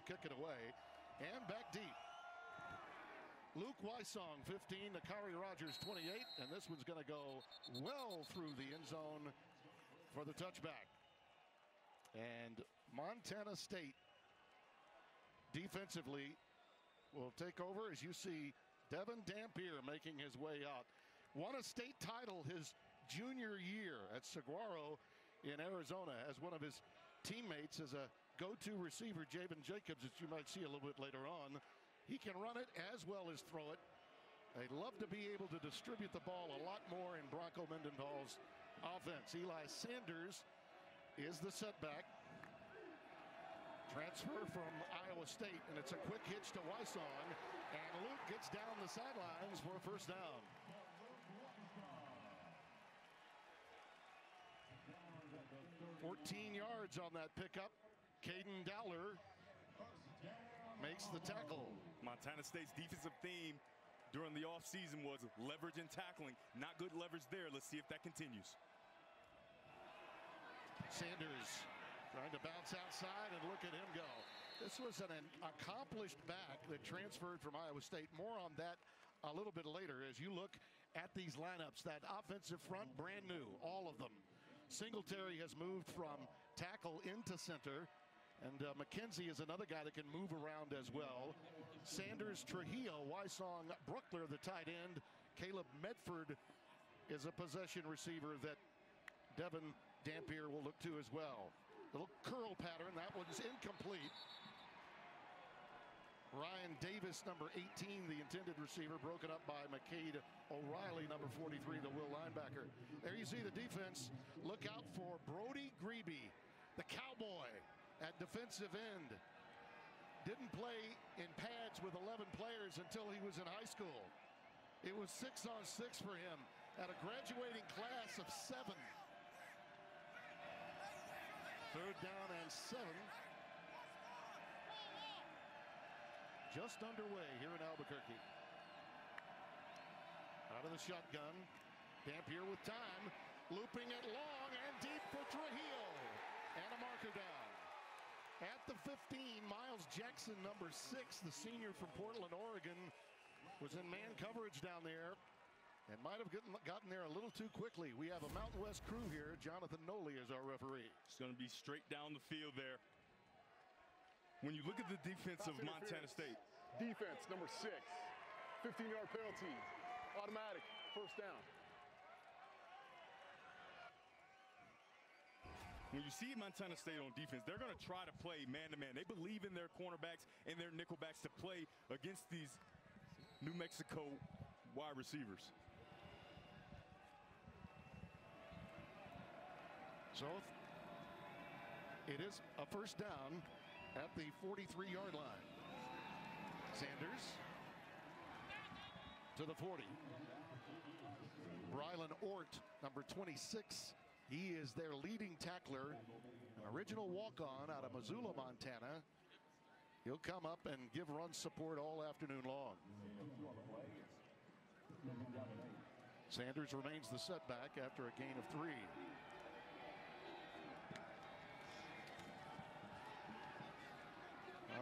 kick it away. And back deep. Luke Wysong, 15 to Kari Rogers, 28. And this one's going to go well through the end zone for the touchback. And Montana State defensively will take over as you see Devin Dampier making his way out. Won a state title his junior year at Saguaro in Arizona as one of his teammates as a go-to receiver, Javen Jacobs, that you might see a little bit later on. He can run it as well as throw it. They'd love to be able to distribute the ball a lot more in Bronco Mendenhall's offense. Eli Sanders is the setback. Transfer from Iowa State, and it's a quick hitch to Wysong, and Luke gets down the sidelines for a first down. "14 yards on that pickup. Caden Dowler makes the tackle. Montana State's defensive theme during the offseason was leverage and tackling. Not good leverage there. Let's see if that continues. Sanders trying to bounce outside, and look at him go. This was an accomplished back that transferred from Iowa State. More on that a little bit later as you look at these lineups. That offensive front, brand new, all of them. Singletary has moved from tackle into center, and McKenzie is another guy that can move around as well. Sanders, Trujillo, Wysong, Brookler, the tight end. Caleb Medford is a possession receiver that Devin Dampier will look to as well. Little curl pattern, that one's incomplete. Ryan Davis, number 18, the intended receiver, broken up by McCade O'Reilly, number 43, the will linebacker. There you see the defense. Look out for Brody Grebe, the cowboy at defensive end. Didn't play in pads with 11 players until he was in high school. It was 6-on-6 for him at a graduating class of 7. Third down and 7. Just underway here in Albuquerque. Out of the shotgun. Dampier with time. Looping it long and deep for Trujillo. And a marker down. At the 15, Miles Jackson, number 6, the senior from Portland, Oregon, was in man coverage down there and might have gotten there a little too quickly. We have a Mountain West crew here. Jonathan Noley is our referee. It's going to be straight down the field there. When you look at the defense of Montana State. Defense, number 6. 15-yard penalty. Automatic. First down. When you see Montana State on defense, they're going to try to play man-to-man. They believe in their cornerbacks and their nickelbacks to play against these New Mexico wide receivers. So it is a first down at the 43-yard line. Sanders to the 40. Brylan Ort, number 26. He is their leading tackler, an original walk-on out of Missoula, Montana. He'll come up and give run support all afternoon long. Sanders remains the setback after a gain of 3.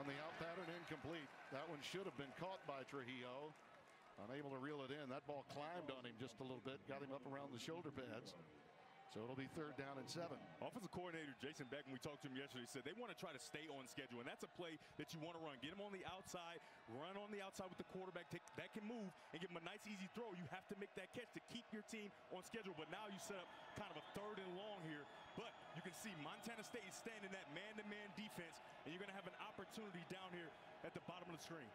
On the out pattern, incomplete. That one should have been caught by Trujillo. Unable to reel it in. That ball climbed on him just a little bit, got him up around the shoulder pads. So it'll be third down and 7. Offensive coordinator Jason Beck, when we talked to him yesterday, said they want to try to stay on schedule, and that's a play that you want to run. Get him on the outside, run on the outside with the quarterback that can move and give him a nice easy throw. You have to make that catch to keep your team on schedule. But now you set up kind of a third and long here. But you can see Montana State is standing that man-to-man defense, and you're going to have an opportunity down here at the bottom of the screen.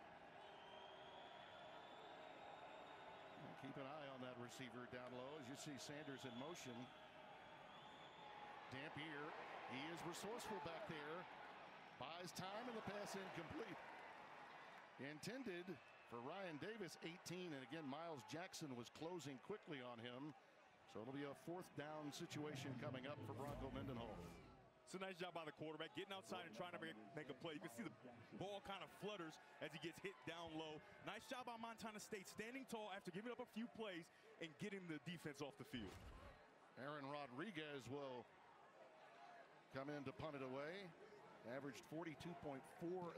Keep an eye on that receiver down low as you see Sanders in motion. Dampier, he is resourceful back there. Buys time, and the pass incomplete. Intended for Ryan Davis, 18, and again Miles Jackson was closing quickly on him. So it'll be a fourth down situation coming up for Bronco Mendenhall. It's a nice job by the quarterback, getting outside and trying to make a play. You can see the ball kind of flutters as he gets hit down low. Nice job by Montana State, standing tall after giving up a few plays and getting the defense off the field. Aaron Rodriguez will come in to punt it away. averaged 42.4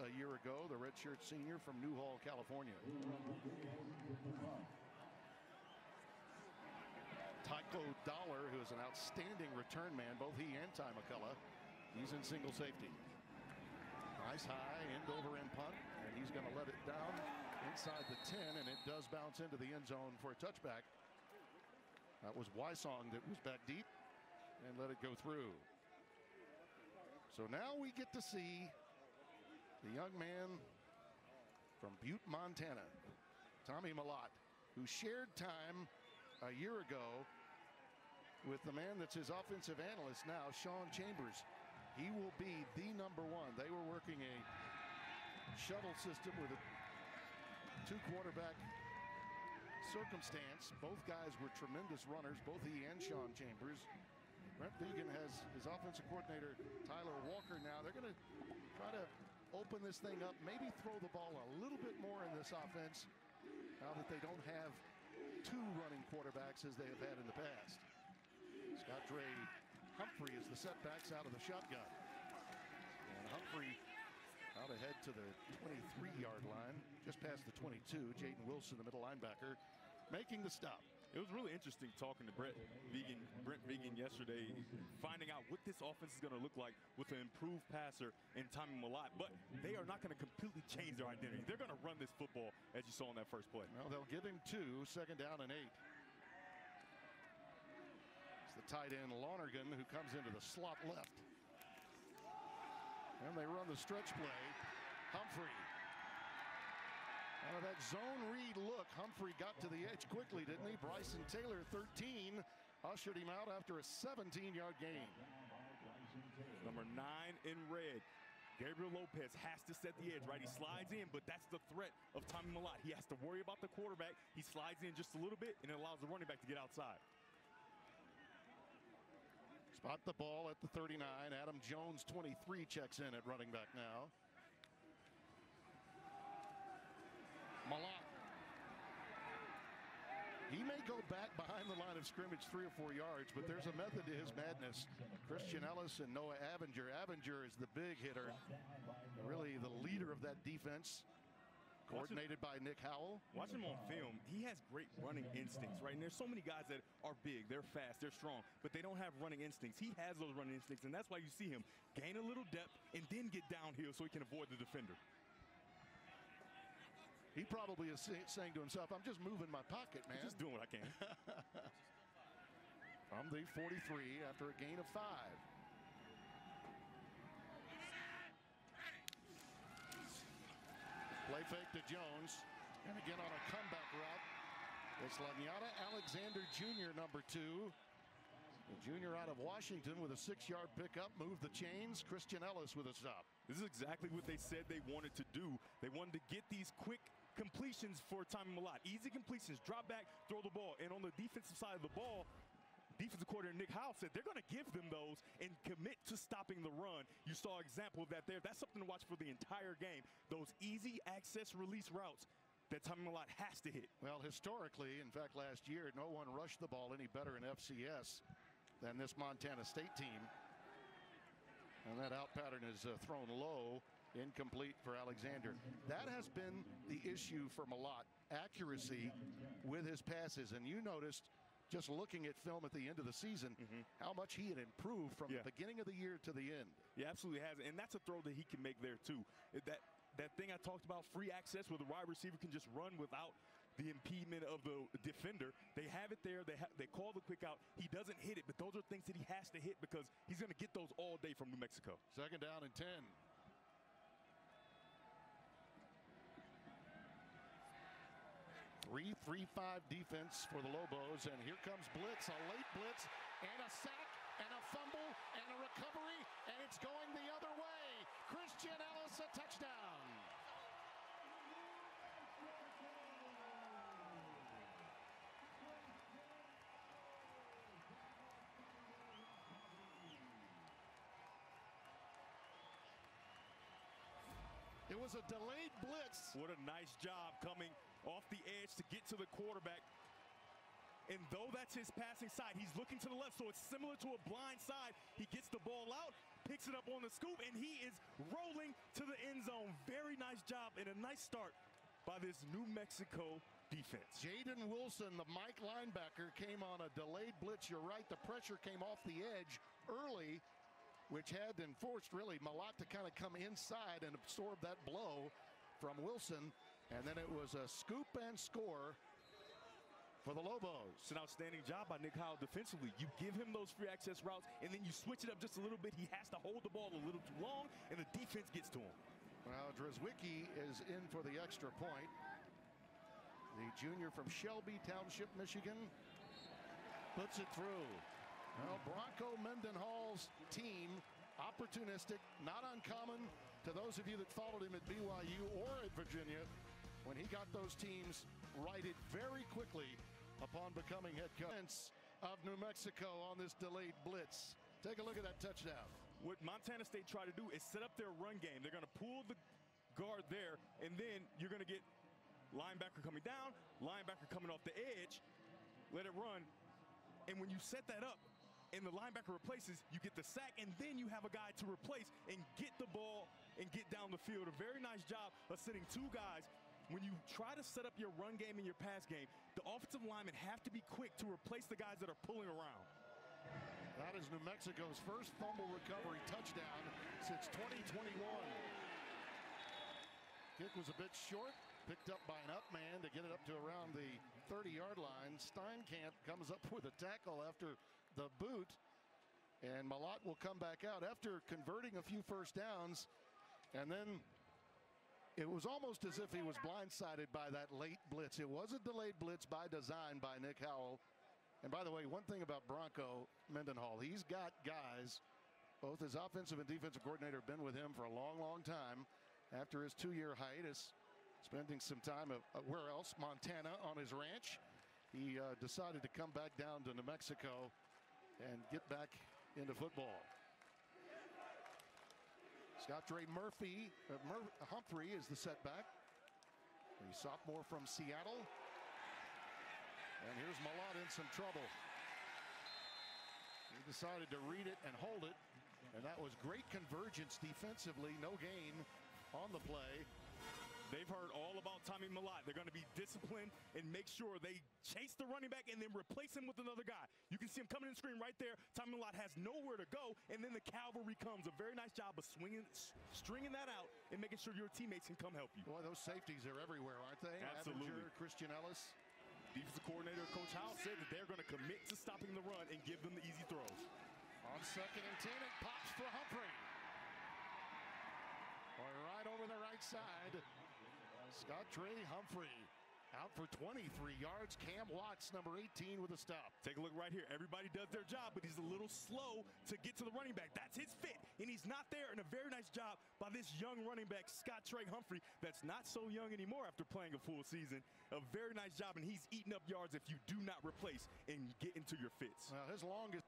a year ago, the redshirt senior from Newhall, California. Tycho Dollar, who is an outstanding return man, both he and Ty McCullough. He's in single safety. Nice high end-over-end punt, and he's going to let it down inside the 10, and it does bounce into the end zone for a touchback. That was Wysong that was back deep and let it go through. So now we get to see the young man from Butte, Montana, Tommy Mellott, who shared time a year ago with the man that's his offensive analyst now, Sean Chambers. He will be the #1. They were working a shuttle system with a 2-quarterback circumstance. Both guys were tremendous runners, both he and Sean Chambers. Brent Vigen has his offensive coordinator, Tyler Walker, now. They're going to try to open this thing up, maybe throw the ball a little bit more in this offense now that they don't have 2 running quarterbacks as they have had in the past. Scott Dre Humphrey is the setbacks out of the shotgun. And Humphrey out ahead to the 23-yard line, just past the 22. Jaden Wilson, the middle linebacker, making the stop. It was really interesting talking to Brent Vigen yesterday, finding out what this offense is going to look like with an improved passer in Tommy Mellott. But they are not going to completely change their identity. They're going to run this football, as you saw in that first play. Well, they'll give him 2, 2nd down and 8. It's the tight end Lonergan who comes into the slot left. And they run the stretch play. Humphrey. Out of that zone read look, Humphrey got to the edge quickly, didn't he? Bryson Taylor, 13, ushered him out after a 17-yard gain. Number 9 in red. Gabriel Lopez has to set the edge, right? He slides in, but that's the threat of Tommy Mellott. He has to worry about the quarterback. He slides in just a little bit, and it allows the running back to get outside. Spot the ball at the 39. Adam Jones, 23, checks in at running back now. Mellott. He may go back behind the line of scrimmage 3 or 4 yards, but there's a method to his madness. Christian Ellis and Noah Avinger. Avinger is the big hitter, really the leader of that defense, coordinated by Nick Howell. Watch him on film. He has great running instincts, right? And there's so many guys that are big, they're fast, they're strong, but they don't have running instincts. He has those running instincts, and that's why you see him gain a little depth and then get downhill so he can avoid the defender. He probably is saying to himself, I'm just moving my pocket, man. I'm just doing what I can. From the 43 after a gain of 5. Play fake to Jones. And again on a comeback route. It's Lanyata Alexander Jr., number 2. The junior out of Washington with a 6-yard pickup. Move the chains. Christian Ellis with a stop. This is exactly what they said they wanted to do. They wanted to get these quick completions for Tommy Mellott. Easy completions, drop back, throw the ball. And on the defensive side of the ball, defensive coordinator Nick Howell said they're going to give them those and commit to stopping the run. You saw an example of that there. That's something to watch for the entire game. Those easy access release routes that Tommy Mellott has to hit. Well, historically, in fact, last year, no one rushed the ball any better in FCS than this Montana State team. And that out pattern is thrown low. Incomplete for Alexander. That has been the issue for Mellott, accuracy with his passes. And you noticed, just looking at film at the end of the season, how much he had improved from the beginning of the year to the end. He absolutely has. And that's a throw that he can make there, too. That thing I talked about, free access, where the wide receiver can just run without the impediment of the defender. They have it there. They call the quick out. He doesn't hit it, but those are things that he has to hit because he's going to get those all day from New Mexico. 2nd down and 10. 3-3-5 defense for the Lobos, and here comes blitz, a late blitz, and a sack, and a fumble, and a recovery, and it's going the other way. Christian Ellis, a touchdown. It was a delayed blitz. What a nice job coming off the edge to get to the quarterback. And though that's his passing side, he's looking to the left, so it's similar to a blind side. He gets the ball out, picks it up on the scoop, and he is rolling to the end zone. Very nice job and a nice start by this New Mexico defense. Jaden Wilson, the Mike linebacker, came on a delayed blitz. You're right, the pressure came off the edge early, which had enforced really Malott to kind of come inside and absorb that blow from Wilson. And then it was a scoop and score for the Lobos. It's an outstanding job by Nick Howell defensively. You give him those free access routes, and then you switch it up just a little bit. He has to hold the ball a little too long, and the defense gets to him. Well, Drzewicki is in for the extra point. The junior from Shelby Township, Michigan, puts it through. Well, Bronco Mendenhall's team, opportunistic, not uncommon to those of you that followed him at BYU or at Virginia, when he got those teams righted very quickly upon becoming head coach of New Mexico on this delayed blitz. Take a look at that touchdown. What Montana State tried to do is set up their run game. They're going to pull the guard there, and then you're going to get linebacker coming down, linebacker coming off the edge, let it run. And when you set that up and the linebacker replaces, you get the sack, and then you have a guy to replace and get the ball and get down the field. A very nice job of sitting two guys. When you try to set up your run game and your pass game, the offensive linemen have to be quick to replace the guys that are pulling around. That is New Mexico's first fumble recovery touchdown since 2021. Kick was a bit short, picked up by an up man to get it up to around the 30-yard line. Steinkamp comes up with a tackle after the boot, and Malott will come back out after converting a few first downs, and then it was almost as if he was blindsided by that late blitz. It was a delayed blitz by design by Nick Howell. And by the way, one thing about Bronco Mendenhall, he's got guys, both his offensive and defensive coordinator have been with him for a long, long time. After his 2-year hiatus, spending some time where else? Montana on his ranch. He decided to come back down to New Mexico and get back into football. Scott Trey Humphrey is the setback. The sophomore from Seattle. And here's Malott in some trouble. He decided to read it and hold it. And that was great convergence defensively. No gain on the play. They've heard all about Tommy Malott. They're going to be disciplined and make sure they chase the running back and then replace him with another guy. You can see him coming in the screen right there. Tommy Malott has nowhere to go, and then the cavalry comes. A very nice job of stringing that out and making sure your teammates can come help you. Boy, those safeties are everywhere, aren't they? Absolutely. Abinger, Christian Ellis. Defensive coordinator Coach Howell said that they're going to commit to stopping the run and give them the easy throws. On 2nd and 10, it pops for Humphrey. Boy, right over the right side. Scott Trey Humphrey out for 23 yards. Cam Watts, number 18, with a stop. Take a look right here. Everybody does their job, but he's a little slow to get to the running back. That's his fit, and he's not there. And a very nice job by this young running back, Scott Trey Humphrey, that's not so young anymore after playing a full season. A very nice job, and he's eating up yards if you do not replace and get into your fits. Well, his longest.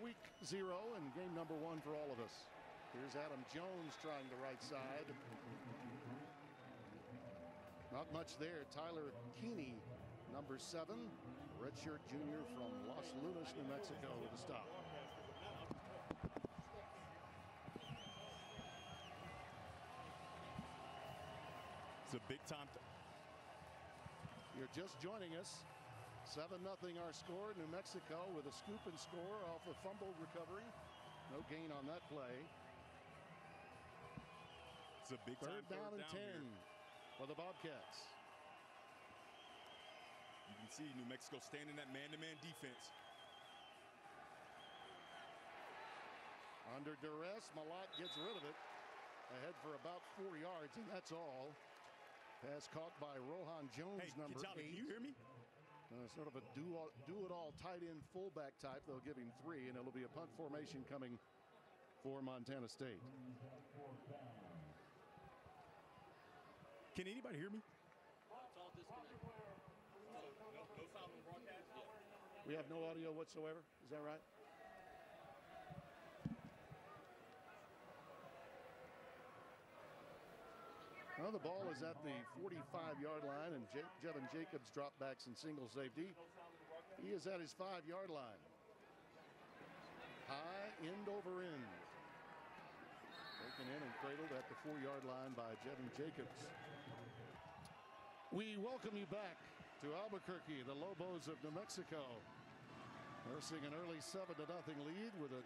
Week 0 and game number 1 for all of us. Here's Adam Jones trying the right side. Not much there. Tyler Keeney, number 7, redshirt junior from Los Lunas, New Mexico, with a stop. It's a big time. You're just joining us. 7-0 our score. New Mexico with a scoop and score off a fumble recovery. No gain on that play. It's a big third time down and 10 here for the Bobcats. You can see New Mexico standing that man-to-man defense. Under duress, Malott gets rid of it. Ahead for about 4 yards, and that's all. Pass caught by Rohan Jones, number 8. Can you hear me? Sort of a do-it-all tight end fullback type. They'll give him 3, and it'll be a punt formation coming for Montana State. Can anybody hear me? We have no audio whatsoever. Is that right? Well, the ball is at the 45-yard line, and Jevin Jacobs dropped back some single safety. He is at his 5-yard line. High end over end. Taken in and cradled at the 4-yard line by Jevin Jacobs. We welcome you back to Albuquerque, the Lobos of New Mexico. Nursing an early 7-0 lead with a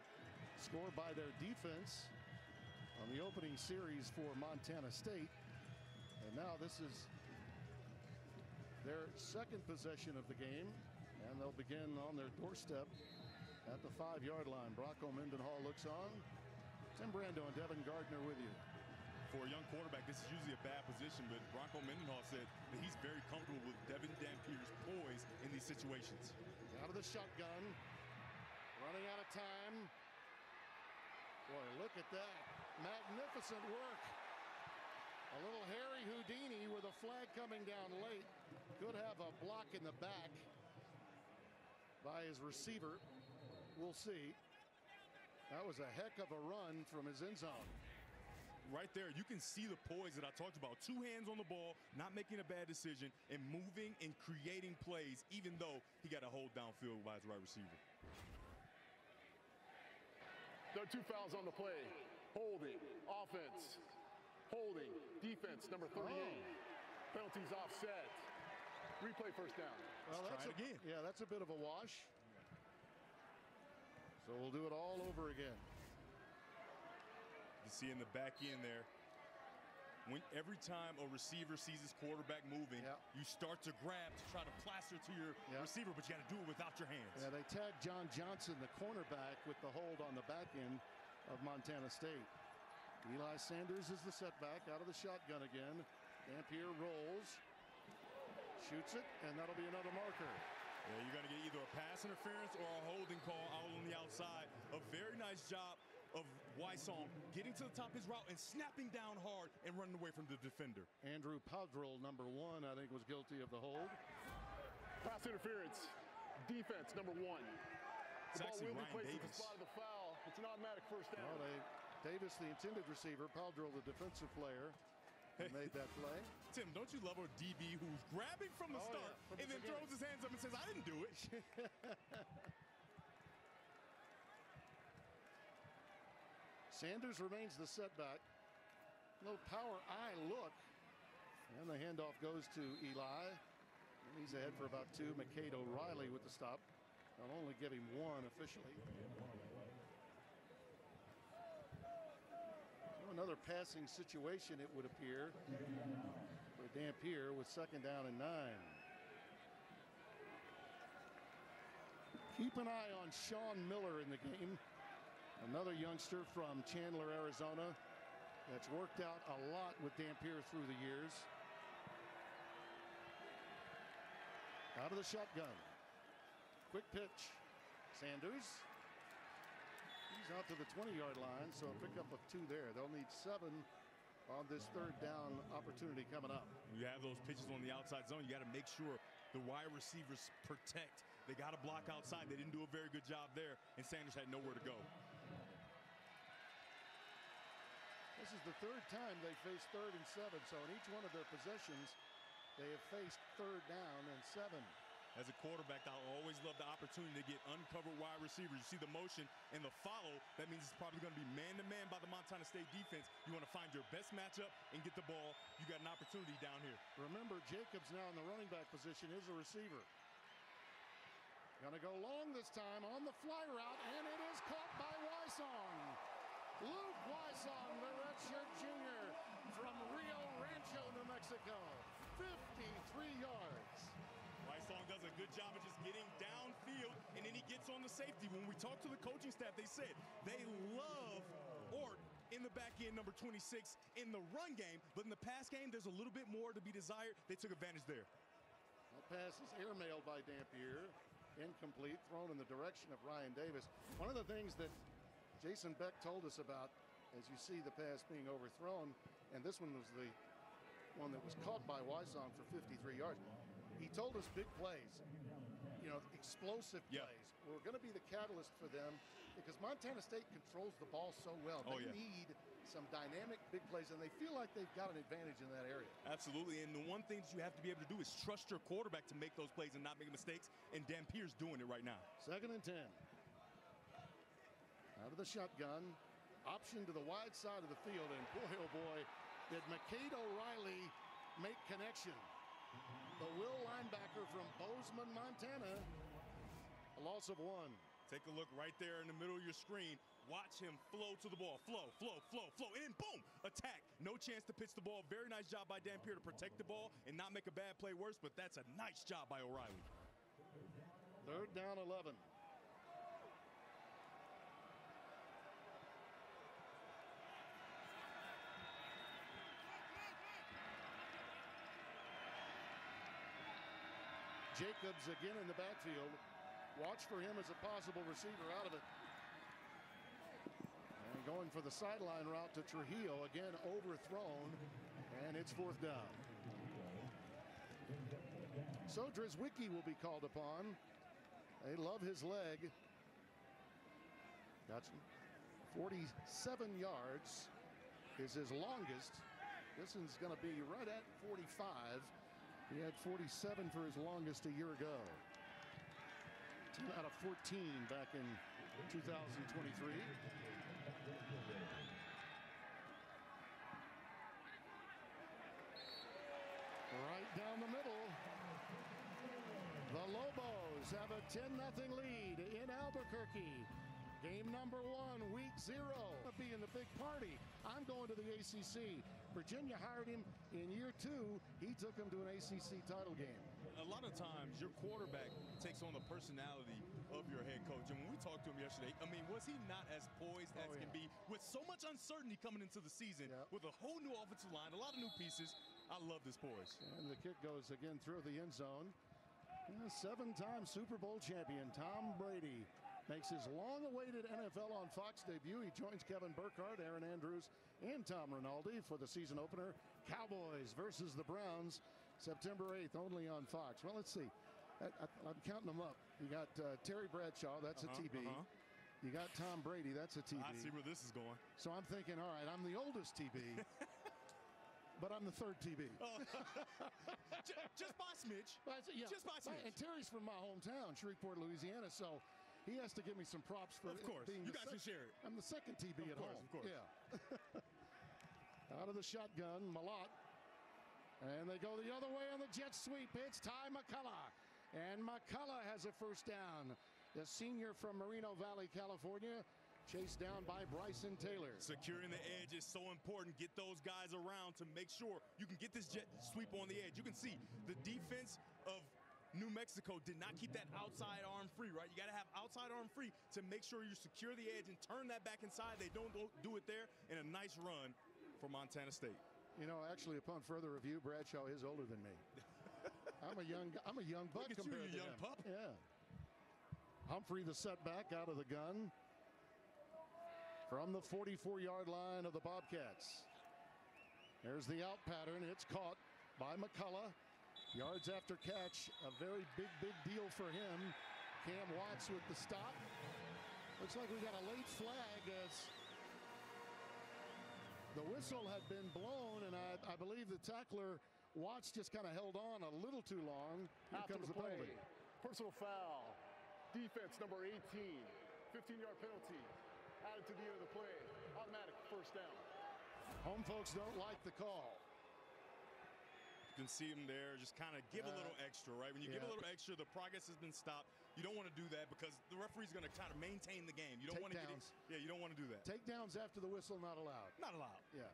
score by their defense on the opening series for Montana State. And now this is their second possession of the game, and they'll begin on their doorstep at the 5-yard line. Bronco Mendenhall looks on. Tim Brando and Devin Gardner with you. For a young quarterback, this is usually a bad position, but Bronco Mendenhall said that he's very comfortable with Devin Dampier's poise in these situations. Out of the shotgun, running out of time. Boy, look at that. Magnificent work. A little Harry Houdini with a flag coming down late. Could have a block in the back by his receiver. We'll see. That was a heck of a run from his end zone. Right there, you can see the poise that I talked about. 2 hands on the ball, not making a bad decision, and moving and creating plays, even though he got a hold downfield by his right receiver. There are 2 fouls on the play. Holding, offense. Holding, defense, number 38. Penalties offset. Replay first down. Well, Let's try it again. Yeah, that's a bit of a wash. So we'll do it all over again. You see in the back end there, every time a receiver sees his quarterback moving, you start to grab to try to plaster to your receiver, but you got to do it without your hands. Yeah, they tagged John Johnson, the cornerback, with the hold on the back end of Montana State. Eli Sanders is the setback out of the shotgun again. Dampier rolls, shoots it, and that'll be another marker. Yeah, you're going to get either a pass interference or a holding call out on the outside. A very nice job of Wysong getting to the top of his route and snapping down hard and running away from the defender. Andrew Powdrill, number 1, I think was guilty of the hold. Pass interference. Defense, number 1. It's actually Ryan Davis. At the spot of the foul. It's an automatic first down. Well, Davis, the intended receiver, Powdrill, the defensive player, made that play. Tim, don't you love a DB who's grabbing from the start and then throws his hands up and says, I didn't do it? Sanders remains the setback. Little power eye look. And the handoff goes to Eli. He's ahead for about 2. McCade O'Reilly with the stop. I'll only give him 1 officially. So another passing situation, it would appear, for Dampier with 2nd down and 9. Keep an eye on Sean Miller in the game. Another youngster from Chandler, Arizona, that's worked out a lot with Dampier through the years. Out of the shotgun. Quick pitch. Sanders. He's out to the 20-yard line, so a pickup of 2 there. They'll need 7 on this 3rd down opportunity coming up. You have those pitches on the outside zone. You got to make sure the wide receivers protect. They got to block outside. They didn't do a very good job there, and Sanders had nowhere to go. This is the 3rd time they faced 3rd and 7, so in each one of their possessions, they have faced 3rd down and 7. As a quarterback, I'll always love the opportunity to get uncovered wide receivers. You see the motion and the follow. That means it's probably going to be man-to-man by the Montana State defense. You want to find your best matchup and get the ball. You got an opportunity down here. Remember, Jacobs now in the running back position is a receiver. Gonna go long this time on the fly route, and it is caught by Wysong. Luke Wysong, the redshirt junior from Rio Rancho, New Mexico. 53 yards. Wysong does a a good job of just getting downfield, and then he gets on the safety. When we talked to the coaching staff, they said they love Ort in the back end, number 26, in the run game, but in the pass game, there's a little bit more to be desired. They took advantage there. That pass is airmailed by Dampier. Incomplete, thrown in the direction of Ryan Davis. One of the things that Jason Beck told us about, as you see the pass being overthrown, and this one was the one that was caught by Wysong for 53 yards. He told us big plays, explosive plays were going to be the catalyst for them because Montana State controls the ball so well. They need some dynamic big plays, and they feel like they've got an advantage in that area. Absolutely, and the one thing that you have to be able to do is trust your quarterback to make those plays and not make mistakes, and Dampier's doing it right now. 2nd and 10. Out of the shotgun, option to the wide side of the field, and boy, oh boy, did McCade O'Reilly make connection. The Will linebacker from Bozeman, Montana, a loss of 1. Take a look right there in the middle of your screen. Watch him flow to the ball. Flow, flow, flow, flow. And then boom, attack. No chance to pitch the ball. Very nice job by Dampier to protect the ball and not make a bad play worse, but that's a nice job by O'Reilly. 3rd down, 11. Jacobs again in the backfield. Watch for him as a possible receiver out of it. And going for the sideline route to Trujillo. Again, overthrown. And it's 4th down. So Drizwicki will be called upon. They love his leg. Gotcha. 47 yards is his longest. This one's going to be right at 45. He had 47 for his longest a year ago. 10 out of 14 back in 2023. Right down the middle. The Lobos have a 10-0 lead in Albuquerque. Game number 1, week 0. I'll be in the big party. I'm going to the ACC. Virginia hired him in year 2. He took him to an ACC title game. A lot of times, your quarterback takes on the personality of your head coach. And when we talked to him yesterday, I mean, was he not as poised as can be with so much uncertainty coming into the season with a whole new offensive line, a lot of new pieces? I love this poise. And the kick goes again through the end zone. 7-time Super Bowl champion Tom Brady makes his long-awaited NFL on Fox debut. He joins Kevin Burkhardt, Aaron Andrews, and Tom Rinaldi for the season opener. Cowboys versus the Browns, September 8th, only on Fox. Well, let's see. I'm counting them up. You got Terry Bradshaw, that's a TB. You got Tom Brady, that's a TB. I see where this is going. So I'm thinking, all right, I'm the oldest TB. But I'm the 3rd TB. Just by smidge. Just by smidge. And Terry's from my hometown, Shreveport, Louisiana, so he has to give me some props for being you guys can share it. I'm the 2nd TB at home. Of course. Yeah. Out of the shotgun, Malott. And they go the other way on the jet sweep. It's Ty McCullough. And McCullough has a 1st down. The senior from Moreno Valley, California. Chased down by Bryson Taylor. Securing the edge is so important. Get those guys around to make sure you can get this jet sweep on the edge. You can see the defense of New Mexico did not keep that outside arm free, right? You got to have outside arm free to make sure you secure the edge and turn that back inside. They don't do it there, and a nice run for Montana State. You know, actually, upon further review, Bradshaw is older than me. I'm a young buck compared to him. Pup. Yeah. Humphrey the setback out of the gun. From the 44-yard line of the Bobcats. There's the out pattern. It's caught by McCullough. Yards after catch. A very big deal for him. Cam Watts with the stop. Looks like we got a late flag as the whistle had been blown, and I believe the tackler, Watts, just kind of held on a little too long. Here comes the penalty. Personal foul. Defense number 18. 15-yard penalty. Added to the end of the play. Automatic 1st down. Home folks don't like the call. You can see him there. Just kind of give a little extra, right? When you give a little extra, the progress has been stopped. You don't want to do that because the referee's going to kind of maintain the game. You don't want to get it. Yeah, you don't want to do that. Takedowns after the whistle, not allowed. Not allowed. Yeah.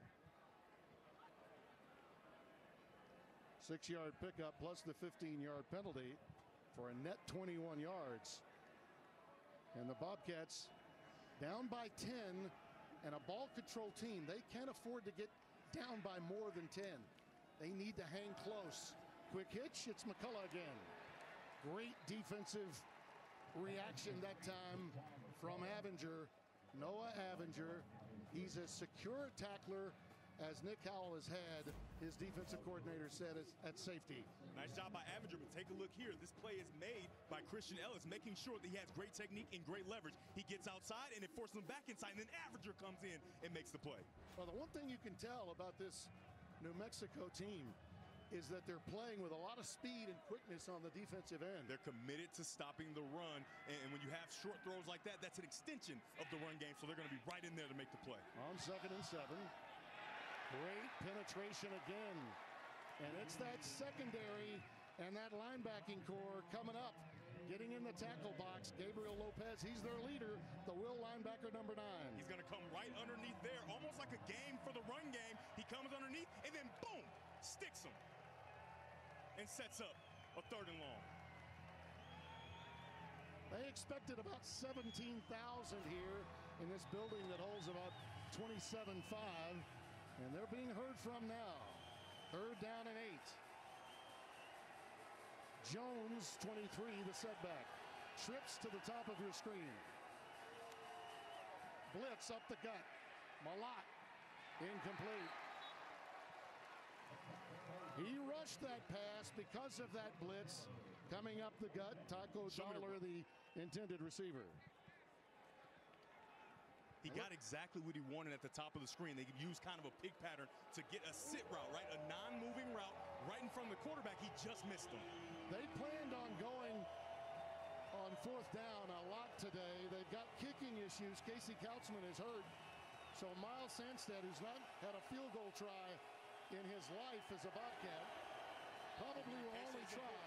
6-yard pickup plus the 15-yard penalty. for a net 21 yards. And the Bobcats down by 10, and a ball control team. They can't afford to get down by more than 10. They need to hang close. Quick hitch, it's McCullough again. Great defensive reaction that time from Avinger. Noah Avinger. He's as secure a tackler as Nick Howell has had, his defensive coordinator said, at safety. Nice job by Avinger, but take a look here. This play is made by Christian Ellis, making sure that he has great technique and great leverage. He gets outside and it forces him back inside, and then Avinger comes in and makes the play. Well, the one thing you can tell about this New Mexico team is that they're playing with a lot of speed and quickness on the defensive end. They're committed to stopping the run, and when you have short throws like that, that's an extension of the run game, so they're going to be right in there to make the play. On 2nd and 7. Great penetration again. And it's that secondary and that linebacking core coming up. Getting in the tackle box, Gabriel Lopez, he's their leader, the will linebacker number 9. He's going to come right underneath there, almost like a game for the run game. He comes underneath and then boom, sticks him and sets up a 3rd and long. They expected about 17,000 here in this building that holds about 27,500. And they're being heard from now. 3rd down and 8. Jones, 23, the setback. Trips to the top of your screen. Blitz up the gut. Malott, incomplete. He rushed that pass because of that blitz. Coming up the gut, Taco Dollar, the intended receiver. He got exactly what he wanted at the top of the screen. They could use kind of a pick pattern to get a sit route, right? A non-moving route right in front of the quarterback. He just missed him. They planned on going on 4th down a lot today. They've got kicking issues. Casey Kautzman is hurt. So Miles Sandstead, who's not had a field goal try in his life as a Bobcat, probably will only try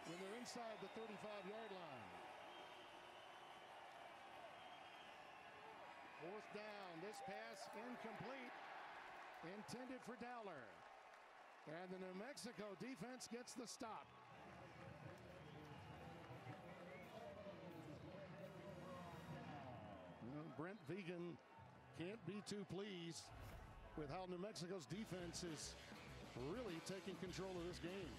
when they're inside the 35-yard line. 4th down, this pass incomplete, intended for Dowler. And the New Mexico defense gets the stop. Well, Brent Vegan can't be too pleased with how New Mexico's defense is really taking control of this game.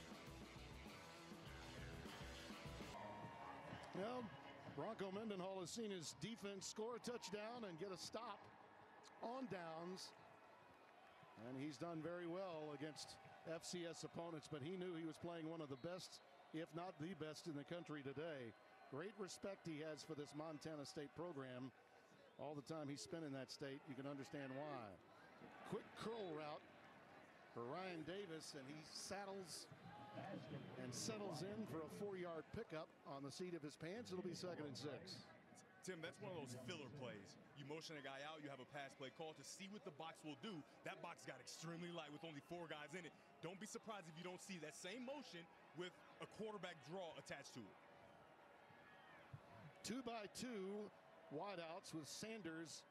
Well, Bronco Mendenhall has seen his defense score a touchdown and get a stop on downs. And he's done very well against FCS opponents, but he knew he was playing one of the best, if not the best, in the country today. Great respect he has for this Montana State program. All the time he's spent in that state, you can understand why. Quick curl route for Ryan Davis, and he saddles and settles in for a 4-yard pickup on the seat of his pants. It'll be 2nd and 6. Tim, that's one of those filler plays. You motion a guy out, you have a pass play call to see what the box will do. That box got extremely light with only 4 guys in it. Don't be surprised if you don't see that same motion with a quarterback draw attached to it. 2-by-2 wideouts with Sanders,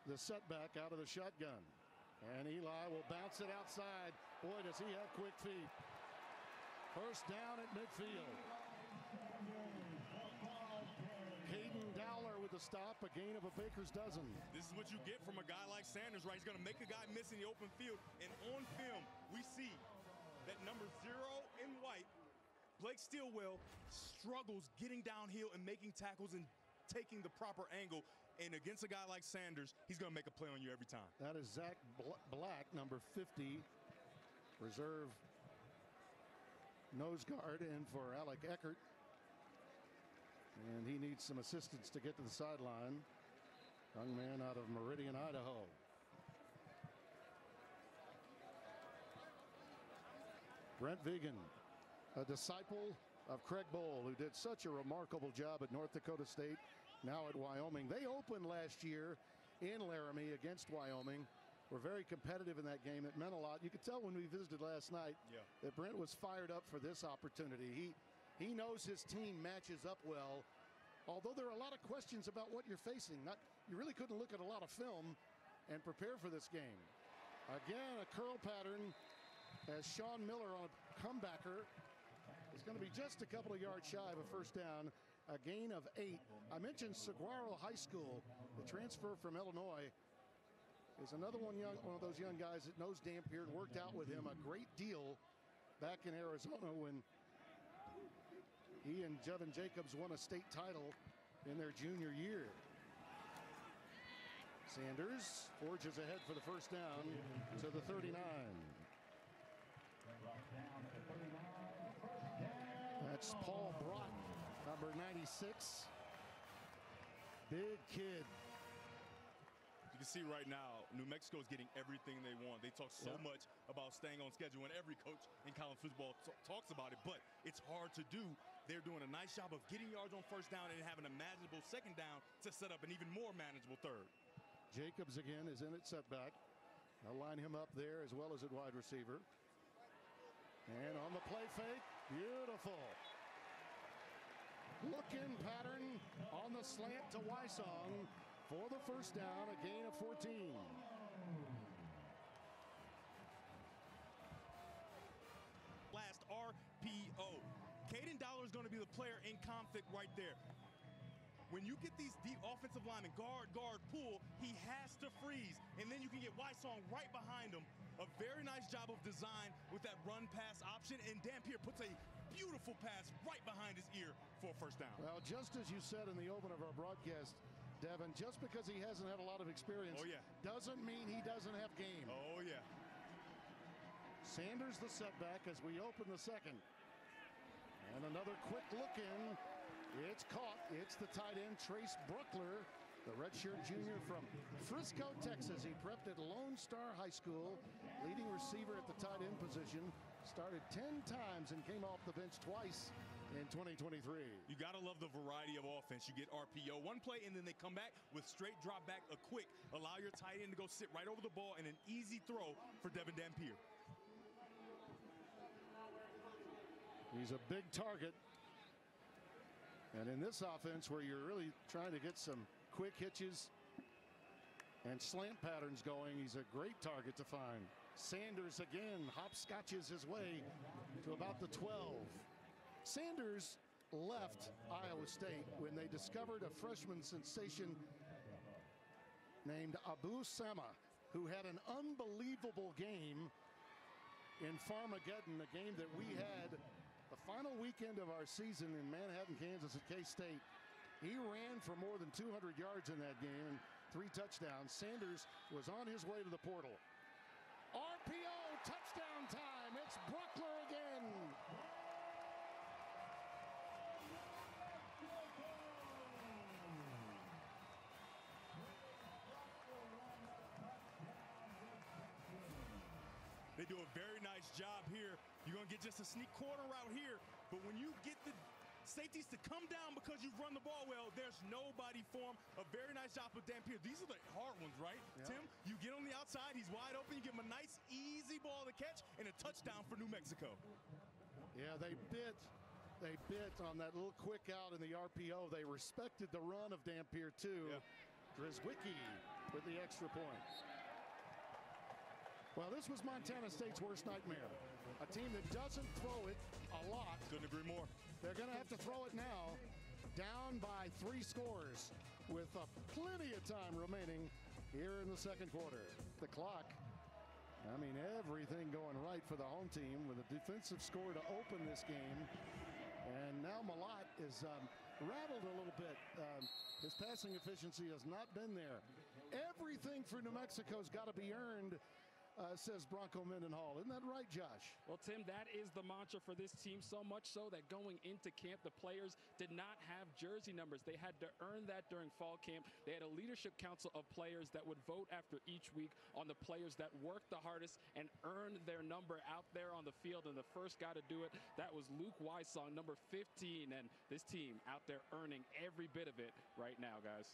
the setback out of the shotgun. And Eli will bounce it outside. Boy, does he have quick feet. 1st down at midfield. Caden Dowler with the stop, a gain of a baker's dozen. This is what you get from a guy like Sanders, right? He's going to make a guy miss in the open field. And on film, we see that number 0 in white, Blake Stilwell, struggles getting downhill and making tackles and taking the proper angle. And against a guy like Sanders, he's going to make a play on you every time. That is Zach Black, number 50, reserve nose guard in for Alec Eckert. And he needs some assistance to get to the sideline. Young man out of Meridian, Idaho. Brent Vegan, a disciple of Craig Bowl, who did such a remarkable job at North Dakota State, now at Wyoming. They opened last year in Laramie against Wyoming. Were very competitive in that game. It meant a lot. You could tell when we visited last night that Brent was fired up for this opportunity. He knows his team matches up well. Although there are a lot of questions about what you're facing. You really couldn't look at a lot of film and prepare for this game. Again, a curl pattern as Sean Miller on a comebacker It's going to be just a couple of yards shy of a first down, a gain of 8. I mentioned Saguaro High School, the transfer from Illinois, is another one of those young guys that knows Dampier and worked out with him a great deal back in Arizona when he and Jevin Jacobs won a state title in their junior year. Sanders forges ahead for the first down to the 39. That's Paul Brott, number 96. Big kid. You can see right now, New Mexico is getting everything they want. They talk so much about staying on schedule, and every coach in college football talks about it, but it's hard to do. They're doing a nice job of getting yards on first down and having a manageable second down to set up an even more manageable third. Jacobs again is in at setback. They'll line him up there as well as at wide receiver. And on the play fake, beautiful. Look-in pattern on the slant to Wysong for the first down, a gain of 14. Last RPO. Caden Dollar is going to be the player in conflict right there. When you get these deep offensive linemen, guard, pull, he has to freeze. And then you can get Wysong right behind him. A very nice job of design with that run-pass option. And Dampier puts a beautiful pass right behind his ear for a first down. Well, just as you said in the open of our broadcast, Devin, just because he hasn't had a lot of experience doesn't mean he doesn't have game. Oh, yeah. Sanders the setback as we open the second. And another quick look in. It's caught. It's the tight end, Trace Bruckler, the redshirt junior from Frisco, Texas. He prepped at Lone Star High School, leading receiver at the tight end position. Started 10 times and came off the bench twice in 2023. You got to love the variety of offense. You get RPO one play, and then they come back with straight drop back, a quick, allow your tight end to go sit right over the ball, and an easy throw for Devin Dampier. He's a big target. And in this offense where you're really trying to get some quick hitches and slant patterns going, he's a great target to find. Sanders again hopscotches his way to about the 12. Sanders left Iowa State when they discovered a freshman sensation named Abu Sama, who had an unbelievable game in Farmageddon, a game that we had the final weekend of our season in Manhattan, Kansas at K-State. He ran for more than 200 yards in that game and 3 touchdowns. Sanders was on his way to the portal. RPO, touchdown time. It's Bruckler again. They do a very nice job here. You're going to get just a sneak corner route here, but when you get the safeties to come down because you've run the ball well, there's nobody for him. A very nice job with Dampier. These are the hard ones, right, Tim? You get on the outside, he's wide open, you give him a nice, easy ball to catch, and a touchdown for New Mexico. Yeah, they bit on that little quick out in the RPO. They respected the run of Dampier, too. Drzwicki with the extra point. Well, this was Montana State's worst nightmare. A team that doesn't throw it a lot. Couldn't agree more. They're going to have to throw it now, down by 3 scores with plenty of time remaining here in the second quarter. The clock, I mean, everything going right for the home team with a defensive score to open this game. And now Malott is rattled a little bit. His passing efficiency has not been there. Everything for New Mexico's got to be earned, says Bronco Mendenhall. Isn't that right, Josh? Well, Tim, that is the mantra for this team, so much so that going into camp, the players did not have jersey numbers. They had to earn that during fall camp. They had a leadership council of players that would vote after each week on the players that worked the hardest and earned their number out there on the field. And the first guy to do it, that was Luke Wysong, number 15. And this team out there earning every bit of it right now, guys.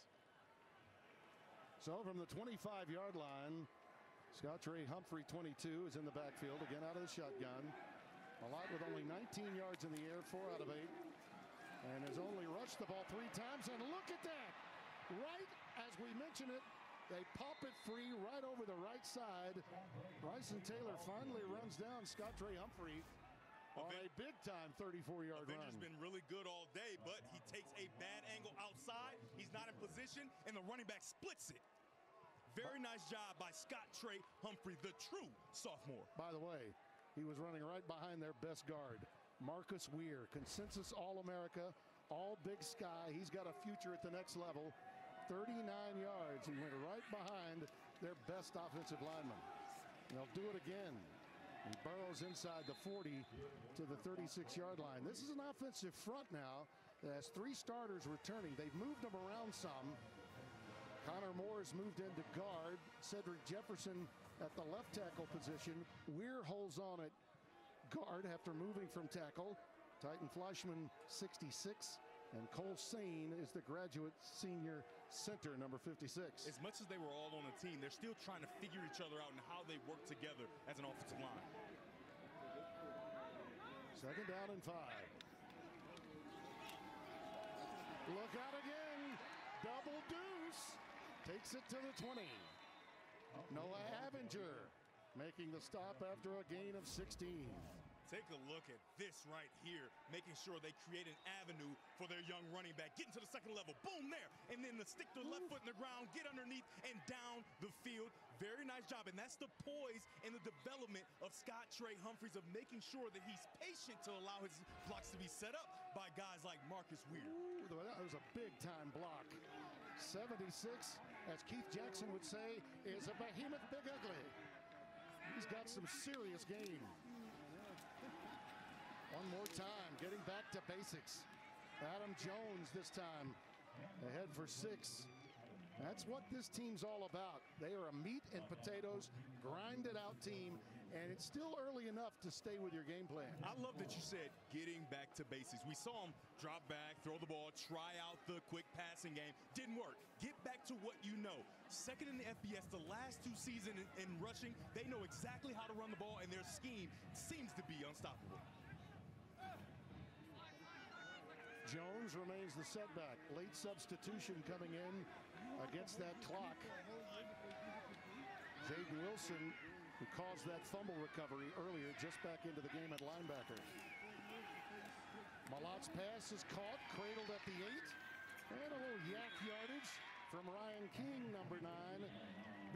So from the 25-yard line, Scott Ray Humphrey, 22, is in the backfield, again out of the shotgun. Malott with only 19 yards in the air, 4 out of 8. And has only rushed the ball 3 times. And look at that. Right as we mention it, they pop it free right over the right side. Bryson Taylor finally runs down Scott Ray Humphrey. on a big-time 34-yard run. Avenger's been really good all day, but he takes a bad angle outside. He's not in position, and the running back splits it. Very nice job by Scott Trey Humphrey, the true sophomore. By the way, he was running right behind their best guard, Marcus Weir, consensus All-America, all Big Sky. He's got a future at the next level. 39 yards. He went right behind their best offensive lineman. And they'll do it again. He burrows inside the 40 to the 36-yard line. This is an offensive front now that has 3 starters returning. They've moved them around some. Connor Moore's moved into guard. Cedric Jefferson at the left tackle position. Weir holds on at guard after moving from tackle. Titan Fleischman, 66. And Cole Sane is the graduate senior center, number 56. As much as they were all on the team, they're still trying to figure each other out and how they work together as an offensive line. 2nd down and 5. Look out again. Double deuce. Takes it to the 20. Noah Avenger making the stop after a gain of 16. Take a look at this right here, making sure they create an avenue for their young running back. Getting to the 2nd level, boom there, and then the stick the left foot in the ground, get underneath and down the field. Very nice job, and that's the poise and the development of Scott Trey Humphreys of making sure that he's patient to allow his blocks to be set up by guys like Marcus Weir. Ooh, that was a big-time block. 76, as Keith Jackson would say, is a behemoth big ugly. He's got some serious game. One more time, getting back to basics. Adam Jones this time ahead for 6. That's what this team's all about. They are a meat and potatoes, grinded out team, and it's still early enough to stay with your game plan. I love that you said getting back to basics. We saw him drop back, throw the ball, try out the quick passing game. Didn't work. Get back to what you know. 2nd in the FBS, the last 2 seasons in rushing, they know exactly how to run the ball, and their scheme seems to be unstoppable. Jones remains the setback. Late substitution coming in against that clock. Jaden Wilson, who caused that fumble recovery earlier, just back into the game at linebacker. Malot's pass is caught, cradled at the 8. And a little yak yardage from Ryan King, number 9.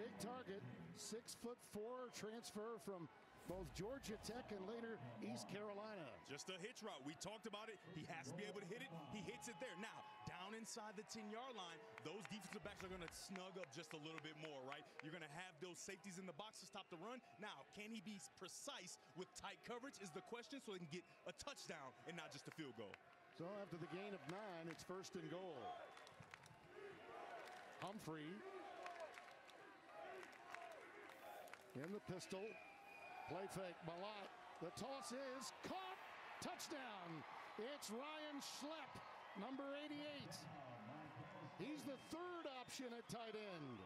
Big target, 6'4", transfer from both Georgia Tech and later East Carolina. Just a hitch route. We talked about it. He has to be able to hit it. He hits it there. Now, down inside the 10-yard line, those defensive backs are going to snug up just a little bit more, right? You're going to have those safeties in the box to stop the run. Now, can he be precise with tight coverage is the question, so he can get a touchdown and not just a field goal. So after the gain of 9, it's 1st and goal. Humphrey in the pistol. Play fake, Malott. The toss is caught. Touchdown. It's Ryan Schlepp, number 88. He's the 3rd option at tight end.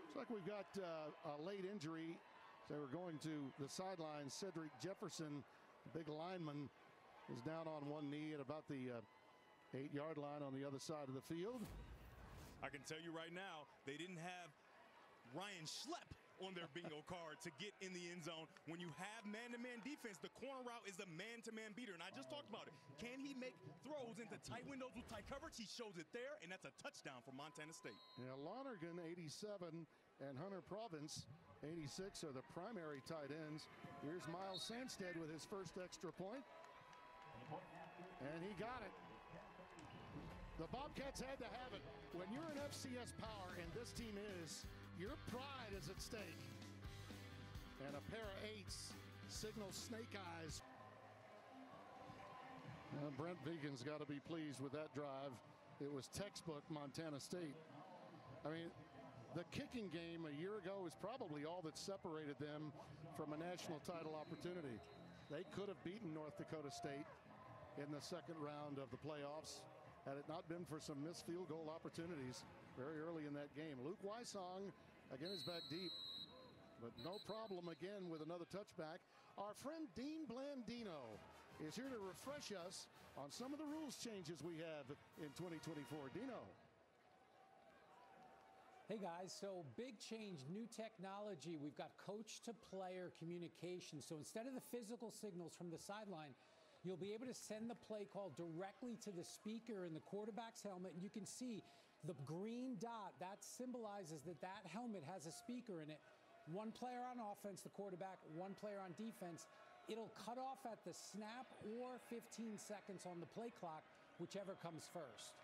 Looks like we've got a late injury. They were going to the sideline. Cedric Jefferson, the big lineman, is down on one knee at about the 8-yard line on the other side of the field. I can tell you right now, they didn't have Ryan Schlepp on their bingo card to get in the end zone. When you have man-to-man defense, the corner route is the man-to-man beater, and I just talked about it. Can he make throws into tight windows with tight coverage? He shows it there, and that's a touchdown for Montana State. Yeah, Lonergan, 87, and Hunter Province, 86, are the primary tight ends. Here's Miles Sandstead with his first extra point, and he got it. The Bobcats had to have it. When you're an FCS power, and this team is, your pride is at stake. And a pair of 8s signals snake eyes. Brent Vigen's got to be pleased with that drive. It was textbook Montana State. I mean, the kicking game a year ago is probably all that separated them from a national title opportunity. They could have beaten North Dakota State in the 2nd round of the playoffs had it not been for some missed field goal opportunities very early in that game. Luke Wysong again is back deep, but no problem again with another touchback. Our friend Dean Blandino is here to refresh us on some of the rules changes we have in 2024. Dino. Hey guys, so big change, new technology. We've got coach to player communication. So instead of the physical signals from the sideline, you'll be able to send the play call directly to the speaker in the quarterback's helmet. And you can see the green dot that symbolizes that that helmet has a speaker in it. One player on offense, the quarterback, one player on defense. It'll cut off at the snap or 15 seconds on the play clock, whichever comes first.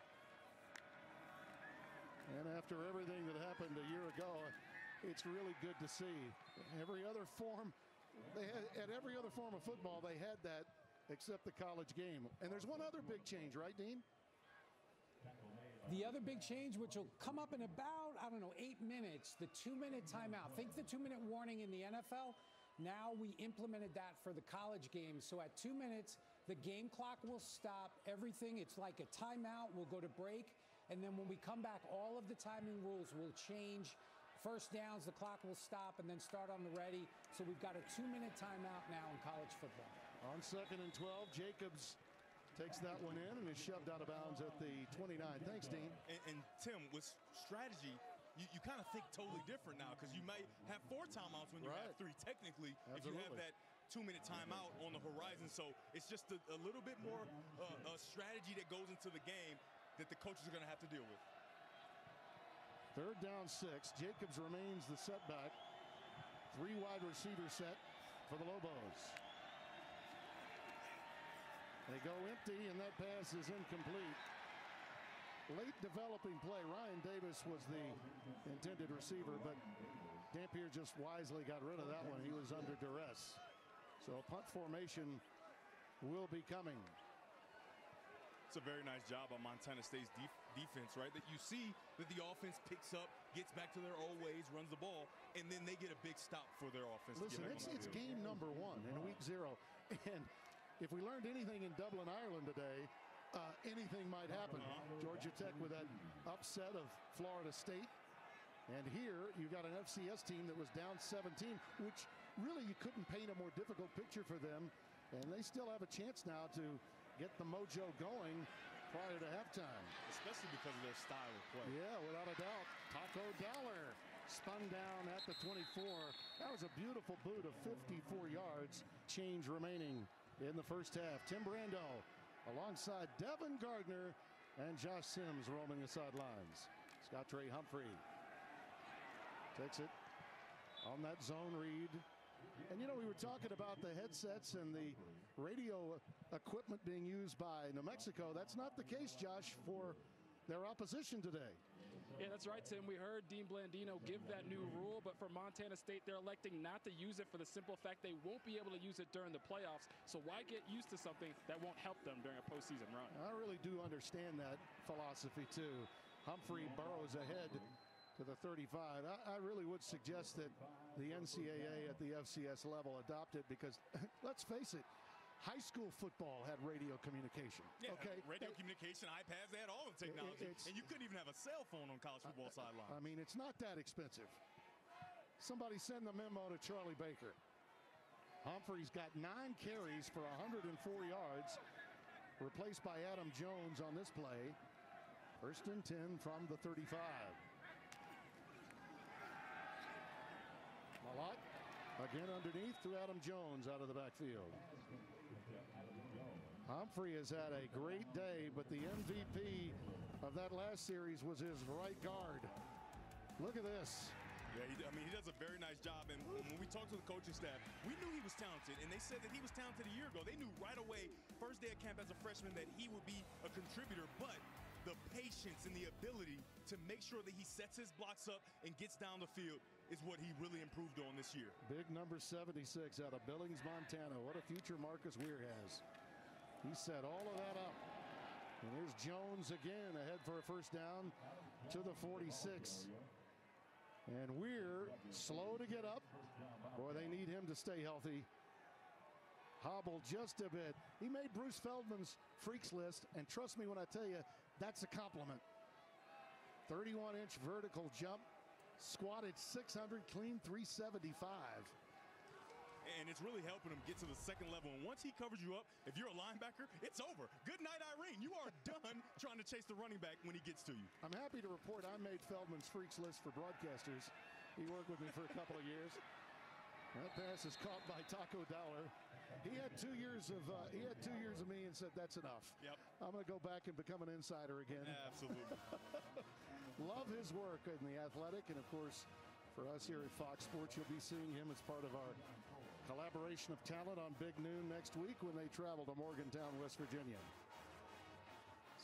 And after everything that happened a year ago, it's really good to see. Every other form, at every other form of football, they had that except the college game. And there's one other big change, right, Dean? The other big change, which will come up in about, 8 minutes, the 2-minute timeout. Think the 2-minute warning in the NFL. Now we implemented that for the college game. So at 2 minutes, the game clock will stop. Everything, it's like a timeout. We'll go to break. And then when we come back, all of the timing rules will change. First downs, the clock will stop and then start on the ready. So we've got a 2-minute timeout now in college football. On 2nd and 12, Jacobs takes that one in and is shoved out of bounds at the 29. Thanks, Dean. And Tim, with strategy, you kind of think totally different now because you might have 4 timeouts when you have 3. Technically, Absolutely. if you have that 2-minute timeout on the horizon. So it's just a little bit more a strategy that goes into the game that the coaches are going to have to deal with. 3rd down 6. Jacobs remains the setback. 3 wide receiver set for the Lobos. They go empty, and that pass is incomplete. Late developing play. Ryan Davis was the intended receiver, but Dampier just wisely got rid of that one. He was under duress. So a punt formation will be coming. It's a very nice job on Montana State's defense, right? That you see that the offense picks up, gets back to their old ways, runs the ball, and then they get a big stop for their offense. Listen, it's game number 1 in week 0. And if we learned anything in Dublin, Ireland today, anything might happen. Georgia Tech with that upset of Florida State. And here you've got an FCS team that was down 17, which really you couldn't paint a more difficult picture for them. And they still have a chance now to get the mojo going prior to halftime. Especially because of their style of play. Yeah, without a doubt. Taco Dowler spun down at the 24. That was a beautiful boot of 54 yards. Change remaining in the first half. Tim Brando alongside Devin Gardner and Josh Sims roaming the sidelines. Scott Trey Humphrey takes it on that zone read. And you know, we were talking about the headsets and the radio equipment being used by New Mexico. That's not the case, Josh, for their opposition today. Yeah, that's right, Tim. We heard Dean Blandino give that new rule, but for Montana State, they're electing not to use it for the simple fact they won't be able to use it during the playoffs. So why get used to something that won't help them during a postseason run? I really do understand that philosophy, too. Humphrey burrows ahead to the 35. I really would suggest that the NCAA at the FCS level adopt it because, let's face it, high school football had radio communication. Yeah, okay? Radio communication, iPads, they had all the technology. And you couldn't even have a cell phone on college football sideline. I mean, it's not that expensive. Somebody send the memo to Charlie Baker. Humphrey's got 9 carries for 104 yards, replaced by Adam Jones on this play. 1st and 10 from the 35. Malott again underneath to Adam Jones out of the backfield. Humphrey has had a great day, but the MVP of that last series was his right guard. Look at this. Yeah, he does a very nice job. And when we talked to the coaching staff, we knew he was talented. And they said that he was talented a year ago. They knew right away, first day of camp as a freshman, that he would be a contributor. But the patience and the ability to make sure that he sets his blocks up and gets down the field is what he really improved on this year. Big number 76 out of Billings, Montana. What a future Marcus Weir has. He set all of that up. And here's Jones again ahead for a first down to the 46. And Weir slow to get up. Boy, they need him to stay healthy. Hobbled just a bit. He made Bruce Feldman's freaks list, and trust me when I tell you, that's a compliment. 31-inch vertical jump, squatted 600, clean 375. And it's really helping him get to the second level. And once he covers you up, if you're a linebacker, it's over. Good night, Irene. You are done trying to chase the running back when he gets to you. I'm happy to report I made Feldman's Freaks list for broadcasters. He worked with me for a couple of years. That pass is caught by Taco Dowler. He had 2 years of me and said that's enough. Yep. I'm going to go back and become an insider again. Absolutely. Love his work in the Athletic, and of course, for us here at Fox Sports, you'll be seeing him as part of our collaboration of talent on Big Noon next week when they travel to Morgantown, West Virginia.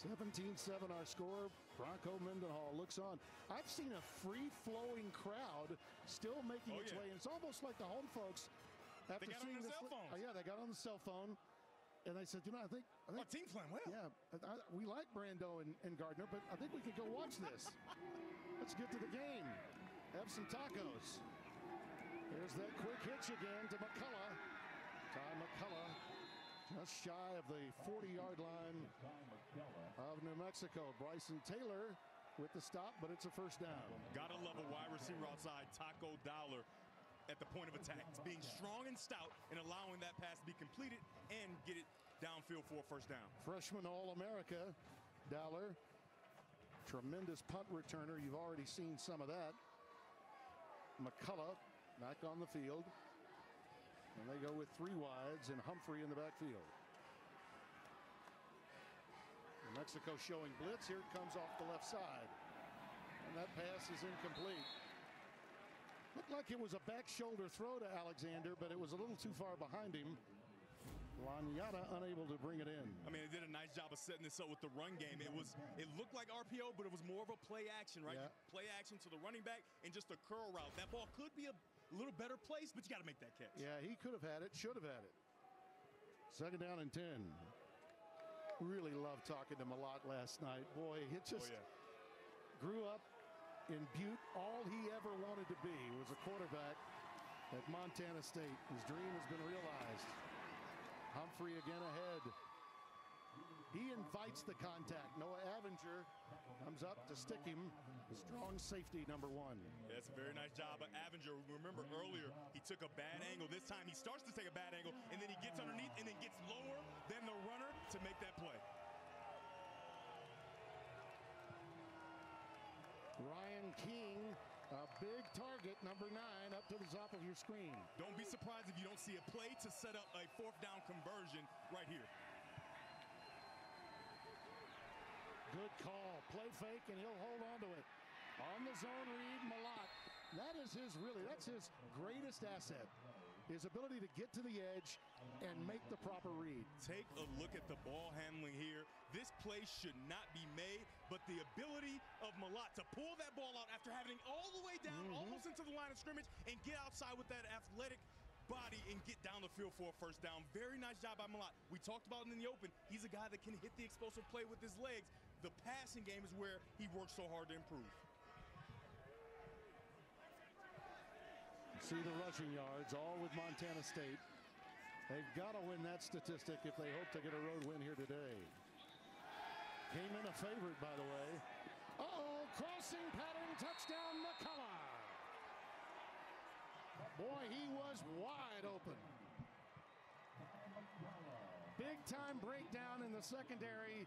17-7 our score. Bronco Mendenhall looks on. I've seen a free-flowing crowd still making its way. And it's almost like the home folks, after they got seeing on their this, cell phones. Yeah, they got on the cell phone. And I said, I think our team's playing well. Yeah, we like Brando and Gardner, but I think we could go watch this. Let's get to the game. Have some tacos. There's that quick hitch again to McCullough. Ty McCullough just shy of the 40-yard line of New Mexico. Bryson Taylor with the stop, but it's a first down. Gotta love a wide receiver outside, Taco Dowler, at the point of attack. Being strong and stout and allowing that pass to be completed and get it downfield for a first down. Freshman All-America, Dowler. Tremendous punt returner. You've already seen some of that. McCullough back on the field. And they go with 3 wides and Humphrey in the backfield. New Mexico showing blitz. Here it comes off the left side. And that pass is incomplete. Looked like it was a back shoulder throw to Alexander, but it was a little too far behind him. Lanyata unable to bring it in. I mean, it did a nice job of setting this up with the run game. It looked like RPO, but it was more of a play action, right? Yeah. Play action to the running back and just a curl route. That ball could be a little better placed, but you got to make that catch. Yeah, he could have had it, should have had it. Second down and 10. Really loved talking to Malott last night. Boy, it just grew up in Butte. All he ever wanted to be was a quarterback at Montana State. His dream has been realized. Humphrey again ahead. He invites the contact. Noah Avenger comes up to stick him. Strong safety number 1. Yeah, that's a very nice job. But Avenger, remember earlier, he took a bad angle. This time he starts to take a bad angle, and then he gets underneath and then gets lower than the runner to make that play. Ryan King, a big target, number 9, up to the top of your screen. Don't be surprised if you don't see a play to set up a 4th down conversion right here. Good call. Play fake, and he'll hold on to it. On the zone read, Malott. That's his greatest asset. His ability to get to the edge and make the proper read. Take a look at the ball handling here. This play should not be made, but the ability of Malott to pull that ball out after having it all the way down, almost into the line of scrimmage, and get outside with that athletic body and get down the field for a first down. Very nice job by Malott. We talked about it in the open. He's a guy that can hit the explosive play with his legs. The passing game is where he works so hard to improve. See the rushing yards, all with Montana State. They've got to win that statistic if they hope to get a road win here today. Came in a favorite, by the way. Uh-oh, crossing pattern, touchdown, McCullough. Boy, he was wide open. Big-time breakdown in the secondary,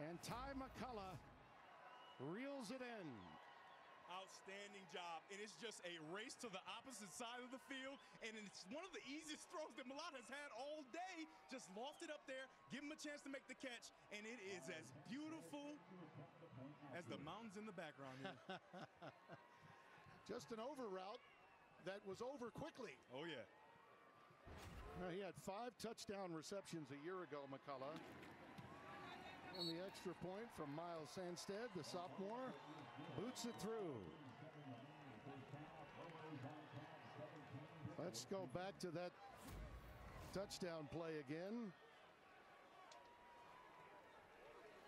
and Ty McCullough reels it in. Outstanding job, and it's just a race to the opposite side of the field, and it's one of the easiest throws that Malott has had all day. Just loft it up there, give him a chance to make the catch, and it is as beautiful as the mountains in the background here. Just an over route that was over quickly. Oh, yeah. He had 5 touchdown receptions a year ago, McCullough. And the extra point from Miles Sandstead, the sophomore, boots it through. Let's go back to that touchdown play again.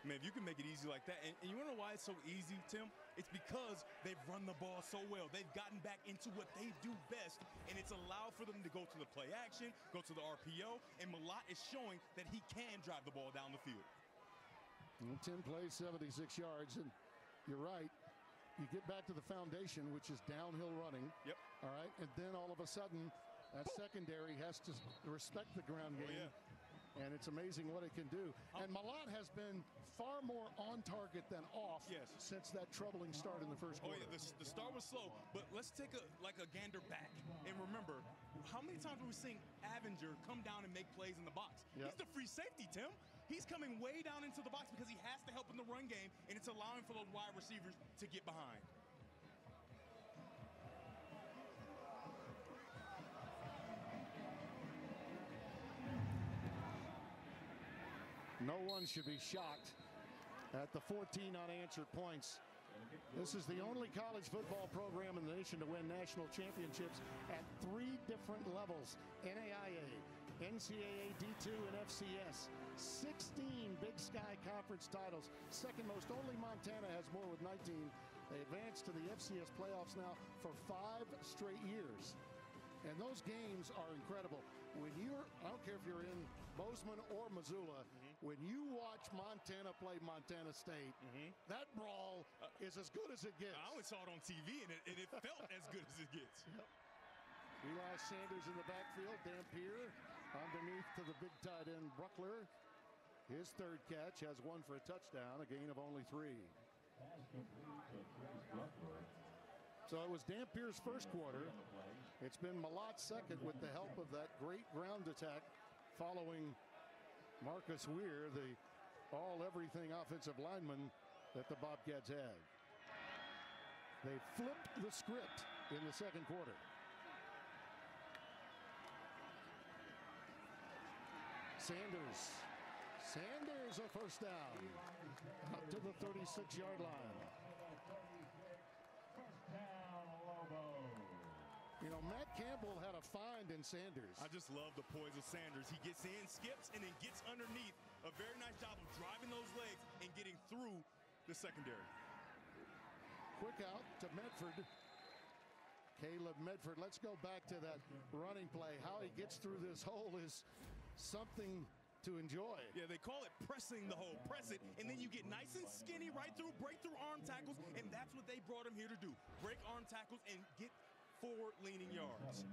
Man, if you can make it easy like that, and you want to know why it's so easy, Tim? It's because they've run the ball so well. They've gotten back into what they do best, and it's allowed for them to go to the play action, go to the RPO, and Malott is showing that he can drive the ball down the field. 10 plays, 76 yards, and you're right. You get back to the foundation, which is downhill running. Yep. All right, and then all of a sudden, That secondary has to respect the ground game. Oh, yeah. And it's amazing what it can do. And Malott has been far more on target than off since that troubling start in the first quarter. Oh, yeah, the start was slow, but let's take a gander back. And remember, how many times have we seen Avenger come down and make plays in the box? Yep. He's the free safety, Tim. He's coming way down into the box because he has to help in the run game, and it's allowing for those wide receivers to get behind. No one should be shocked at the 14 unanswered points. This is the only college football program in the nation to win national championships at 3 different levels: NAIA, NCAA D2, and FCS. 16 Big Sky Conference titles. Second most, only Montana has more with 19. They advanced to the FCS playoffs now for 5 straight years. And those games are incredible. When you're, I don't care if you're in Bozeman or Missoula, when you watch Montana play Montana State, that brawl is as good as it gets. I always saw it on TV, and it felt as good as it gets. Yep. Eli Sanders in the backfield. Dampier underneath to the big tight end Bruckler. His third catch has 1 for a touchdown, a gain of only 3. So it was Dampier's first quarter. It's been Malott's second with the help of that great ground attack following Marcus Weir, the all-everything offensive lineman that the Bobcats had. They flipped the script in the second quarter. Sanders a first down up to the 36-yard line. You know, Matt Campbell had a find in Sanders. I just love the poise of Sanders. He gets in, skips, and then gets underneath. A very nice job of driving those legs and getting through the secondary. Quick out to Medford. Caleb Medford. Let's go back to that running play. How he gets through this hole is something to enjoy. Yeah, they call it pressing the hole. Press it, and then you get nice and skinny right through, break through arm tackles, and that's what they brought him here to do. Break arm tackles and get forward-leaning yards.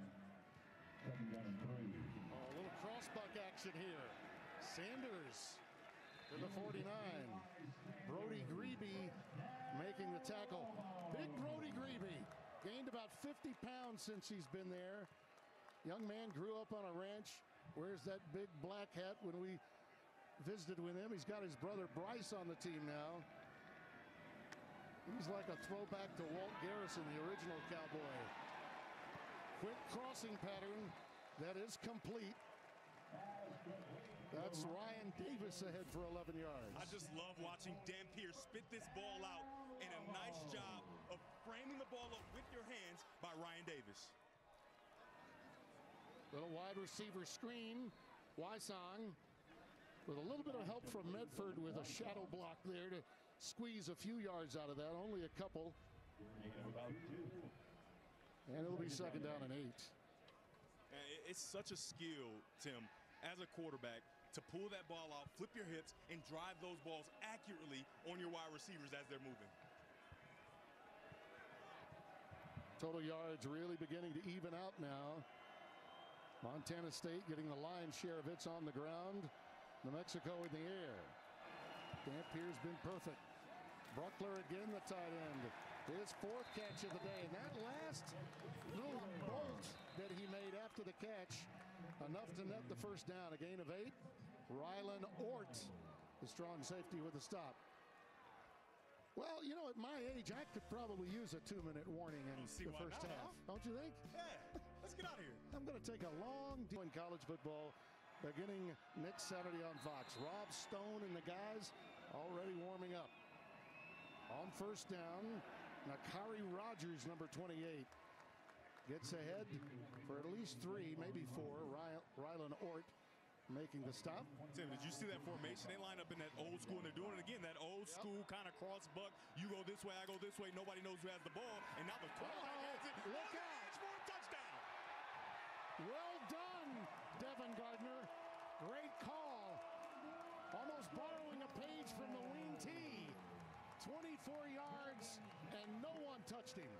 Oh, a little crossbuck action here. Sanders to the 49. Brody Grebe making the tackle. Big Brody Grebe gained about 50 pounds since he's been there. Young man grew up on a ranch. Wears that big black hat when we visited with him. He's got his brother Bryce on the team now. He's like a throwback to Walt Garrison, the original Cowboy. Quick crossing pattern that is complete. That's Ryan Davis ahead for 11 yards. I just love watching Dampier spit this ball out, and a nice job of framing the ball up with your hands by Ryan Davis. Little wide receiver screen. Wysong with a little bit of help from Medford with a shadow block there to squeeze a few yards out of that. Only a couple. And it'll be second down and 8. It's such a skill, Tim, as a quarterback, to pull that ball out, flip your hips, and drive those balls accurately on your wide receivers as they're moving. Total yards really beginning to even out now. Montana State getting the lion's share of hits on the ground. New Mexico in the air. Dampier's been perfect. Bruckler again, the tight end. His 4th catch of the day. And that last little bolt that he made after the catch, enough to net the first down. A gain of 8. Rylan Ort, the strong safety with the stop. Well, you know, at my age, I could probably use a 2-minute warning in the first half. Don't you think? Yeah, let's get out of here. I'm going to take a long deal in college football beginning next Saturday on Fox. Rob Stone and the guys already warming up. On first down, Nakari Rogers, number 28, gets ahead for at least 3, maybe 4. Rylan Ort making the stop. Tim, did you see that formation? They line up in that old school, and they're doing it again. That old school kind of cross buck. You go this way, I go this way. Nobody knows who has the ball. And now the quarterback has it. Look out! For a touchdown. Well done, Devin Gardner. Great call. Almost borrowing a page from the wing tee. 24 yards, and no one touched him.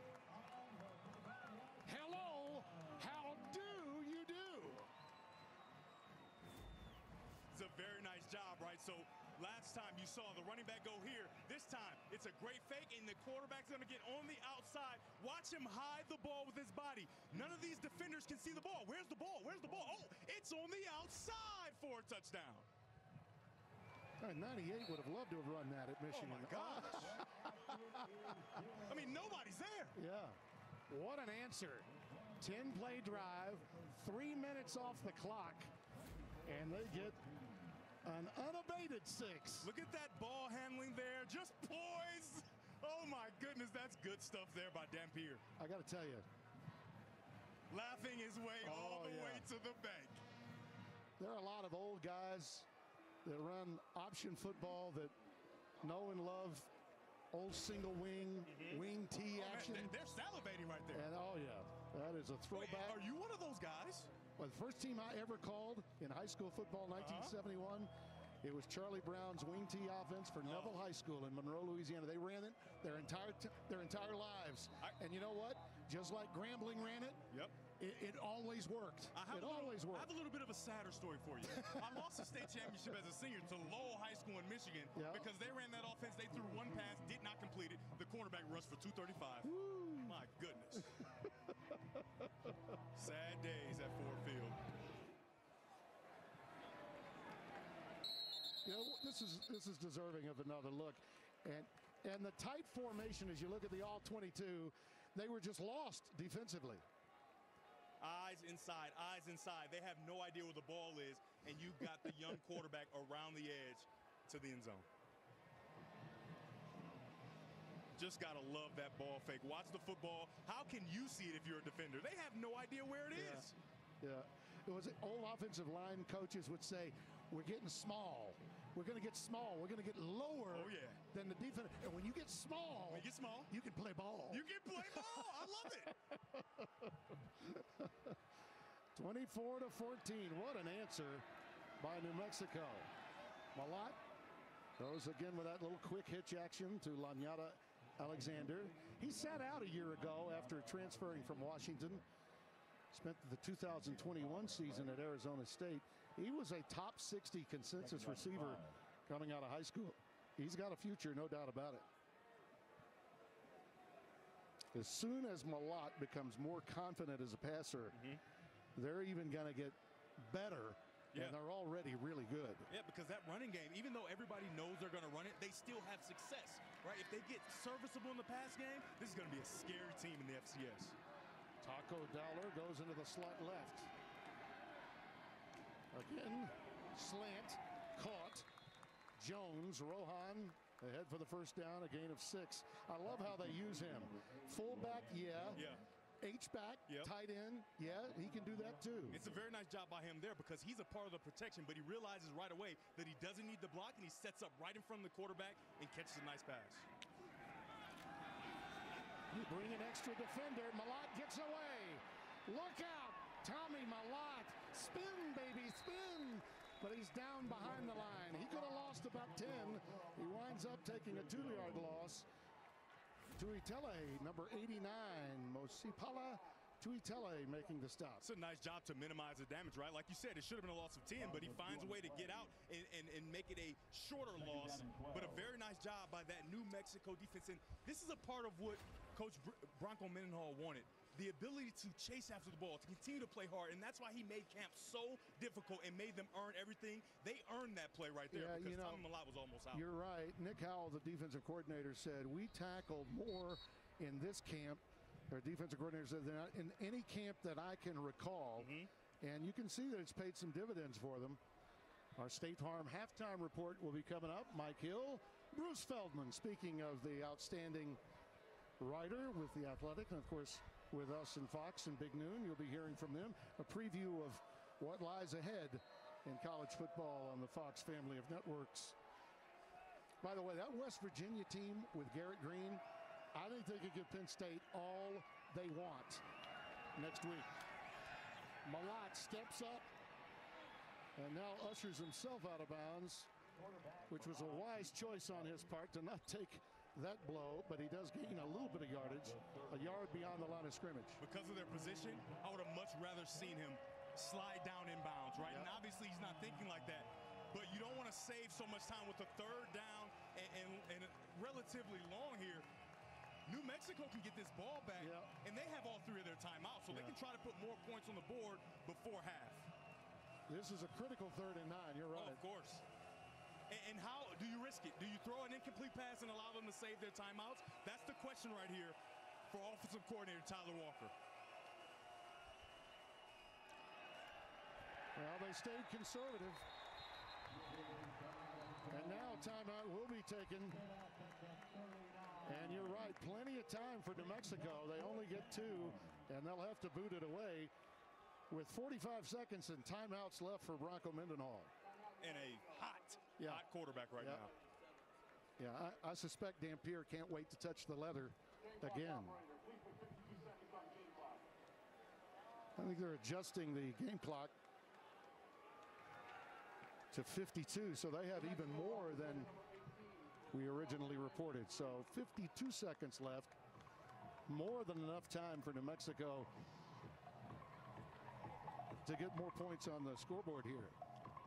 Hello, how do you a very nice job, right? So last time you saw the running back go here. This time it's a great fake, and the quarterback's going to get on the outside. Watch him hide the ball with his body. None of these defenders can see the ball. Where's the ball? Where's the ball? Oh, it's on the outside for a touchdown. 98 would have loved to have run that at Michigan. Oh, my gosh. I mean, nobody's there. Yeah. What an answer. 10-play drive, 3 minutes off the clock, and they get an unabated 6. Look at that ball handling there. Just poised. Oh, my goodness. That's good stuff there by Dampier. I got to tell you. Laughing his way all the way to the bank. There are a lot of old guys that run option football that know and love old single wing, wing T action. Man, they're salivating right there. And that is a throwback. Wait, are you one of those guys? Well, the first team I ever called in high school football, 1971, it was Charlie Brown's wing T offense for Neville High School in Monroe, Louisiana. They ran it their entire lives. And you know what? Just like Grambling ran it, it always worked. It always worked. I have a little bit of a sadder story for you. I lost the state championship as a senior to Lowell High School in Michigan because they ran that offense. They threw one pass, did not complete it. The cornerback rushed for 235. Woo. My goodness. Sad days at Ford Field. You know, this is deserving of another look. And the tight formation, as you look at the all-22, they were just lost defensively. Eyes inside, eyes inside. They have no idea where the ball is, and you've got the young quarterback around the edge to the end zone. Just got to love that ball fake. Watch the football. How can you see it if you're a defender? They have no idea where it is. Yeah. It was old offensive line coaches would say, we're getting small. We're going to get small. We're going to get lower than the defense. And when you get small, you can play ball. You can play ball. I love it. 24-14. What an answer by New Mexico. Malott goes again with that little quick hitch action to Lanyata Alexander. He sat out a year ago after transferring from Washington. Spent the 2021 season at Arizona State. He was a top 60 consensus receiver coming out of high school. He's got a future, no doubt about it. As soon as Malott becomes more confident as a passer, they're even going to get better. And they're already really good. Yeah, because that running game, even though everybody knows they're going to run it, they still have success, right? If they get serviceable in the pass game, this is going to be a scary team in the FCS. Taco Dowler goes into the slot left. Again, slant, caught. Jones, Rohan ahead for the first down, a gain of 6. I love how they use him. Fullback, H-back, tight end, he can do that too. It's a very nice job by him there because he's a part of the protection, but he realizes right away that he doesn't need the block, and he sets up right in front of the quarterback and catches a nice pass. You bring an extra defender. Malott gets away. Look out. Tommy Malott. Spin, baby, spin. But he's down behind the line. He could have lost about 10. He winds up taking a 2-yard loss. Tuitele, number 89. Mosipala Tuitele making the stop. It's a nice job to minimize the damage, right? Like you said, it should have been a loss of 10, but he finds a way to get out and make it a shorter loss. But a very nice job by that New Mexico defense. And this is a part of what Coach Bronco Mendenhall wanted. The ability to chase after the ball, to continue to play hard, and that's why he made camp so difficult and made them earn everything. They earned that play right there because Tommy Malott was almost out. You're right. Nick Howell, the defensive coordinator, said, we tackled more in this camp. Our defensive coordinator said, than in any camp that I can recall. And you can see that it's paid some dividends for them. Our State Farm halftime report will be coming up. Mike Hill, Bruce Feldman, speaking of the outstanding writer with The Athletic, and of course with us and Fox and Big Noon. You'll be hearing from them a preview of what lies ahead in college football on the Fox family of networks. By the way, that West Virginia team with Garrett Green, I think they could give Penn State all they want next week. Malott steps up and now ushers himself out of bounds, which was a wise choice on his part to not take that blow, but he does gain a little bit of yardage, a yard beyond the line of scrimmage. Because of their position, I would have much rather seen him slide down inbounds, right? And obviously he's not thinking like that. but you don't want to save so much time with the third down and relatively long here. New Mexico can get this ball back, and they have all 3 of their timeouts, so they can try to put more points on the board before half. This is a critical 3rd and 9. You're right. Oh, of course. And how do you risk it? Do you throw an incomplete pass and allow them to save their timeouts? That's the question right here for offensive coordinator Tyler Walker. Well, they stayed conservative. And now timeout will be taken. And you're right, plenty of time for New Mexico. They only get 2, and they'll have to boot it away with 45 seconds and timeouts left for Bronco Mendenhall. And a hot quarterback right now. Yeah, I suspect Dampier can't wait to touch the leather again. I think they're adjusting the game clock to 52, so they have even more than we originally reported. So 52 seconds left. More than enough time for New Mexico to get more points on the scoreboard here.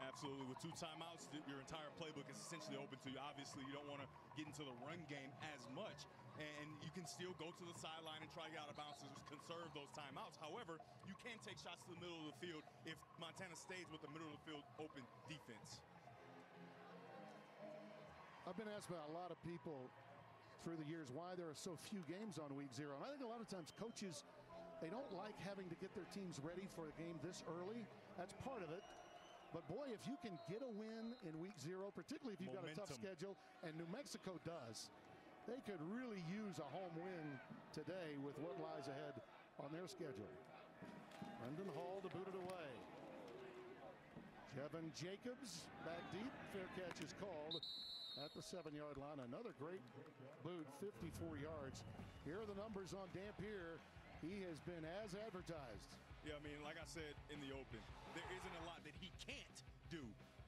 Absolutely. With 2 timeouts, your entire playbook is essentially open to you. Obviously, you don't want to get into the run game as much, and you can still go to the sideline and try to get out of bounds to conserve those timeouts. However, you can take shots to the middle of the field if Montana stays with the middle of the field open defense. I've been asked by a lot of people through the years why there are so few games on week 0. And I think a lot of times coaches, they don't like having to get their teams ready for a game this early. That's part of it. But boy, if you can get a win in week 0, particularly if you've got a tough schedule, and New Mexico does, they could really use a home win today with what lies ahead on their schedule. Brendan Hall to boot it away. Kevin Jacobs back deep. Fair catch is called at the 7-yard line. Another great boot, 54 yards. Here are the numbers on Dampier. He has been as advertised. Yeah, I mean, like I said in the open, there isn't a lot that he can't do.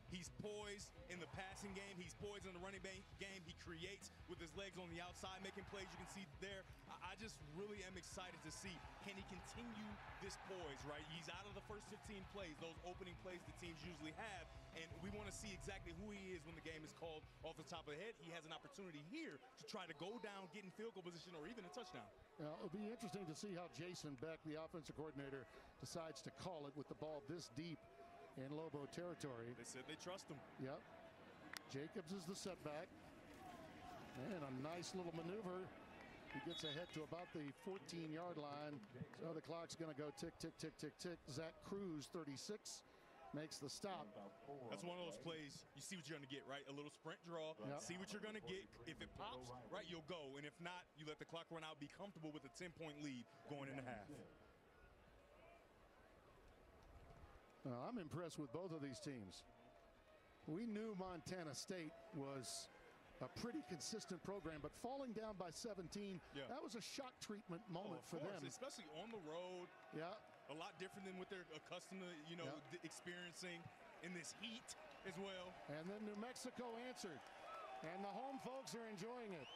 He's poised in the passing game. He's poised in the running game. He creates with his legs on the outside, making plays. You can see there. I just really am excited to see, can he continue this poise, right? He's out of the first 15 plays, those opening plays the teams usually have, and we want to see exactly who he is when the game is called off the top of the head. He has an opportunity here to try to go down, get in field goal position, or even a touchdown. Now, it'll be interesting to see how Jason Beck, the offensive coordinator, decides to call it with the ball this deep in Lobo territory. They said they trust him. Yep. Jacobs is the setback. And a nice little maneuver. He gets ahead to about the 14-yard line. So the clock's going to go tick, tick, tick, tick, tick. Zach Cruz, 36, makes the stop. That's one of those plays, you see what you're going to get, right? A little sprint draw, see what you're going to get. If it pops, right, you'll go. And if not, you let the clock run out, be comfortable with a 10-point lead going into half. I'm impressed with both of these teams. We knew Montana State was a pretty consistent program, but falling down by 17, that was a shock treatment moment for them. Especially on the road. Yeah. A lot different than what they're accustomed to, experiencing in this heat as well. And then New Mexico answered, and the home folks are enjoying it.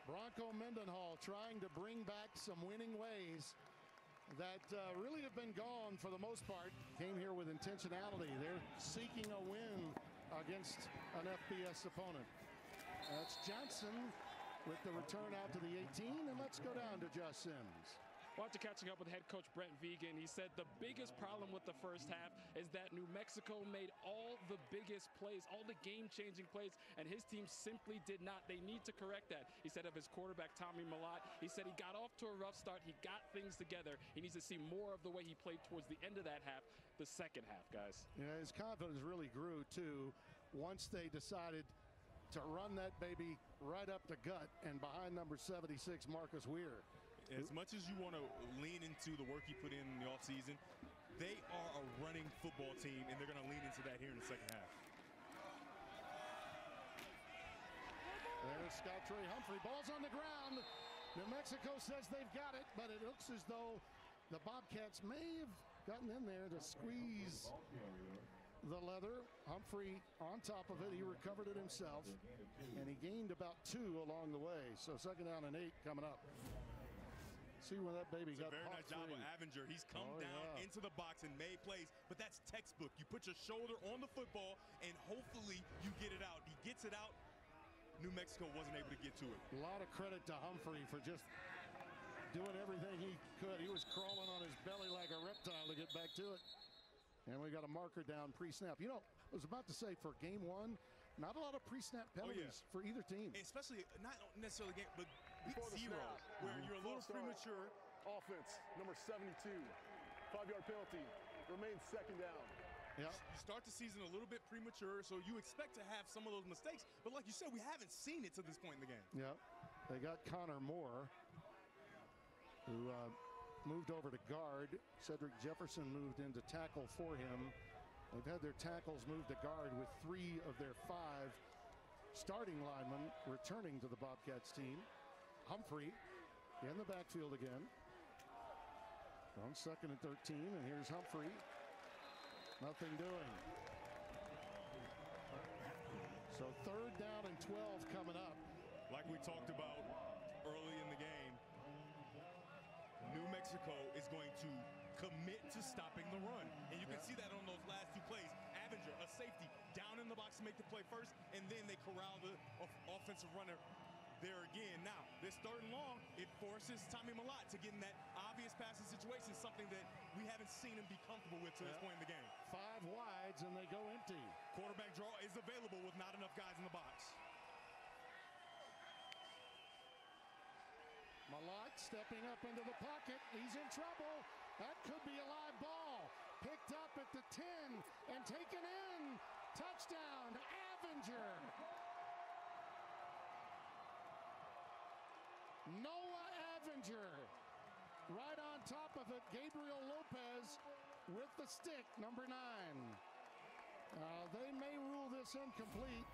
Bronco Mendenhall trying to bring back some winning ways that really have been gone for the most part. Came here with intentionality. They're seeking a win against an FBS opponent. That's Johnson with the return out to the 18, and let's go down to Josh Sims. Well, after catching up with head coach Brent Vigen, he said the biggest problem with the first half is that New Mexico made all the biggest plays, all the game-changing plays, and his team simply did not. They need to correct that. He said of his quarterback, Tommy Malott, he said he got off to a rough start. He got things together. He needs to see more of the way he played towards the end of that half, the second half, guys. Yeah, his confidence really grew, too, once they decided to run that baby right up the gut and behind number 76, Marcus Weir. As much as you want to lean into the work he put in the offseason, they are a running football team, and they're going to lean into that here in the second half. There's Scott Trey Humphrey. Ball's on the ground. New Mexico says they've got it, but it looks as though the Bobcats may have gotten in there to squeeze the leather. Humphrey on top of it. He recovered it himself, and he gained about 2 along the way. So second down and 8 coming up. see when that baby got very nice job of Avenger. He's come down into the box and made plays, but that's textbook. You put your shoulder on the football, and hopefully you get it out. He gets it out. New Mexico wasn't able to get to it. A lot of credit to Humphrey for just doing everything he could. He was crawling on his belly like a reptile to get back to it. And we got a marker down pre-snap. You know, I was about to say for game one, not a lot of pre-snap penalties for either team. Especially, not necessarily game, but Before the zero, snap, where you're a little premature. Offense, number 72. 5-yard penalty. Remains second down. Yeah. You start the season a little bit premature, so you expect to have some of those mistakes. But like you said, we haven't seen it to this point in the game. Yeah. They got Connor Moore, who moved over to guard. Cedric Jefferson moved into tackle for him. They've had their tackles moved to guard with 3 of their 5 starting linemen returning to the Bobcats team. Humphrey in the backfield again. On 2nd and 13, and here's Humphrey. Nothing doing. So 3rd down and 12 coming up. Like we talked about early in the game, New Mexico is going to commit to stopping the run. And you can see that on those last 2 plays. Avenger, a safety, down in the box to make the play first, and then they corral the offensive runner there again. Now, this 3rd and long, it forces Tommy Malott to get in that obvious passing situation, something that we haven't seen him be comfortable with to this point in the game. 5 wides, and they go empty. Quarterback draw is available with not enough guys in the box. Malott stepping up into the pocket. He's in trouble. That could be a live ball. Picked up at the 10 and taken in. Touchdown, Avenger. Noah Avenger. Right on top of it, Gabriel Lopez with the stick, number 9. They may rule this incomplete.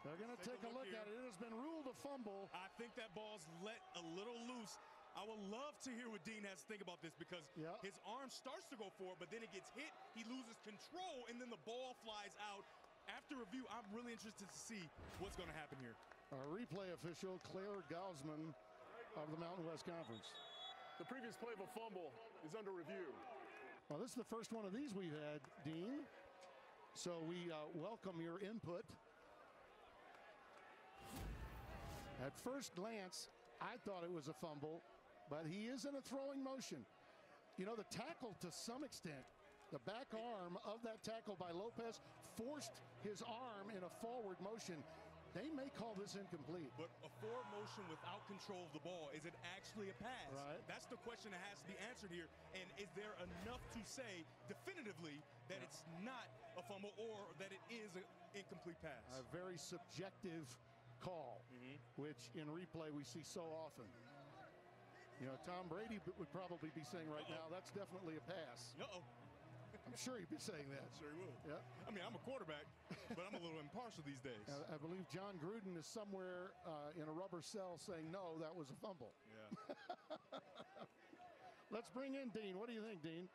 They're going to take a look at it. It has been ruled a fumble. I think that ball's let a little loose. I would love to hear what Dean has to think about this, because his arm starts to go forward, but then it gets hit, he loses control, and then the ball flies out. After review, I'm really interested to see what's going to happen here. Our replay official, Claire Gausman of the Mountain West Conference. The previous play of a fumble is under review. Well, this is the first one of these we've had, Dean. So we welcome your input. At first glance, I thought it was a fumble, but he is in a throwing motion. You know, the tackle, to some extent, the back arm of that tackle by Lopez forced his arm in a forward motion. They may call this incomplete. But a forward motion without control of the ball, is it actually a pass? Right. That's the question that has to be answered here. And is there enough to say definitively that it's not a fumble or that it is an incomplete pass? A very subjective call, which in replay we see so often. You know, Tom Brady would probably be saying right now, that's definitely a pass. I'm sure he'd be saying that. Sure he would. Yeah. I mean, I'm a quarterback, but I'm a little impartial these days. I believe John Gruden is somewhere in a rubber cell saying, no, that was a fumble. Yeah. Let's bring in Dean. What do you think, Dean?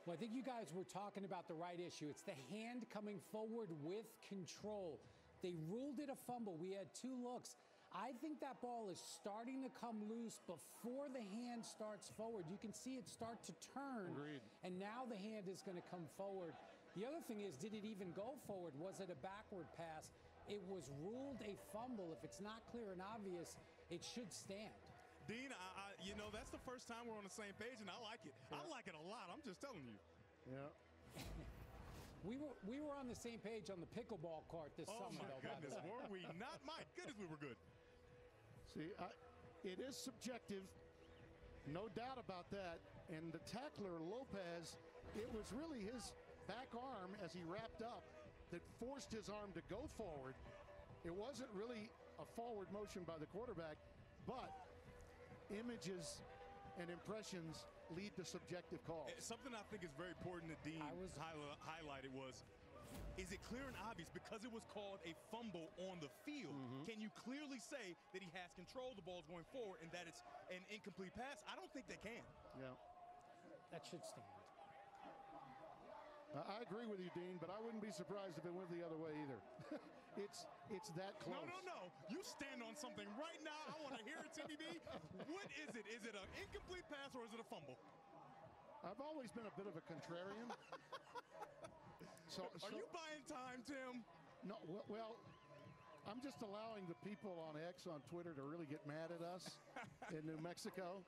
Well, I think you guys were talking about the right issue. It's the hand coming forward with control. They ruled it a fumble. We had 2 looks. I think that ball is starting to come loose before the hand starts forward. You can see it start to turn. Agreed. And now the hand is going to come forward. The other thing is, did it even go forward? Was it a backward pass? It was ruled a fumble. If it's not clear and obvious, it should stand. Dean, you know, that's the first time we're on the same page, and I like it. Yeah. I like it a lot. I'm just telling you. Yeah. We were on the same page on the pickleball court this summer. Oh, my goodness. Were we not? My goodness, we were good. See, it is subjective, no doubt about that. And the tackler, Lopez, it was really his back arm as he wrapped up that forced his arm to go forward. It wasn't really a forward motion by the quarterback, but images and impressions lead to subjective calls. Something I think is very important that Dean highlighted was, is it clear and obvious because it was called a fumble on the field? Can you clearly say that he has control of the ball going forward and that it's an incomplete pass? I don't think they can. Yeah. That should stand. I agree with you, Dean, but I wouldn't be surprised if it went the other way either. It's that close. No. You stand on something right now. I want to hear it, Timmy B. What is it? Is it an incomplete pass or is it a fumble? I've always been a bit of a contrarian. Are you buying time, Tim? No, well, I'm just allowing the people on X, on Twitter, to really get mad at us in New Mexico.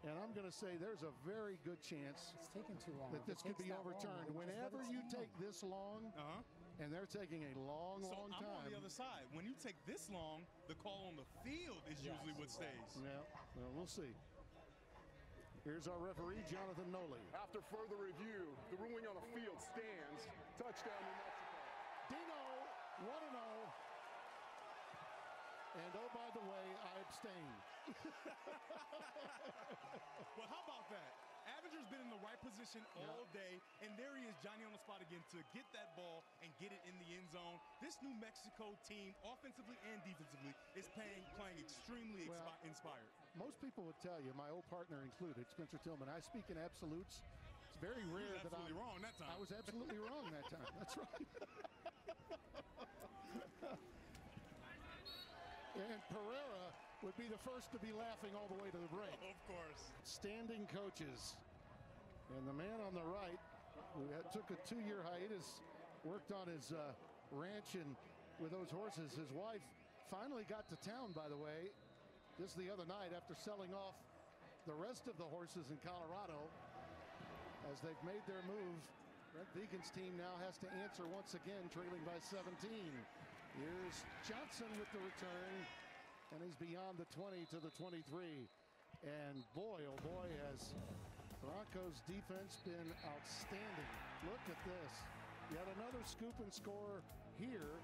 And I'm going to say there's a very good chance It's taking too long. that this could be overturned. Whenever you take this long, and they're taking a long I'm time. on the other side. When you take this long, the call on the field is usually what stays. Yeah, well, we'll see. Here's our referee, Jonathan Noli. After further review, the ruling on the field stands. Touchdown, New Mexico. Dino, 1-0. And oh, by the way, I abstained. Well, how about that? Avenger's been in the right position all day, and there he is, Johnny on the spot again to get that ball and get it in the end zone. This New Mexico team, offensively and defensively, is playing extremely inspired. Most people would tell you, my old partner included, Spencer Tillman, I speak in absolutes. It's very rare that I'm wrong that time. I was absolutely wrong that time. That's right. And Pereira would be the first to be laughing all the way to the break. Of course. Standing coaches. And the man on the right, who took a 2-year hiatus, worked on his ranch and with those horses. His wife finally got to town, by the way, just the other night after selling off the rest of the horses in Colorado. As they've made their move, Brent Vigen's team now has to answer once again, trailing by 17. Here's Johnson with the return, and he's beyond the 20 to the 23. And boy, oh boy, has Broncos defense been outstanding. Look at this. Yet another scoop and score here.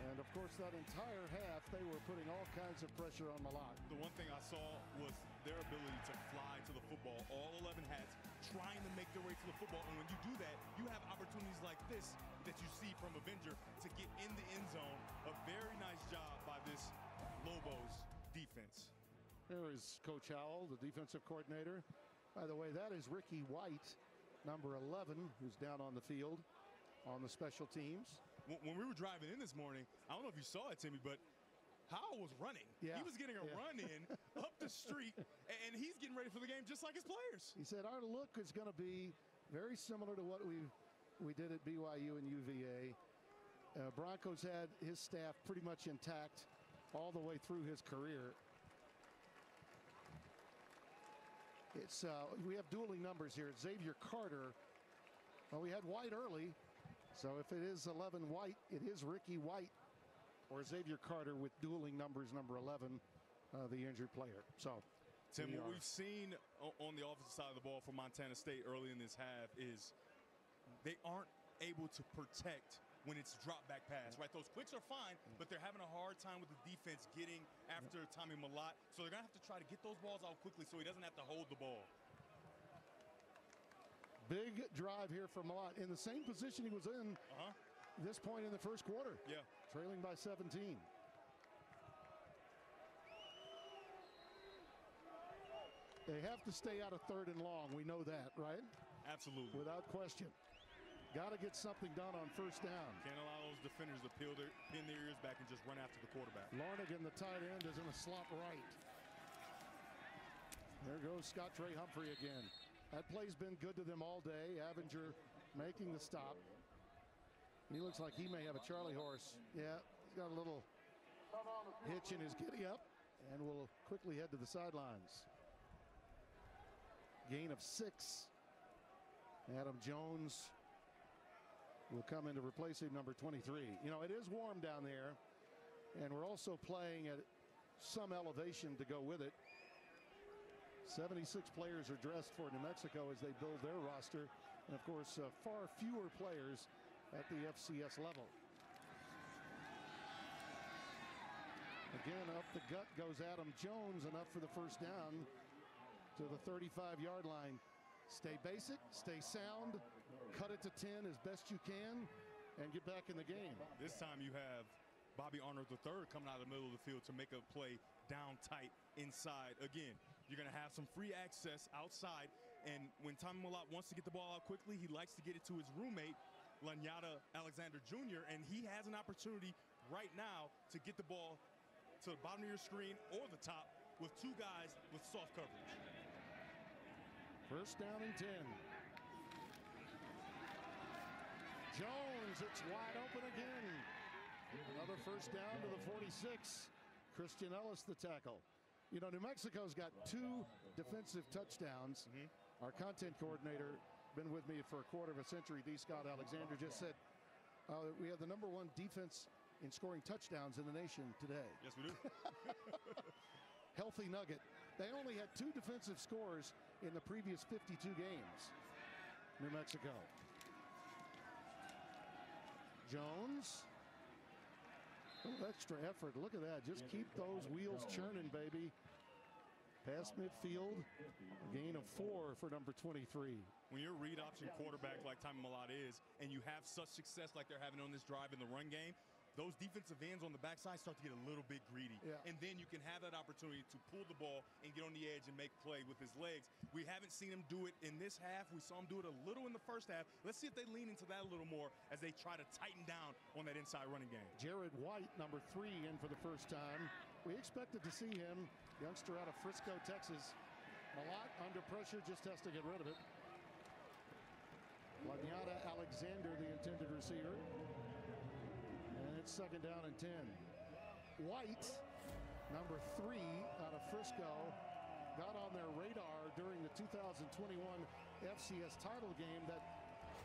And of course, that entire half, they were putting all kinds of pressure on Malott. The one thing I saw was their ability to fly to the football, all 11 hats, trying to make their way to the football. And when you do that, you have opportunities like this that you see from Avenger to get in the end zone. A very nice job by this Lobos defense. There is Coach Howell, the defensive coordinator. By the way, that is Ricky White, number 11, who's down on the field on the special teams. When we were driving in this morning, I don't know if you saw it, Timmy, but Howell was running. Yeah. He was getting a run in up the street, and he's getting ready for the game just like his players. He said our look is going to be very similar to what we did at BYU and UVA. Broncos had his staff pretty much intact all the way through his career. It's we have dueling numbers here. Xavier Carter. Well, we had White early. So if it is 11 White, it is Ricky White or Xavier Carter with dueling numbers, number 11, the injured player. So, Tim, what we've seen on the offensive side of the ball for Montana State early in this half is they aren't able to protect when it's drop back pass, right? Those quicks are fine, but they're having a hard time with the defense getting after Tommy Malott. So they're going to have to try to get those balls out quickly so he doesn't have to hold the ball. Big drive here for Malott in the same position he was in this point in the first quarter. Yeah. Trailing by 17. They have to stay out of 3rd and long. We know that, right? Absolutely. Without question. Got to get something done on 1st down. Can't allow those defenders to pin their ears back and just run after the quarterback. Larnigan, the tight end, is in a slot right. There goes Scott Trey Humphrey again. That play's been good to them all day. Avenger making the stop. He looks like he may have a Charlie horse. Yeah, he's got a little hitch in his giddy up, and will quickly head to the sidelines. Gain of 6. Adam Jones will come in to replace him, number 23. You know, it is warm down there, and we're also playing at some elevation to go with it. 76 players are dressed for New Mexico as they build their roster. And, of course, far fewer players at the FCS level. Again, up the gut goes Adam Jones, enough for the first down to the 35-yard line. Stay basic, stay sound, cut it to 10 as best you can, and get back in the game. This time you have Bobby Arnold III coming out of the middle of the field to make a play down tight inside. Again, you're going to have some free access outside, and when Tommy Malott wants to get the ball out quickly, he likes to get it to his roommate, Lanyata Alexander Jr., and he has an opportunity right now to get the ball to the bottom of your screen or the top with two guys with soft coverage. First down and 10. Jones, it's wide open again. Another first down to the 46. Christian Ellis, the tackle. You know, New Mexico's got 2 defensive touchdowns. Our content coordinator, been with me for a quarter of a century, D. Scott Alexander, just said we have the #1 defense in scoring touchdowns in the nation today. Yes, we do. Healthy nugget. They only had 2 defensive scores in the previous 52 games. New Mexico. Jones. Extra effort. Look at that. Just keep those wheels churning, baby. Past midfield. A gain of 4 for number 23. When you're a read option quarterback like Tommy Mellott is, and you have such success like they're having on this drive in the run game, those defensive ends on the backside start to get a little bit greedy. Yeah. And then you can have that opportunity to pull the ball and get on the edge and make play with his legs. We haven't seen him do it in this half. We saw him do it a little in the first half. Let's see if they lean into that a little more as they try to tighten down on that inside running game. Jared White, number 3, in for the first time. We expected to see him, youngster out of Frisco, Texas. Mellott under pressure, just has to get rid of it. Lanyata Alexander, the intended receiver. And it's second down and 10. White, number 3 out of Frisco, got on their radar during the 2021 FCS title game that,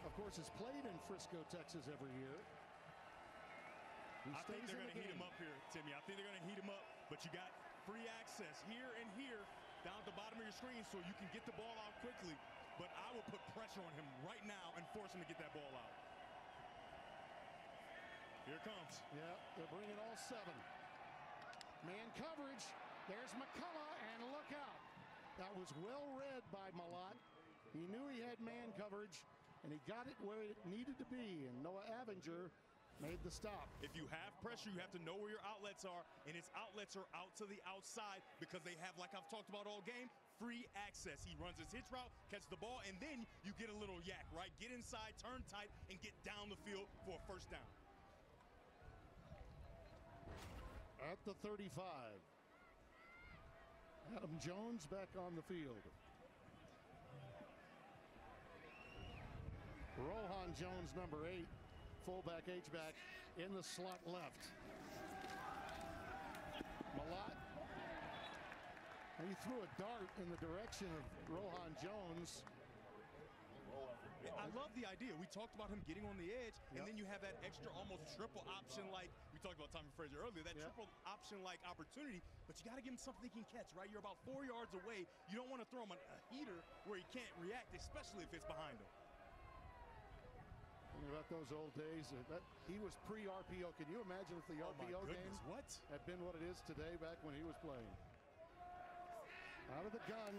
of course, is played in Frisco, Texas every year. I think they're going to heat him up here, Timmy. I think they're going to heat him up, but you got free access here and here down at the bottom of your screen so you can get the ball out quickly. But I will put pressure on him right now and force him to get that ball out. Here it comes. Yeah, they're bringing all 7. Man coverage. There's McCullough, and look out. That was well read by Mellott. He knew he had man coverage, and he got it where it needed to be, and Noah Avenger made the stop. If you have pressure, you have to know where your outlets are, and his outlets are out to the outside because they have, like I've talked about all game, free access. He runs his hitch route, catches the ball, and then you get a little yak, right? Get inside, turn tight, and get down the field for a first down. At the 35. Adam Jones back on the field. Rohan Jones, number 8, fullback, H-back, in the slot left. Mellott. And he threw a dart in the direction of Rohan Jones. I love the idea. We talked about him getting on the edge, and then you have that extra almost triple option like we talked about Tommy Frazier earlier, that triple option like opportunity, but you got to give him something he can catch, right? You're about 4 yards away. You don't want to throw him a heater where he can't react, especially if it's behind him. Thinking about those old days, he was pre-RPO. Can you imagine if the RPO game had been what it is today back when he was playing? Out of the gun,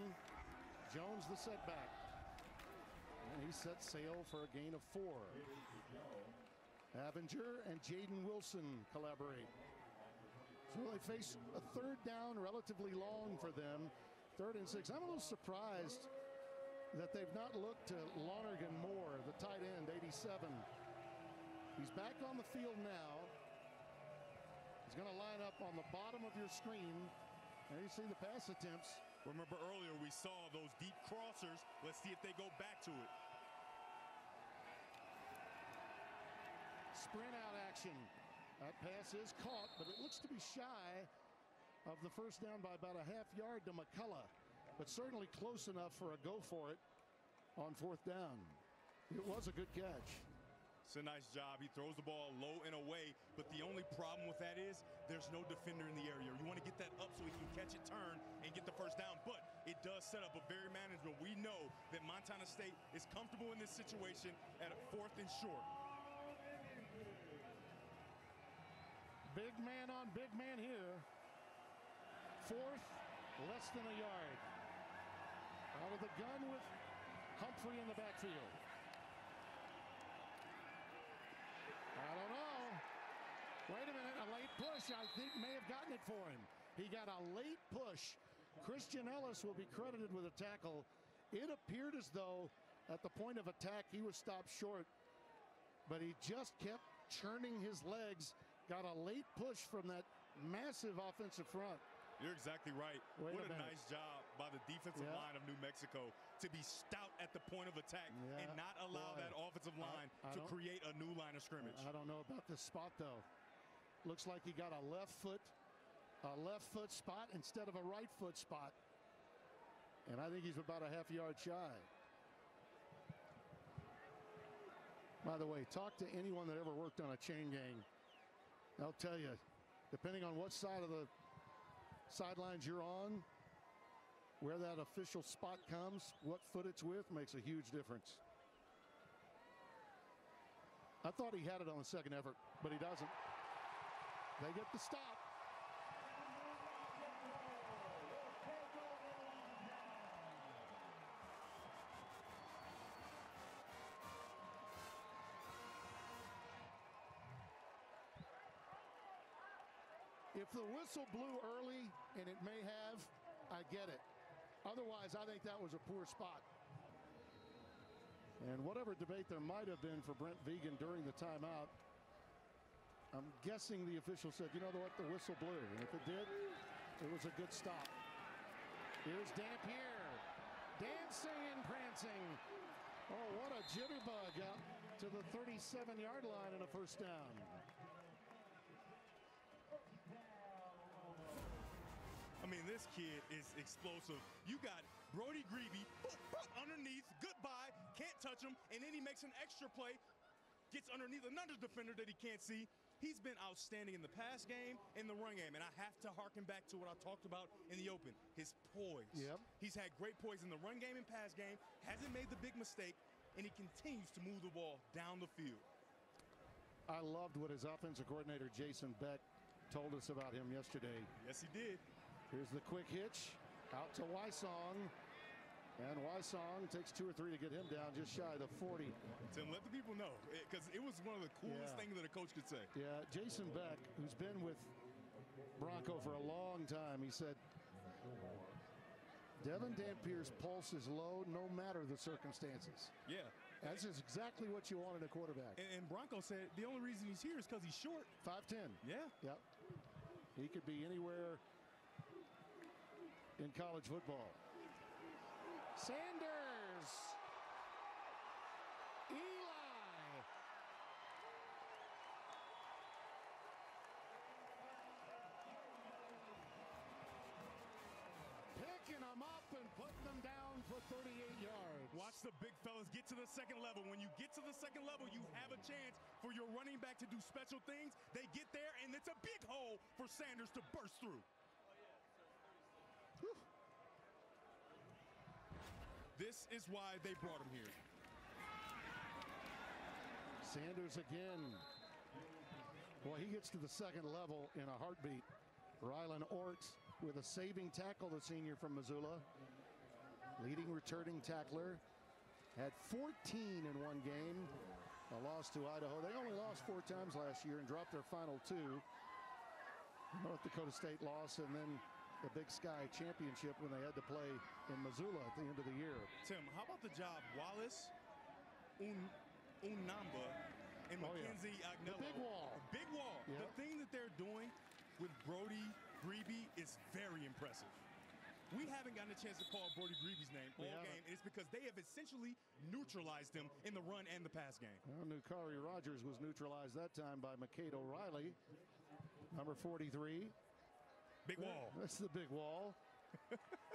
Jones the setback. And he sets sail for a gain of 4. Avenger and Jaden Wilson collaborate. So they face a third down, relatively long for them. 3rd and 6. I'm a little surprised that they've not looked to Lonergan more, the tight end, 87. He's back on the field now. He's going to line up on the bottom of your screen. And you see the pass attempts. Remember earlier we saw those deep crossers. Let's see if they go back to it. Sprint out action. That pass is caught, but it looks to be shy of the first down by about a half yard to McCullough, but certainly close enough for a go for it on 4th down. It was a good catch. It's a nice job. He throws the ball low and away, but the only problem with that is there's no defender in the area. You want to get that up so he can catch it, turn, and get the first down, but it does set up a very manageable. We know that Montana State is comfortable in this situation at a 4th and short. Big man on big man here. 4th, less than a yard. Out of the gun with Humphrey in the backfield. I don't know. Wait a minute, a late push I think may have gotten it for him. He got a late push. Christian Ellis will be credited with a tackle. It appeared as though at the point of attack he was stopped short but he just kept churning his legs. Got a late push from that massive offensive front. You're exactly right. Wait what a a minute. nice job by the defensive line of New Mexico to be stout at the point of attack and not allow that offensive line to create a new line of scrimmage. I don't know about this spot, though. Looks like he got a left foot spot instead of a right foot spot. And I think he's about a half-yard shy. By the way, talk to anyone that ever worked on a chain gang. They'll tell you, depending on what side of the sidelines you're on, where that official spot comes, what foot it's with, makes a huge difference. I thought he had it on the second effort, but he doesn't. They get the stop. If the whistle blew early, and it may have, I get it. Otherwise, I think that was a poor spot. And whatever debate there might have been for Brent Vegan during the timeout, I'm guessing the official said, you know what, the whistle blew. And if it did, it was a good stop. Here's Dampier, dancing and prancing. Oh, what a jitterbug out to the 37-yard line and a first down. I mean, this kid is explosive. You got Brody Greavy underneath, goodbye, can't touch him, and then he makes an extra play, gets underneath another defender that he can't see. He's been outstanding in the pass game and the run game, and I have to harken back to what I talked about in the open, his poise. Yep. He's had great poise in the run game and pass game, hasn't made the big mistake, and he continues to move the ball down the field. I loved what his offensive coordinator, Jason Beck, told us about him yesterday. Yes, he did. Here's the quick hitch out to Wysong. And Wysong takes 2 or 3 to get him down just shy of the 40. Tim, let the people know, because it was one of the coolest things that a coach could say. Yeah, Jason Beck, who's been with Bronco for a long time, he said, Devin Dampier's pulse is low no matter the circumstances. Yeah. That's just exactly what you want in a quarterback. And Bronco said the only reason he's here is because he's short. 5'10". Yeah. Yep. He could be anywhere in college football. Sanders. Eli. Picking them up and putting them down for 38 yards. Watch the big fellas get to the second level. When you get to the second level, you have a chance for your running back to do special things. They get there, and it's a big hole for Sanders to burst through. This is why they brought him here. Sanders again. Boy, he gets to the second level in a heartbeat. Rylan Ort with a saving tackle, the senior from Missoula. Leading returning tackler. Had 14 in one game. A loss to Idaho. They only lost 4 times last year and dropped their final 2. North Dakota State loss, and then the Big Sky Championship when they had to play in Missoula at the end of the year. Tim, how about the job Wallace, Unamba, and Mackenzie Agnello? The big wall. The big wall. Yep. The thing that they're doing with Brody Greavy is very impressive. We haven't gotten a chance to call Brody Greavy's name all game, and it's because they have essentially neutralized him in the run and the pass game. Well, Nukari Rogers was neutralized that time by McCade O'Reilly, number 43. Big wall. That's the big wall.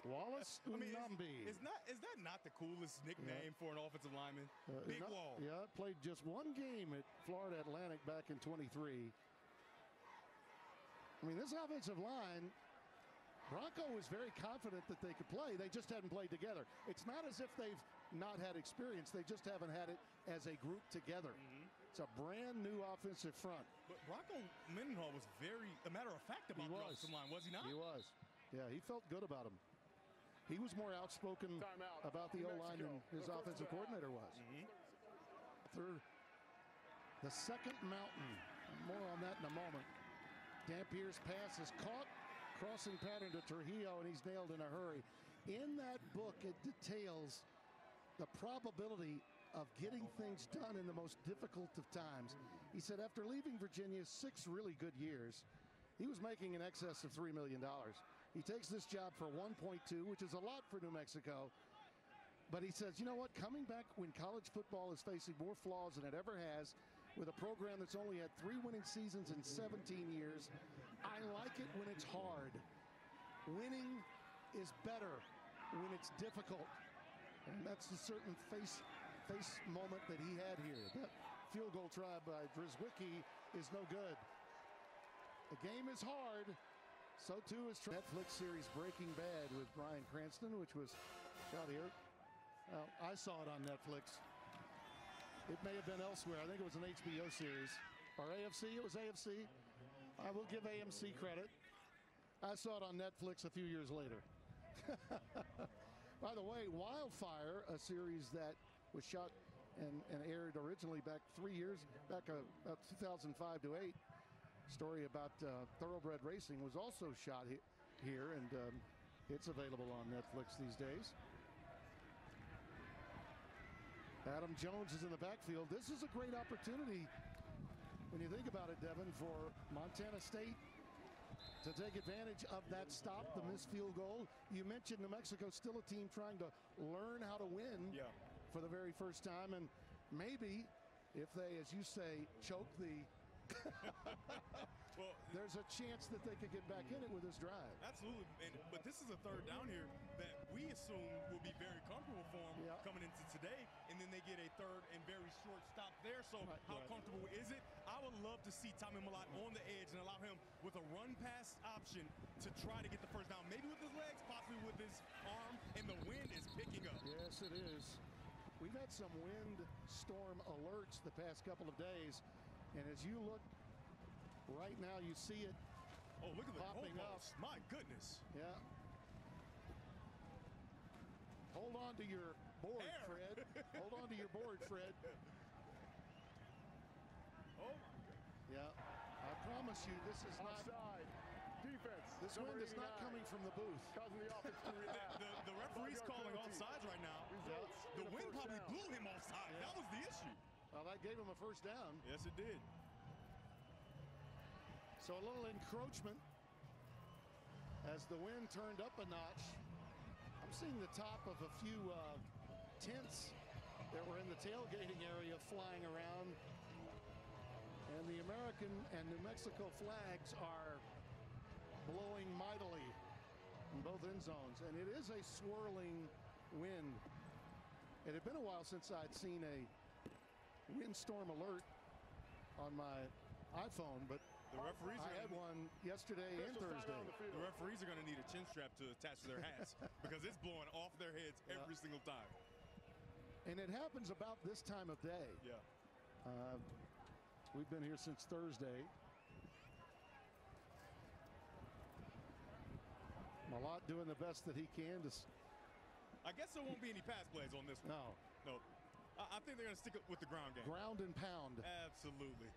Wallace Unambi. Is that not the coolest nickname for an offensive lineman? Big wall. Yeah, played just one game at Florida Atlantic back in 23. I mean, this offensive line, Bronco was very confident that they could play. They just hadn't played together. It's not as if they've not had experience. They just haven't had it as a group together. It's a brand new offensive front. But Bronco Mendenhall was very, a matter of fact, about the offensive line, was he not? He was. Yeah, he felt good about him. He was more outspoken about the O-line than his offensive coordinator was. Third, the second mountain. More on that in a moment. Dampier's pass is caught. Crossing pattern to Trujillo, and he's nailed in a hurry. In that book, it details the probability of getting things done in the most difficult of times. He said after leaving Virginia 6 really good years, he was making in excess of $3 million. He takes this job for 1.2, which is a lot for New Mexico. But he says, you know what, coming back when college football is facing more flaws than it ever has, with a program that's only had 3 winning seasons in 17 years, I like it when it's hard. Winning is better when it's difficult. And that's a certain face moment that he had here. That field goal try by Drizwicki is no good. The game is hard. So too is Netflix series Breaking Bad with Bryan Cranston, which was shot here. Well, I saw it on Netflix. It may have been elsewhere. I think it was an HBO series. Or AFC, it was AFC. I will give AMC credit. I saw it on Netflix a few years later. By the way, Wildfire, a series that was shot and aired originally back 3 years, back about 2005 to 8. Story about thoroughbred racing was also shot here, and it's available on Netflix these days. Adam Jones is in the backfield. This is a great opportunity, when you think about it, Devin, for Montana State to take advantage of that stop, the missed field goal. You mentioned New Mexico, still a team trying to learn how to win for the very first time. And maybe if they, as you say, choke the well, there's a chance that they could get back in it with this drive. Absolutely. But this is a third down here that we assume will be very comfortable for them coming into today. And then they get a third and very short stop there. So how comfortable is it? I would love to see Tommy Mellott on the edge and allow him with a run pass option to try to get the first down. Maybe with his legs, possibly with his arm, and the wind is picking up. Yes, it is. We've had some wind storm alerts the past couple of days. And as you look right now, you see it look at the popping up. My goodness. Yeah. Hold on to your board, Fred. Hold on to your board, Fred. Oh, my goodness. Yeah. I promise you, this is offside. Defense. This wind is not coming from the booth. Causing the offense to react. The referee's calling offsides right now. The wind probably blew him offside. That was the issue. Well, that gave him a first down. Yes, it did. So a little encroachment as the wind turned up a notch. I'm seeing the top of a few tents that were in the tailgating area flying around. And the American and New Mexico flags are blowing mightily in both end zones. And it is a swirling wind. It had been a while since I'd seen a windstorm alert on my iPhone, but the referees I had one yesterday and Thursday. The referees are going to need a chin strap to attach to their hats because it's blowing off their heads every single time. And it happens about this time of day. Yeah. We've been here since Thursday. Mellott doing the best that he can to. I guess there won't be any pass plays on this one. No. I think they're going to stick with the ground game. Ground and pound. Absolutely.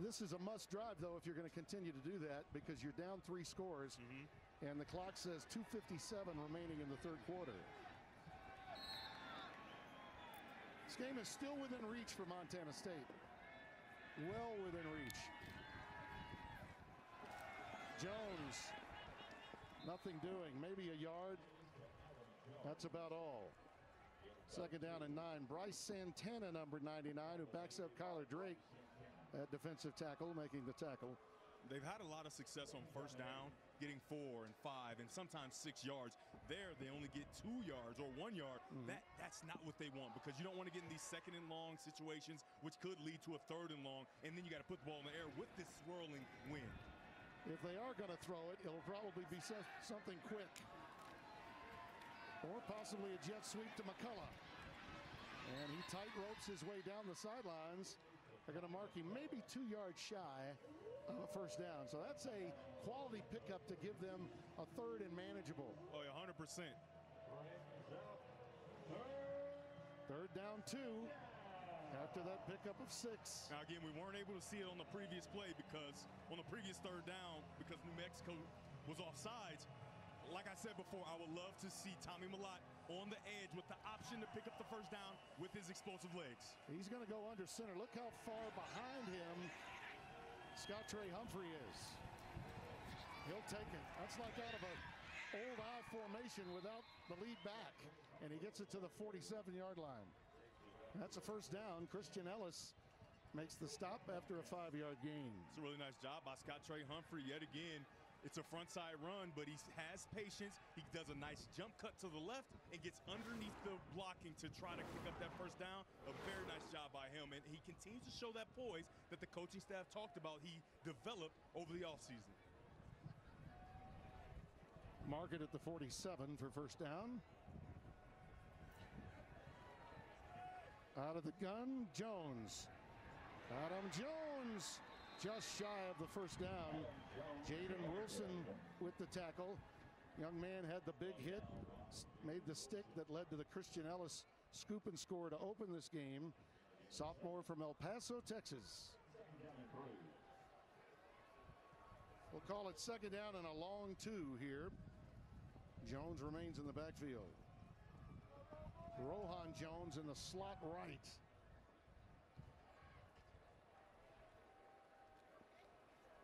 This is a must drive, though, if you're going to continue to do that, because you're down 3 scores, and the clock says 2:57 remaining in the third quarter. This game is still within reach for Montana State. Well within reach. Jones, nothing doing. Maybe a yard. That's about all. Second down and 9. Bryce Santana, number 99, who backs up Kyler Drake at defensive tackle, making the tackle. They've had a lot of success on first down, getting 4 and 5 and sometimes 6 yards. There, they only get 2 yards or 1 yard. That's not what they want, because you don't want to get in these second and long situations, which could lead to a third and long, and then you got to put the ball in the air with this swirling wind. If they are going to throw it, it'll probably be something quick. Or possibly a jet sweep to McCullough. And he tight ropes his way down the sidelines. They're going to mark him maybe 2 yards shy of a first down. So that's a quality pickup to give them a third and manageable. Oh, yeah, 100%. Third down 2 after that pickup of 6. Now, again, we weren't able to see it on the previous play because on the previous third down, because New Mexico was offsides, like I said before, I would love to see Tommy Mellott on the edge with the option to pick up the first down with his explosive legs. He's going to go under center. Look how far behind him Scott Trey Humphrey is. He'll take it. That's like out of a old I formation without the lead back. And he gets it to the 47-yard line. That's a first down. Christian Ellis makes the stop after a 5-yard gain. It's a really nice job by Scott Trey Humphrey yet again. It's a front side run, but he has patience. He does a nice jump cut to the left and gets underneath the blocking to try to pick up that first down. A very nice job by him, and he continues to show that poise that the coaching staff talked about he developed over the offseason. Mark it at the 47 for first down. Out of the gun, Jones. Adam Jones just shy of the first down. Jaden Wilson with the tackle. Young man had the big hit, made the stick that led to the Christian Ellis scoop and score to open this game. Sophomore from El Paso, Texas. We'll call it second down and a long 2 here. Jones remains in the backfield. Rohan Jones in the slot right.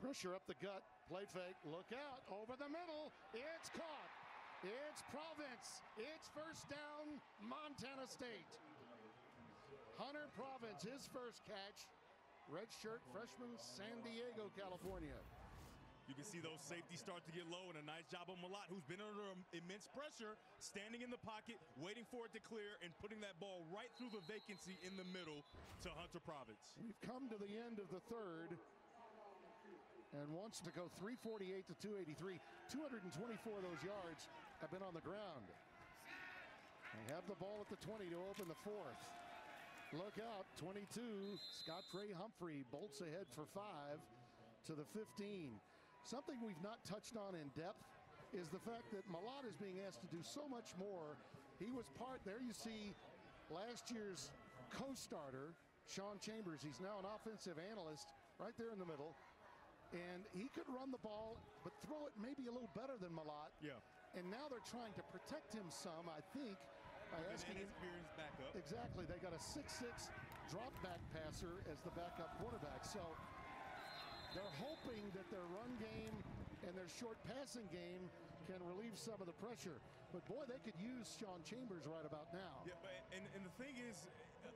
Pressure up the gut, play fake, look out, over the middle, it's caught. It's Province, it's first down, Montana State. Hunter Province, his first catch, redshirt freshman, San Diego, California. You can see those safeties start to get low, and a nice job on Mellott, who's been under immense pressure, standing in the pocket, waiting for it to clear, and putting that ball right through the vacancy in the middle to Hunter Province. We've come to the end of the third, and wants to go 348 to 283. 224 of those yards have been on the ground. They have the ball at the 20 to open the fourth. Look out, 22. Scott Trey Humphrey bolts ahead for 5 to the 15. Something we've not touched on in depth is the fact that Mellott is being asked to do so much more. He was part, there you see last year's co-starter, Sean Chambers. He's now an offensive analyst right there in the middle. And he could run the ball, but throw it maybe a little better than Mellott. Yeah. And now they're trying to protect him some, I think, by asking him. Inexperienced backup. Exactly. They got a 6'6" drop back passer as the backup quarterback. So they're hoping that their run game and their short passing game can relieve some of the pressure. But boy, they could use Sean Chambers right about now. Yeah, but, and the thing is,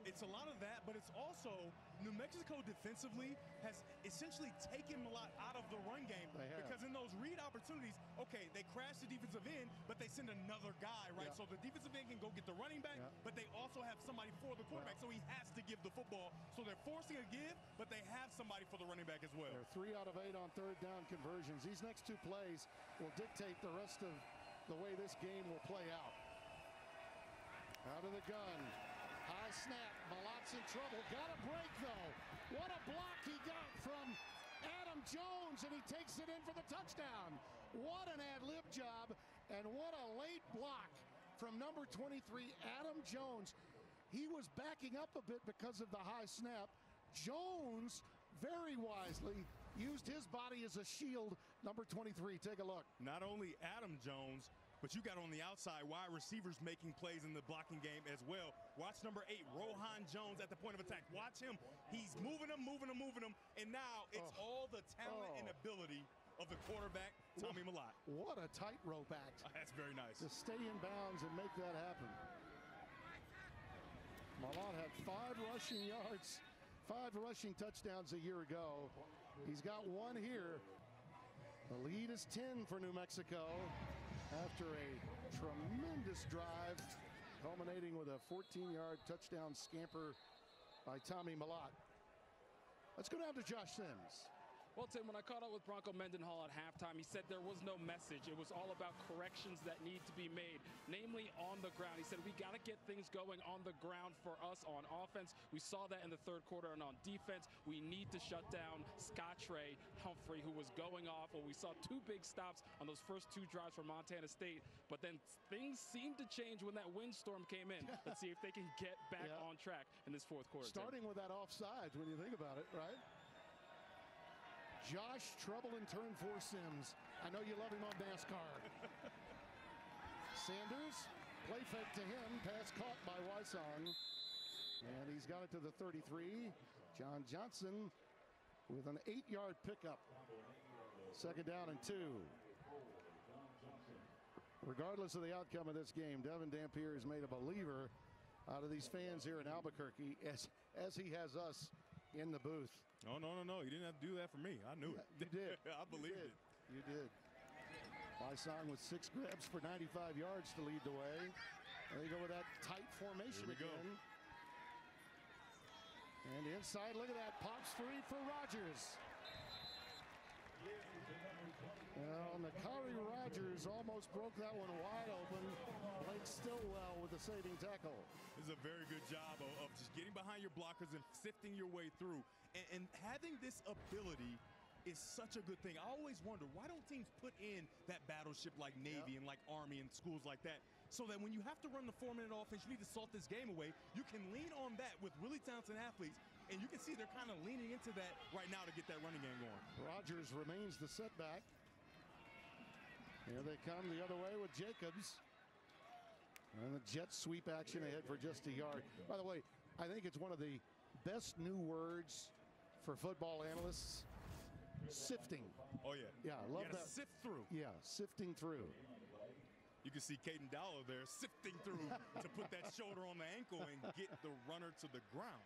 it's a lot of that, but it's also New Mexico defensively has essentially taken Mellott out of the run game because in those read opportunities, okay, they crash the defensive end, but they send another guy, right? Yeah. So the defensive end can go get the running back, but they also have somebody for the quarterback, so he has to give the football. So they're forcing a give, but they have somebody for the running back as well. They're 3 out of 8 on third down conversions. These next 2 plays will dictate the rest of the way this game will play out. Out of the gun. High snap. Mellott's in trouble. Got a break, though. What a block he got from Adam Jones, and he takes it in for the touchdown. What an ad-lib job, and what a late block from number 23, Adam Jones. He was backing up a bit because of the high snap. Jones, very wisely, used his body as a shield. Number 23, take a look. Not only Adam Jones, but you got on the outside wide receivers making plays in the blocking game as well. Watch number 8, Rohan Jones at the point of attack. Watch him. He's moving him, and now it's all the talent and ability of the quarterback, Tommy Mellott. What a tightrope act. That's very nice. To stay in bounds and make that happen. Mellott had 5 rushing yards, 5 rushing touchdowns a year ago. He's got 1 here. The lead is 10 for New Mexico after a tremendous drive, culminating with a 14-yard touchdown scamper by Tommy Mellott. Let's go down to Josh Sims. Well, Tim, when I caught up with Bronco Mendenhall at halftime, he said there was no message. It was all about corrections that need to be made, namely on the ground. He said we got to get things going on the ground for us on offense. We saw that in the third quarter, and on defense, we need to shut down Scott Trey Humphrey, who was going off. Well, we saw 2 big stops on those first 2 drives for Montana State, but then things seemed to change when that windstorm came in. Let's see if they can get back on track in this fourth quarter. Starting with that offsides when you think about it, right? Josh, trouble in turn 4 Sims. I know you love him on NASCAR. Sanders, play fake to him, pass caught by Wysong. And he's got it to the 33. John Johnson with an 8-yard pickup. 2nd down and 2. Regardless of the outcome of this game, Devin Dampier has made a believer out of these fans here in Albuquerque, as he has us in the booth. Oh, no. You didn't have to do that for me. I knew it. You did. I believed it. You did. Wysong with 6 grabs for 95 yards to lead the way. There you go with that tight formation again. And inside, look at that. Pops 3 for Rogers. Well, Nakari Rogers almost broke that one wide open. Blake Stillwell with the saving tackle. This is a very good job of just getting behind your blockers and sifting your way through. And having this ability is such a good thing. I always wonder, why don't teams put in that battleship like Navy and like Army and schools like that, so that when you have to run the 4-minute offense, you need to salt this game away. You can lean on that with really talented athletes, and you can see they're kind of leaning into that right now to get that running game going. Rogers remains the setback. Here they come the other way with Jacobs. And the jet sweep action ahead for just a yard. By the way, I think it's one of the best new words for football analysts. Sifting. Oh, yeah. Yeah, I love that. Sift through. Yeah, sifting through. You can see Caden Dowler there sifting through to put that shoulder on the ankle and get the runner to the ground.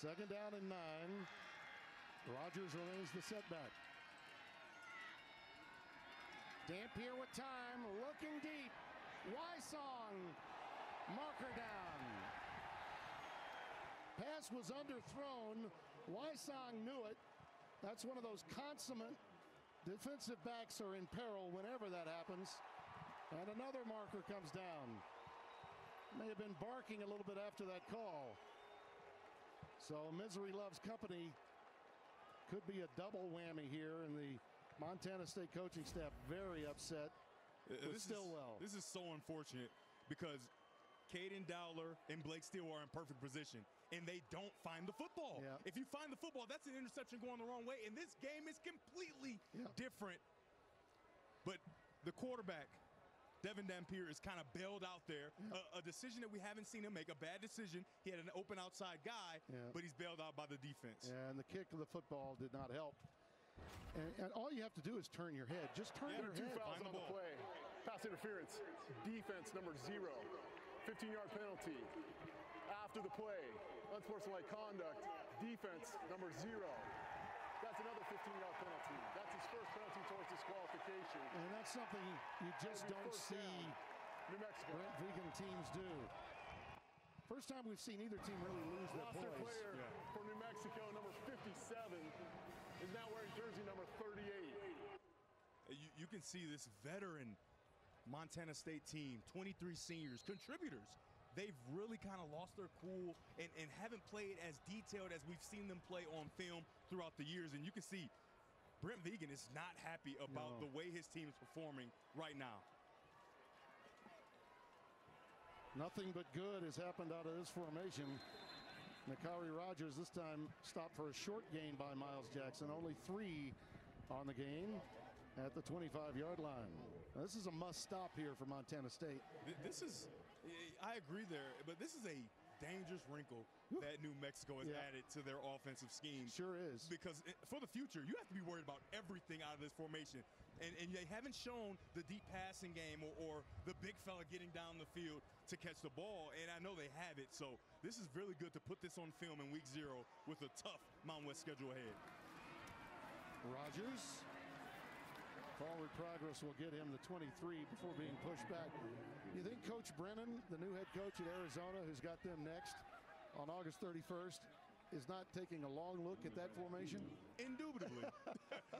2nd down and 9. Rogers remains the setback. Dampier with time, looking deep. Wysong, marker down. Pass was underthrown. Wysong knew it. That's one of those consummate defensive backs are in peril whenever that happens. And another marker comes down. May have been barking a little bit after that call. So misery loves company. Could be a double whammy here, and the Montana State coaching staff very upset with Stillwell. This is so unfortunate because Caden Dowler and Blake Stillwell are in perfect position, and they don't find the football. Yeah. If you find the football, that's an interception going the wrong way, and this game is completely different. But the quarterback, Devin Dampier, is kind of bailed out there. A decision that we haven't seen him make, a bad decision. He had an open outside guy, but he's bailed out by the defense. Yeah, and the kick of the football did not help. And all you have to do is turn your head. Just turn your head. 2 fouls on the play. Pass interference. Defense number 0. 15-yard penalty. After the play, unsportsmanlike conduct. Defense number 0. That's another 15-yard penalty. That's his first penalty towards disqualification. And that's something you just don't see New Mexico. Brent Vegan teams do. First time we've seen either team really lose their Lost their poise. player for New Mexico, number 57, is now wearing jersey number 38. You can see this veteran Montana State team, 23 seniors, contributors. They've really kind of lost their cool and haven't played as detailed as we've seen them play on film throughout the years. And you can see Brent Vegan is not happy about the way his team is performing right now. Nothing but good has happened out of this formation. Nakari Rogers this time stopped for a short gain by Miles Jackson. Only 3 on the game at the 25-yard line. Now, this is a must-stop here for Montana State. This is, I agree there, but this is a dangerous wrinkle that New Mexico has added to their offensive scheme. Sure is. Because for the future, you have to be worried about everything out of this formation. And they haven't shown the deep passing game or the big fella getting down the field to catch the ball, and I know they have it. So this is really good to put this on film in week 0 with a tough Mountain West schedule ahead. Rogers. Forward progress will get him to 23 before being pushed back. You think Coach Brennan, the new head coach at Arizona, who's got them next on August 31st, is not taking a long look at that formation? Indubitably.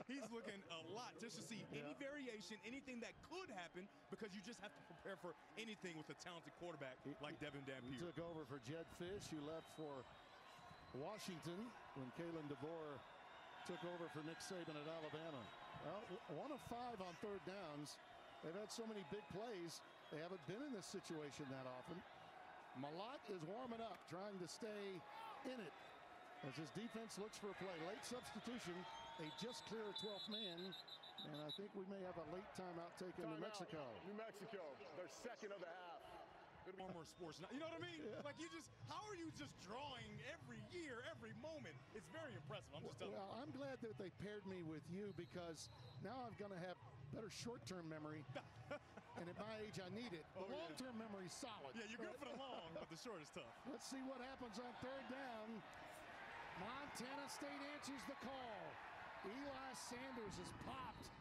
He's looking a lot just to see any variation, anything that could happen, because you just have to prepare for anything with a talented quarterback like Devin Dampier. He took over for Jed Fish, who left for Washington when Kalen DeBoer took over for Nick Saban at Alabama. Well, 1 of 5 on 3rd downs. They've had so many big plays. They haven't been in this situation that often. Malott is warming up, trying to stay in it. as his defense looks for a play. Late substitution. They just clear a 12th man. And I think we may have a late timeout taken in New Mexico. New Mexico, their second of the half. Former sports, you know what I mean? Yeah. Like how are you just drawing every year, every moment? It's very impressive. I'm just telling you. Well, I'm glad that they paired me with you because now I'm going to have better short-term memory. And at my age, I need it. The long-term memory is solid. Yeah, you're good for the long, but the short is tough. Let's see what happens on third down. Montana State answers the call. Eli Sanders is popped.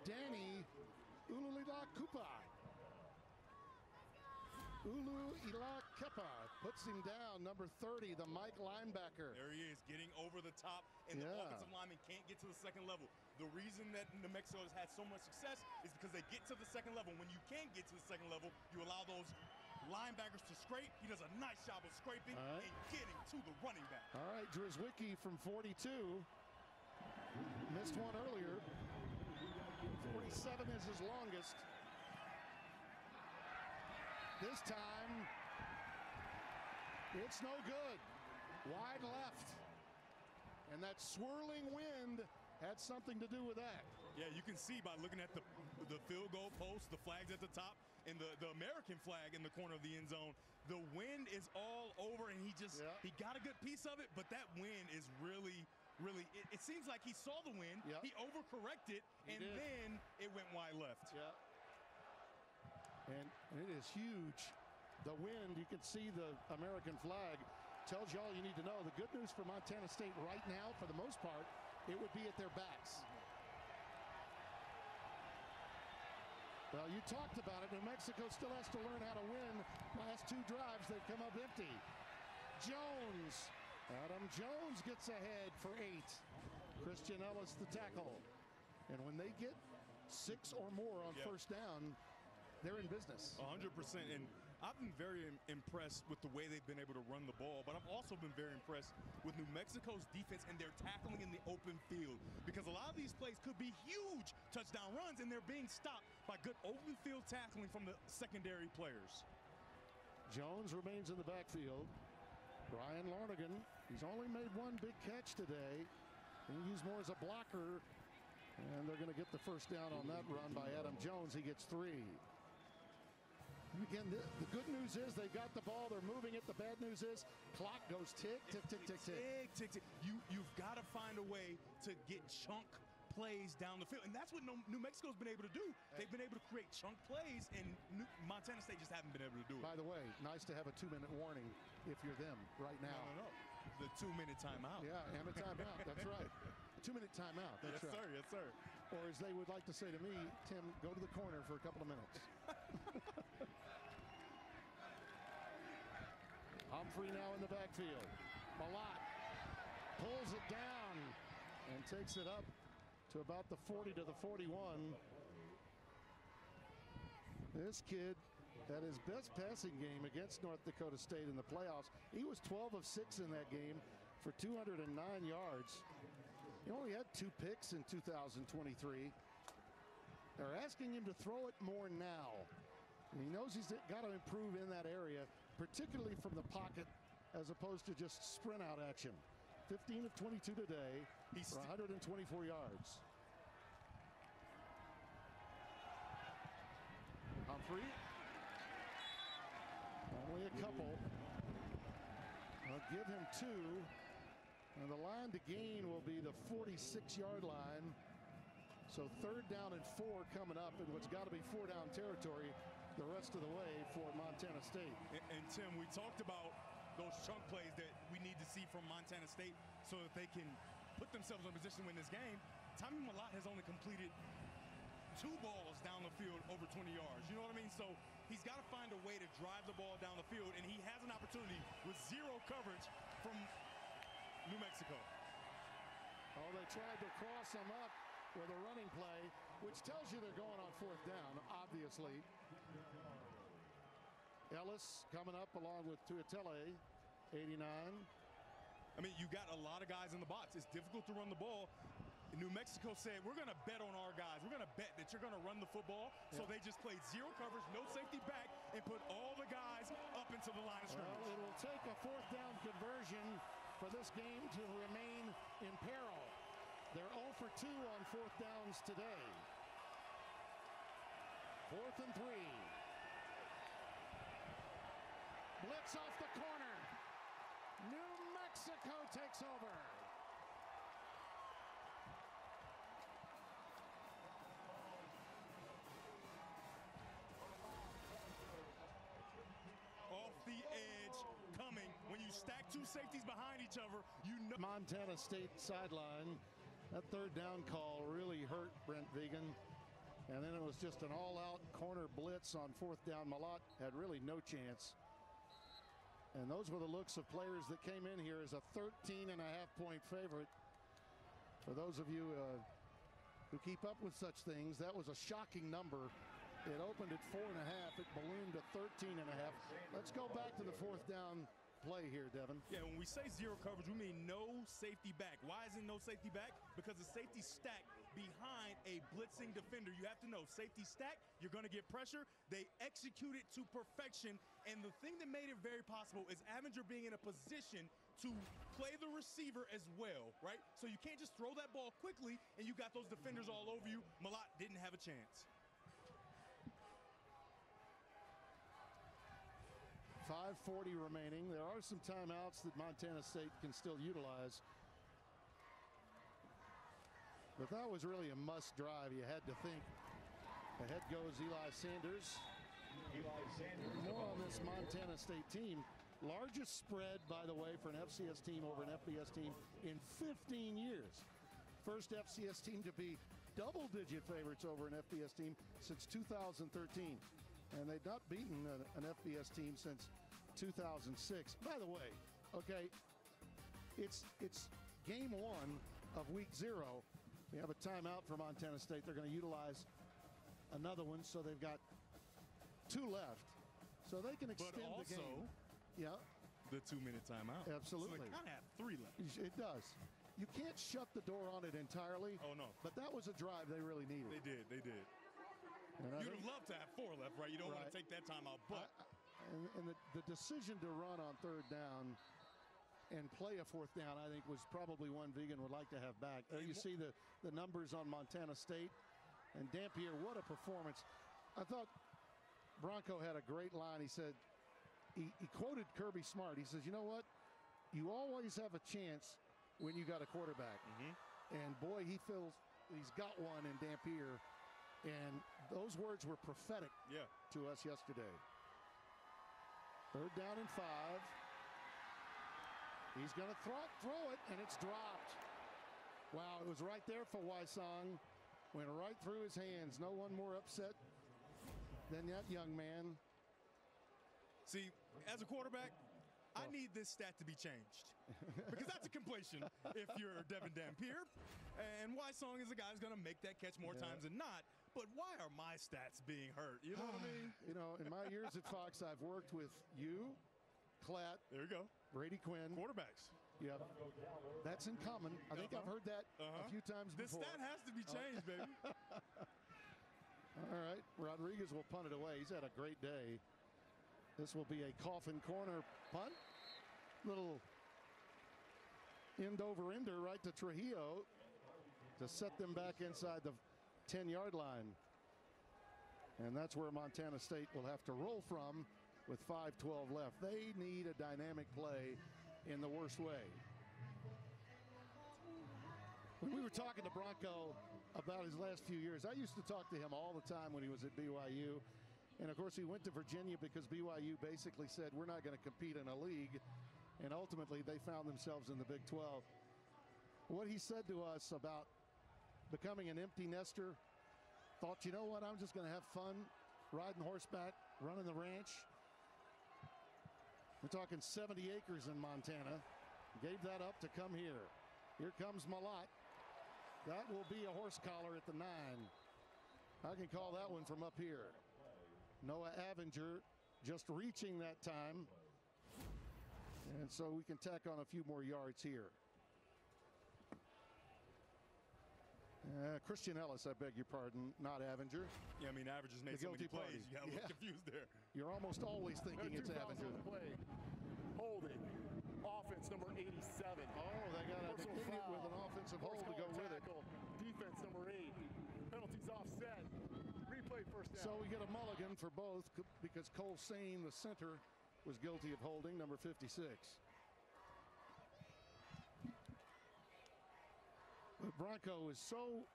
Danny Ululilakupa. Uluilakepa puts him down, number 30, the Mike linebacker. There he is, getting over the top, and the offensive lineman can't get to the second level. The reason that New Mexico has had so much success is because they get to the second level. When you can't get to the second level, you allow those linebackers to scrape. He does a nice job of scraping and getting to the running back. All right, Drizwicki from 42. Missed one earlier. 47 is his longest. This time, it's no good. Wide left. And that swirling wind had something to do with that. Yeah, you can see by looking at the field goal post, the flags at the top, and the American flag in the corner of the end zone. The wind is all over, and he got a good piece of it, but that wind is really, it seems like he saw the wind, he overcorrected, and then it went wide left. Yeah. And it is huge. The wind, you can see the American flag, tells you all you need to know. The good news for Montana State right now, for the most part, it would be at their backs. Well, you talked about it. New Mexico still has to learn how to win. Last two drives, they've come up empty. Jones. Adam Jones gets ahead for 8. Christian Ellis the tackle. And when they get 6 or more on first down, they're in business. 100%. And I've been very impressed with the way they've been able to run the ball, but I've also been very impressed with New Mexico's defense and their tackling in the open field, because a lot of these plays could be huge touchdown runs, and they're being stopped by good open field tackling from the secondary players. Jones remains in the backfield. Brian Larnigan, he's only made one big catch today. He used more as a blocker, and they're going to get the first down on that run by Adam Jones. He gets 3. Again, the good news is they've got the ball. They're moving it. The bad news is clock goes tick, tick, tick, tick, tick. Tick, tick. You've got to find a way to get chunk plays down the field. And that's what New Mexico's been able to do. They've been able to create chunk plays, and Montana State just haven't been able to do it. By the way, nice to have a 2-minute warning if you're them right now. No. The 2-minute timeout. Yeah, and a timeout. That's right. 2-minute timeout. That's right. Yes, sir. Or as they would like to say to me, Tim, go to the corner for a couple of minutes. Humphrey now in the backfield. Malott pulls it down and takes it up to about the 40 to the 41. This kid had his best passing game against North Dakota State in the playoffs. He was 12 of 6 in that game for 209 yards. He only had 2 picks in 2023. They're asking him to throw it more now. And he knows he's got to improve in that area, particularly from the pocket, as opposed to just sprint out action. 15 of 22 today for 124 yards. Humphrey. Only a couple. I'll give him 2. And the line to gain will be the 46-yard line. So third down and 4 coming up in what's got to be 4-down territory the rest of the way for Montana State. And Tim, we talked about those chunk plays that we need to see from Montana State so that they can put themselves in a position to win this game. Tommy Malott has only completed 2 balls down the field over 20 yards. You know what I mean? So he's got to find a way to drive the ball down the field, and he has an opportunity with 0 coverage from New Mexico. Oh, they tried to cross him up with a running play, which tells you they're going on 4th down, obviously. Ellis coming up along with Tuatele, 89. I mean, you got a lot of guys in the box. It's difficult to run the ball. New Mexico said, we're going to bet on our guys. We're going to bet that you're going to run the football. So they just played zero coverage, no safety back, and put all the guys up into the line of scrimmage. Well, it will take a fourth down conversion for this game to remain in peril. They're 0 for 2 on fourth downs today. 4th and 3. Blitz off the corner. New Mexico takes over. Off the edge, coming. When you stack two safeties behind each other, you know. Montana State sideline. That third down call really hurt Brent Vegan. And then it was just an all-out corner blitz on fourth down. Malott had really no chance. And those were the looks of players that came in here as a 13.5-point favorite. For those of you who keep up with such things, that was a shocking number. It opened at 4.5. It ballooned to 13.5. Let's go back to the fourth down play here, Devin. Yeah, when we say zero coverage, we mean no safety back. Why is it no safety back? Because the safety stack behind a blitzing defender. You have to know, safety stack, you're going to get pressure. They execute it to perfection. And the thing that made it very possible is Avenger being in a position to play the receiver as well, right? So you can't just throw that ball quickly and you got those defenders all over you. Malott didn't have a chance. 5:40 remaining. There are some timeouts that Montana State can still utilize. But that was really a must drive. You had to think. Ahead goes Eli Sanders. More on this Montana State team. Largest spread, by the way, for an FCS team over an FBS team in 15 years. First FCS team to be double-digit favorites over an FBS team since 2013. And they've not beaten an FBS team since 2006. By the way, okay, it's game 1 of week 0. We have a timeout for Montana State. They're going to utilize another one, so they've got 2 left. So they can extend the game. Yeah. The 2-minute timeout. Absolutely. So they kind of have 3 left. It does. You can't shut the door on it entirely. Oh, no. But that was a drive they really needed. They did. They did. You'd have loved to have 4 left, right? You don't want to take that time out. But and the decision to run on third down and play a fourth down, I think, was probably one Vegan would like to have back. There you see the numbers on Montana State. And Dampier, what a performance. I thought Bronco had a great line. He said, he quoted Kirby Smart. He says, you know what? You always have a chance when you got a quarterback. And boy, he's got one in Dampier. And those words were prophetic to us yesterday. Third down and 5. He's going to throw it, and it's dropped. Wow, it was right there for Wysong. Went right through his hands. No one more upset than that young man. See, as a quarterback, I need this stat to be changed. Because that's a completion if you're Devin Dampier. And Wysong is a guy who's going to make that catch more times than not. But why are my stats being hurt? You know what I mean? You know, in my years at Fox, I've worked with you, Klatt. There you go. Brady Quinn. Quarterbacks. Yep. That's in common. I think I've heard that a few times before. This stat has to be changed, baby. All right. Rodriguez will punt it away. He's had a great day. This will be a coffin corner punt. Little end over ender right to Trujillo to set them back inside the 10-yard line. And that's where Montana State will have to roll from with 5:12 left. They need a dynamic play in the worst way. When we were talking to Bronco about his last few years, I used to talk to him all the time when he was at BYU. And, of course, he went to Virginia because BYU basically said, we're not going to compete in a league. And ultimately, they found themselves in the Big 12. What he said to us about becoming an empty nester, thought, you know what, I'm just going to have fun riding horseback, running the ranch. We're talking 70 acres in Montana. Gave that up to come here. Here comes Malott. That will be a horse collar at the 9. I can call that one from up here. Noah Avenger just reaching that time. And so we can tack on a few more yards here. Christian Ellis, I beg your pardon, not Avenger. Yeah, I mean, Average just made so many plays. You got a little confused there. You're almost always thinking it's Avenger. Play. Holding. Offense number 87. Oh, they got a negate with an offensive hold to go with it. Defense number 8. Penalties offset. Replay first down. So we get a mulligan for both because Cole Sane, the center, was guilty of holding, number 56. But Bronco is so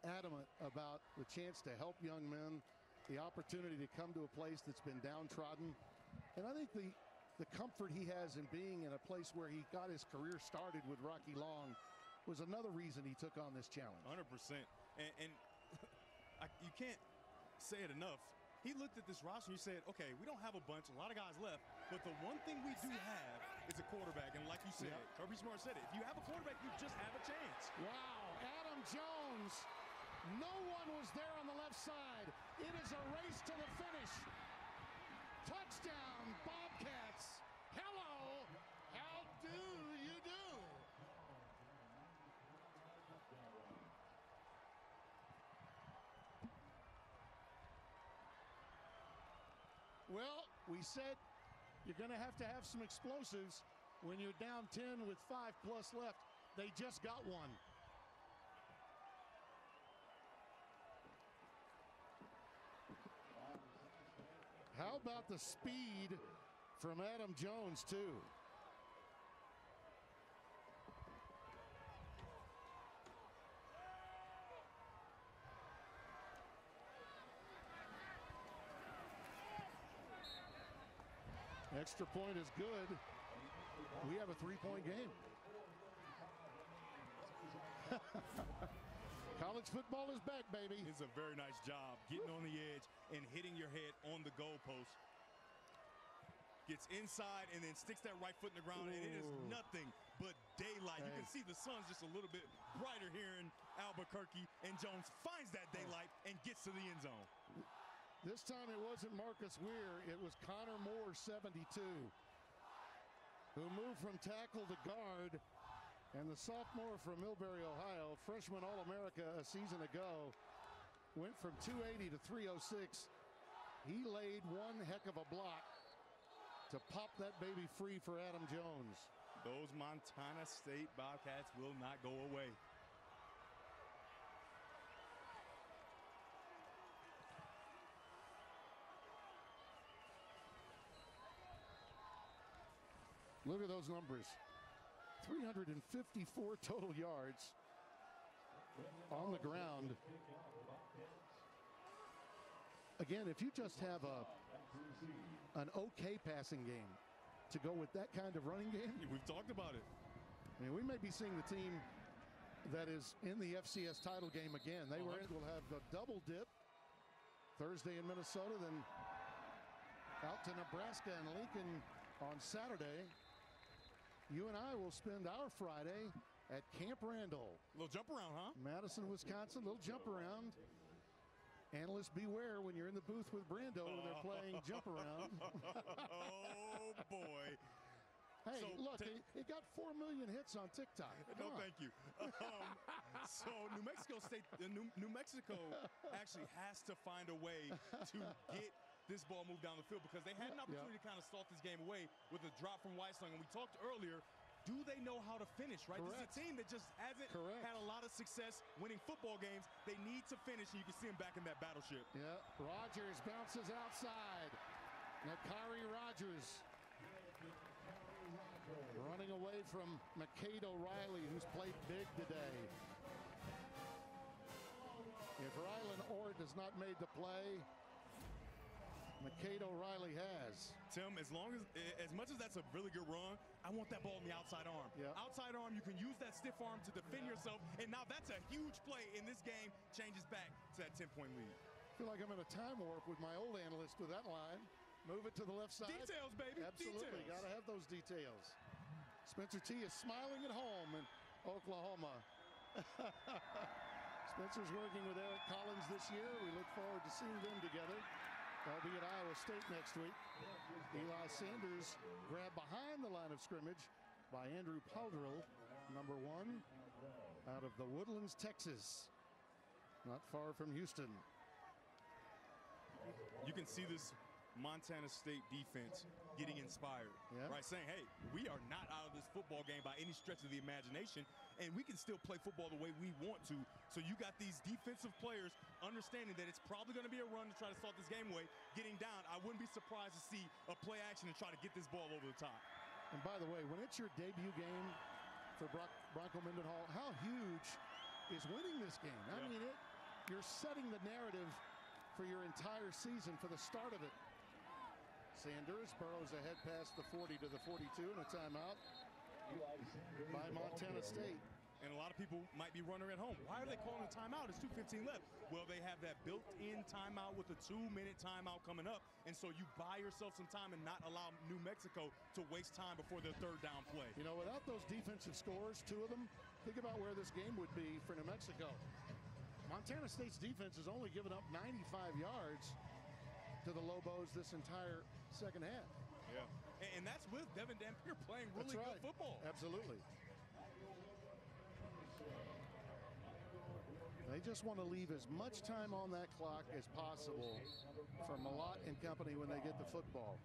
adamant about the chance to help young men, the opportunity to come to a place that's been downtrodden. And I think the comfort he has in being in a place where he got his career started with Rocky Long was another reason he took on this challenge. 100%. And you can't say it enough. He looked at this roster and he said, okay, we don't have a bunch, a lot of guys left, but the one thing we do have is a quarterback. And like you said, Kirby Smart said it, if you have a quarterback, you just have a chance. Wow, Adam Jones. No one was there on the left side. It is a race to the finish. Touchdown, Bobcats. Hello, how do you do? Well, we said you're going to have some explosives when you're down 10 with 5+ left. They just got one. How about the speed from Adam Jones, too? Extra point is good. We have a 3-point game. College football is back, baby. It's a very nice job getting on the edge and hitting your head on the goalpost. Gets inside and then sticks that right foot in the ground, and it is nothing but daylight. You can see the sun's just a little bit brighter here in Albuquerque, and Jones finds that daylight and gets to the end zone. This time it wasn't Marcus Weir, it was Connor Moore, 72, who moved from tackle to guard. And the sophomore from Millbury, Ohio, freshman All-America a season ago, went from 280 to 306. He laid one heck of a block to pop that baby free for Adam Jones. Those Montana State Bobcats will not go away. Look at those numbers. 354 total yards on the ground. Again, if you just have an okay passing game to go with that kind of running game. We've talked about it. I mean, we may be seeing the team that is in the FCS title game again. They will have a double dip Thursday in Minnesota, then out to Nebraska and Lincoln on Saturday. You and I will spend our Friday at Camp Randall. A little jump around, huh? Madison, Wisconsin, little jump around. Analysts beware when you're in the booth with Brando when they're playing jump around. Oh, boy. Hey, so look, it got 4 million hits on TikTok. No, thank you. So New Mexico actually has to find a way to get this ball moved down the field because they had an opportunity to kind of start this game away with a drop from Weissling. And we talked earlier, do they know how to finish, right? Correct. This is a team that just hasn't had a lot of success winning football games. They need to finish, and you can see them back in that battleship. Yeah, Rogers bounces outside. Nakari Rogers running away from McCade O'Reilly, who's played big today. If Rylan Ort has not made the play, McCade O'Reilly has. Tim, as much as that's a really good run, I want that ball in the outside arm. Yep. Outside arm, you can use that stiff arm to defend yourself, and now that's a huge play in this game, changes back to that 10-point lead. I feel like I'm in a time warp with my old analyst with that line. Move it to the left side. Details, baby. Absolutely, got to have those details. Spencer T is smiling at home in Oklahoma. Spencer's working with Eric Collins this year. We look forward to seeing them together. They'll be at Iowa State next week. Eli Sanders grabbed behind the line of scrimmage by Andrew Powdrill, number 1, out of the Woodlands, Texas. not far from Houston. You can see this Montana State defense getting inspired, right? Saying, hey, we are not out of this football game by any stretch of the imagination, and we can still play football the way we want to. So you got these defensive players understanding that it's probably going to be a run to try to start this game away, getting down. I wouldn't be surprised to see a play action to try to get this ball over the top. And by the way, when it's your debut game for Bronco Mendenhall, how huge is winning this game? I mean, you're setting the narrative for your entire season for the start of it. Sanders burrows ahead past the 40 to the 42 and a timeout by Montana State. And a lot of people might be wondering at home, why are they calling a timeout? It's 2:15 left. Well, they have that built-in timeout with a 2-minute timeout coming up. And so you buy yourself some time and not allow New Mexico to waste time before their third down play. You know, without those defensive scores, 2 of them, think about where this game would be for New Mexico. Montana State's defense has only given up 95 yards to the Lobos this entire second half. Yeah, and that's with Devin Dampier playing really good football. Absolutely. They just want to leave as much time on that clock as possible for Malott and company when they get the football.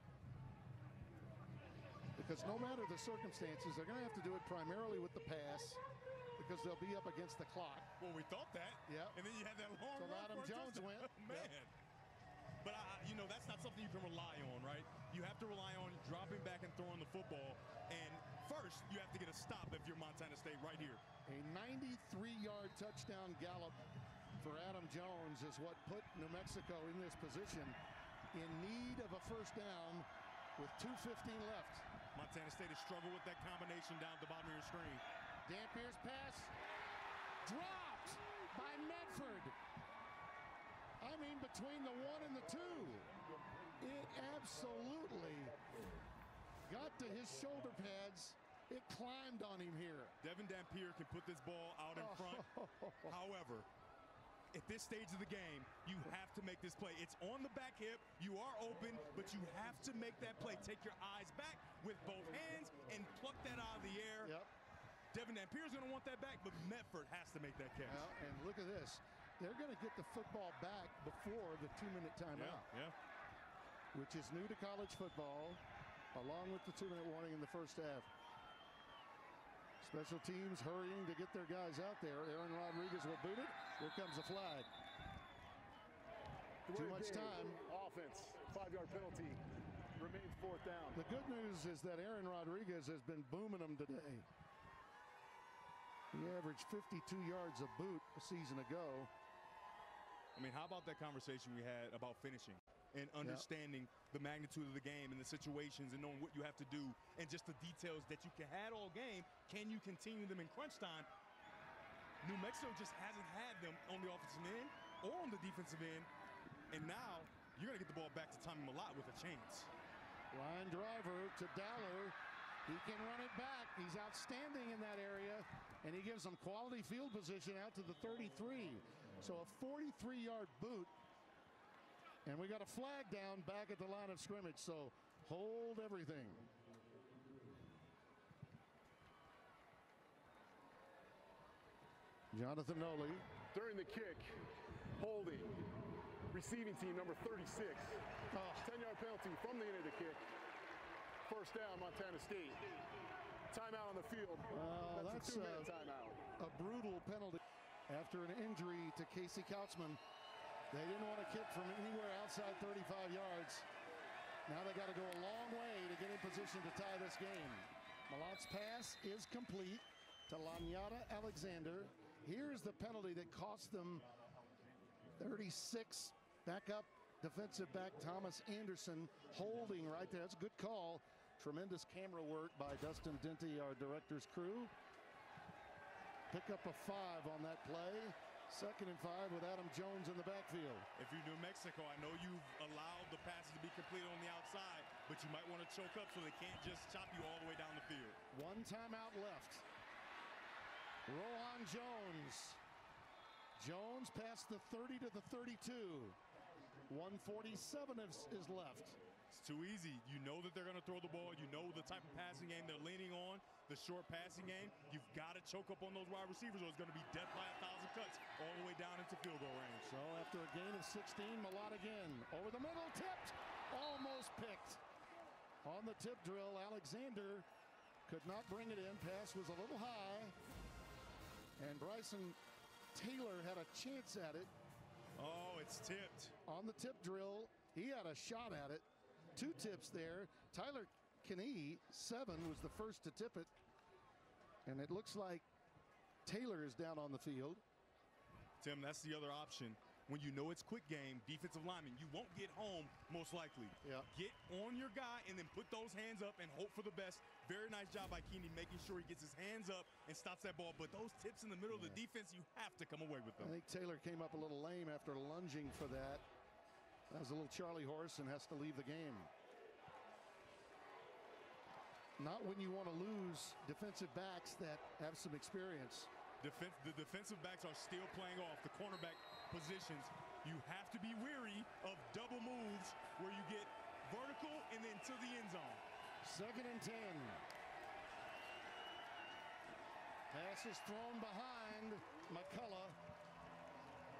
Because no matter the circumstances, they're going to have to do it primarily with the pass because they'll be up against the clock. Well, we thought that. Yeah. And then you had that long so run. Adam Jones went. Man. Yep. But, you know, that's not something you can rely on, right? You have to rely on dropping back and throwing the football. And first, you have to get a stop if you're Montana State right here. A 93-yard touchdown gallop for Adam Jones is what put New Mexico in this position in need of a first down with 2:15 left. Montana State has struggled with that combination down at the bottom of your screen. Dampier's pass dropped by Medford. I mean, between the 1 and the 2, it absolutely got to his shoulder pads. It climbed on him here. Devin Dampier can put this ball out in front. However, at this stage of the game, you have to make this play. It's on the back hip. You are open, but you have to make that play. Take your eyes back with both hands and pluck that out of the air. Yep. Devin Dampier's going to want that back, but Medford has to make that catch. And look at this. They're going to get the football back before the 2-minute timeout. Yeah. Which is new to college football, along with the 2-minute warning in the first half. Special teams hurrying to get their guys out there. Aaron Rodriguez will boot it. Here comes a flag. Too much time. Offense, 5-yard penalty. Remains 4th down. The good news is that Aaron Rodriguez has been booming them today. He averaged 52 yards a boot a season ago. I mean, how about that conversation we had about finishing and understanding the magnitude of the game and the situations and knowing what you have to do and just the details that you can have all game. Can you continue them in crunch time? New Mexico just hasn't had them on the offensive end or on the defensive end. And now you're going to get the ball back to Tommy Malott with a chance. Line driver to Dowler. He can run it back. He's outstanding in that area. And he gives them quality field position out to the 33. So a 43-yard boot. And we got a flag down back at the line of scrimmage. So hold everything. Jonathan Noley. During the kick, holding. Receiving team number 36. 10-yard penalty from the end of the kick. First down, Montana State. Timeout on the field. That's a 2-minute timeout. A brutal penalty. After an injury to Casey Kautzman, they didn't want to kick from anywhere outside 35 yards. Now they got to go a long way to get in position to tie this game. Malott's pass is complete to Lanyata Alexander. Here's the penalty that cost them 36. Back up defensive back Thomas Anderson holding right there. That's a good call. Tremendous camera work by Dustin Denty, our director's crew. Pick up a 5 on that play. 2nd and 5 with Adam Jones in the backfield. If you're New Mexico, I know you've allowed the passes to be completed on the outside, but you might want to choke up so they can't just chop you all the way down the field. 1 timeout left. Rohan Jones. Jones past the 30 to the 32. 147 is left. It's too easy. You know that they're going to throw the ball. You know the type of passing game they're leaning on, the short passing game. You've got to choke up on those wide receivers or it's going to be death by 1,000 cuts all the way down into field goal range. So after a gain of 16, Malott again. Over the middle, tipped. Almost picked. On the tip drill, Alexander could not bring it in. Pass was a little high. And Bryson Taylor had a chance at it. Oh, it's tipped. On the tip drill, he had a shot at it. 2 tips there. Tyler Kinney, 7, was the first to tip it. And it looks like Taylor is down on the field. Tim, that's the other option. When you know it's quick game, defensive lineman, you won't get home most likely. Yeah. Get on your guy and then put those hands up and hope for the best. Very nice job by Keeney making sure he gets his hands up and stops that ball. But those tips in the middle of the defense, you have to come away with them. I think Taylor came up a little lame after lunging for that. That was a little Charlie horse and has to leave the game. Not when you want to lose defensive backs that have some experience. The defensive backs are still playing off the cornerback positions. You have to be weary of double moves where you get vertical and then to the end zone. 2nd and 10. Pass is thrown behind McCullough.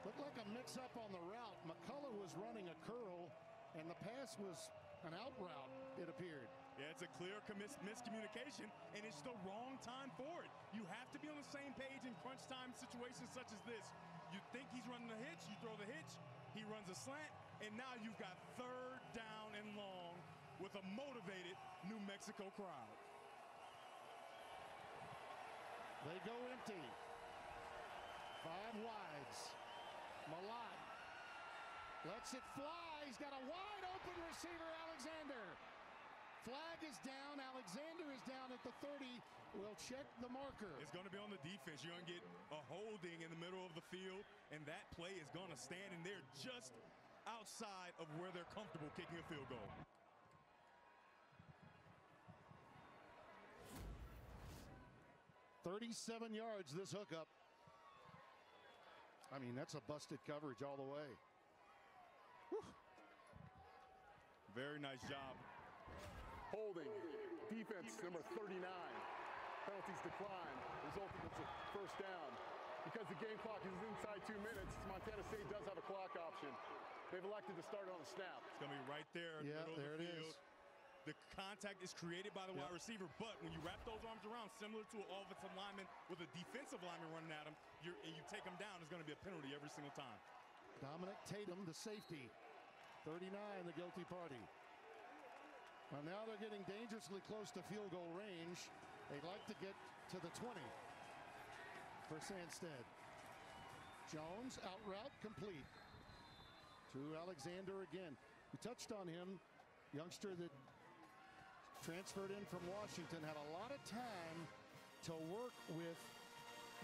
Looked like a mix-up on the route. McCullough was running a curl, and the pass was an out route, it appeared. Yeah, it's a clear miscommunication, and it's the wrong time for it. You have to be on the same page in crunch time situations such as this. You think he's running a hitch, you throw the hitch, he runs a slant, and now you've got 3rd down and long with a motivated New Mexico crowd. They go empty. 5 wides. Malott lets it fly. He's got a wide open receiver, Alexander. Flag is down. Alexander is down at the 30. We'll check the marker. It's going to be on the defense. You're going to get a holding in the middle of the field, and that play is going to stand in there just outside of where they're comfortable kicking a field goal. "37 yards this hookup." I mean, that's a busted coverage all the way. Whew. Very nice job. Holding. Defense number 39. Penalties decline, resulting in a 1st down. Because the game clock is inside 2 minutes, Montana State does have a clock option. They've elected to start it on the snap. It's going to be right there in the middle there of the it field. is. The contact is created by the wide receiver, but when you wrap those arms around, similar to an offensive lineman with a defensive lineman running at him, and you take them down, it's going to be a penalty every single time. Dominic Tatum, the safety. 39, the guilty party. Well, now they're getting dangerously close to field goal range. They'd like to get to the 20 for Sandstead. Jones, out route, complete. To Alexander again. We touched on him. Youngster that transferred in from Washington, had a lot of time to work with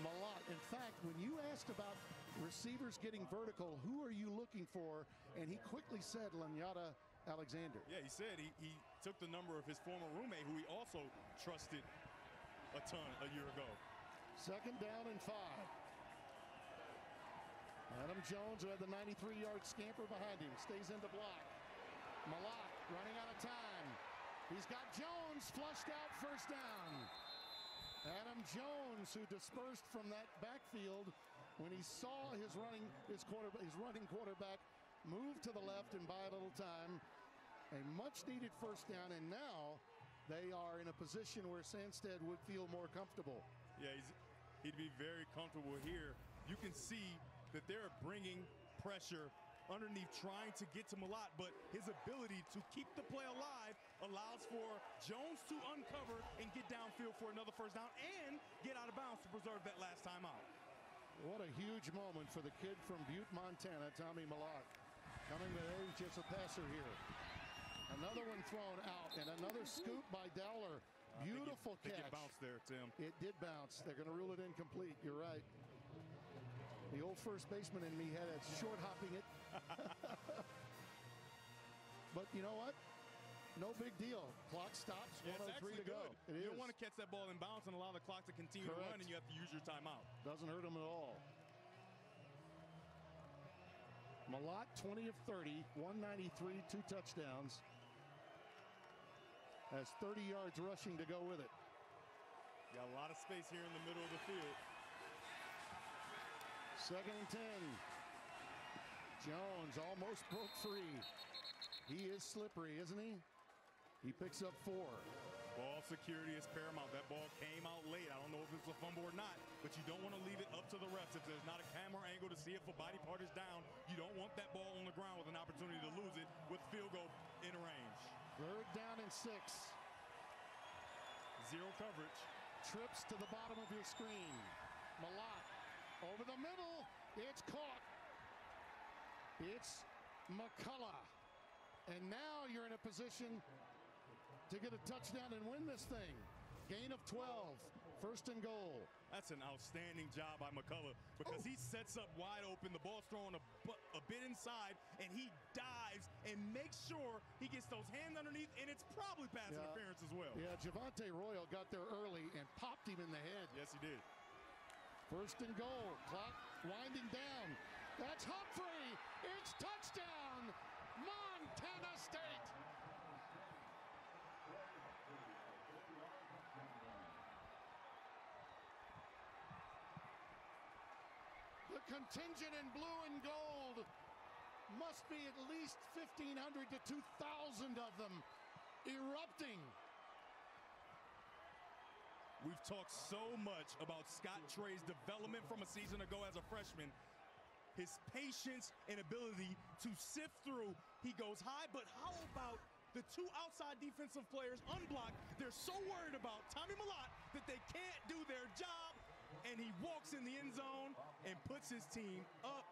Malott. In fact, when you asked about receivers getting vertical, who are you looking for? And he quickly said Lanyata Alexander. Yeah, he said he took the number of his former roommate, who he also trusted a ton a year ago. 2nd down and 5. Adam Jones, who had the 93-yard scamper behind him, stays in the block. Malott running out of time. He's got Jones flushed out, 1st down. Adam Jones, who dispersed from that backfield when he saw his running quarterback move to the left and buy a little time. A much-needed 1st down, and now they are in a position where Sandstead would feel more comfortable. Yeah, he'd be very comfortable here. You can see that they're bringing pressure underneath, trying to get to Malott, but his ability to keep the play alive allows for Jones to uncover and get downfield for another 1st down and get out of bounds to preserve that last time out. What a huge moment for the kid from Butte, Montana, Tommy Malott. Coming to age as a passer here. Another one thrown out, and another scoop by Dowler. Beautiful catch. It bounced there, Tim. It did bounce. They're going to rule it incomplete. You're right. The old first baseman in me had it short hopping it. But you know what? No big deal. Clock stops. Yeah, 1:03 to go. You don't want to catch that ball in bounds and allow the clock to continue to run, and you have to use your timeout. Doesn't hurt him at all. Malott, 20 of 30, 193, 2 touchdowns. Has 30 yards rushing to go with it. Got a lot of space here in the middle of the field. 2nd and 10. Jones almost broke free. He is slippery, isn't he? He picks up 4. Ball security is paramount. That ball came out late. I don't know if it's a fumble or not, but you don't want to leave it up to the refs. If there's not a camera angle to see if a body part is down, you don't want that ball on the ground with an opportunity to lose it with field goal in range. 3rd down and 6. Zero coverage. Trips to the bottom of your screen. Malott over the middle. It's caught. It's McCullough. And now you're in a position to get a touchdown and win this thing. Gain of 12. 1st and goal. That's an outstanding job by McCullough because he sets up wide open. The ball's thrown a bit inside, and he dives and makes sure he gets those hands underneath, and it's probably pass interference as well. Yeah, Javonte Royal got there early and popped him in the head. Yes, he did. 1st and goal. Clock winding down. That's Humphrey. It's touchdown, Montana State. The contingent in blue and gold must be at least 1,500 to 2,000 of them erupting. We've talked so much about Scott Trey's development from a season ago as a freshman. His patience and ability to sift through. He goes high, but how about the 2 outside defensive players unblocked? They're so worried about Tommy Malott that they can't do their job, and he walks in the end zone and puts his team up.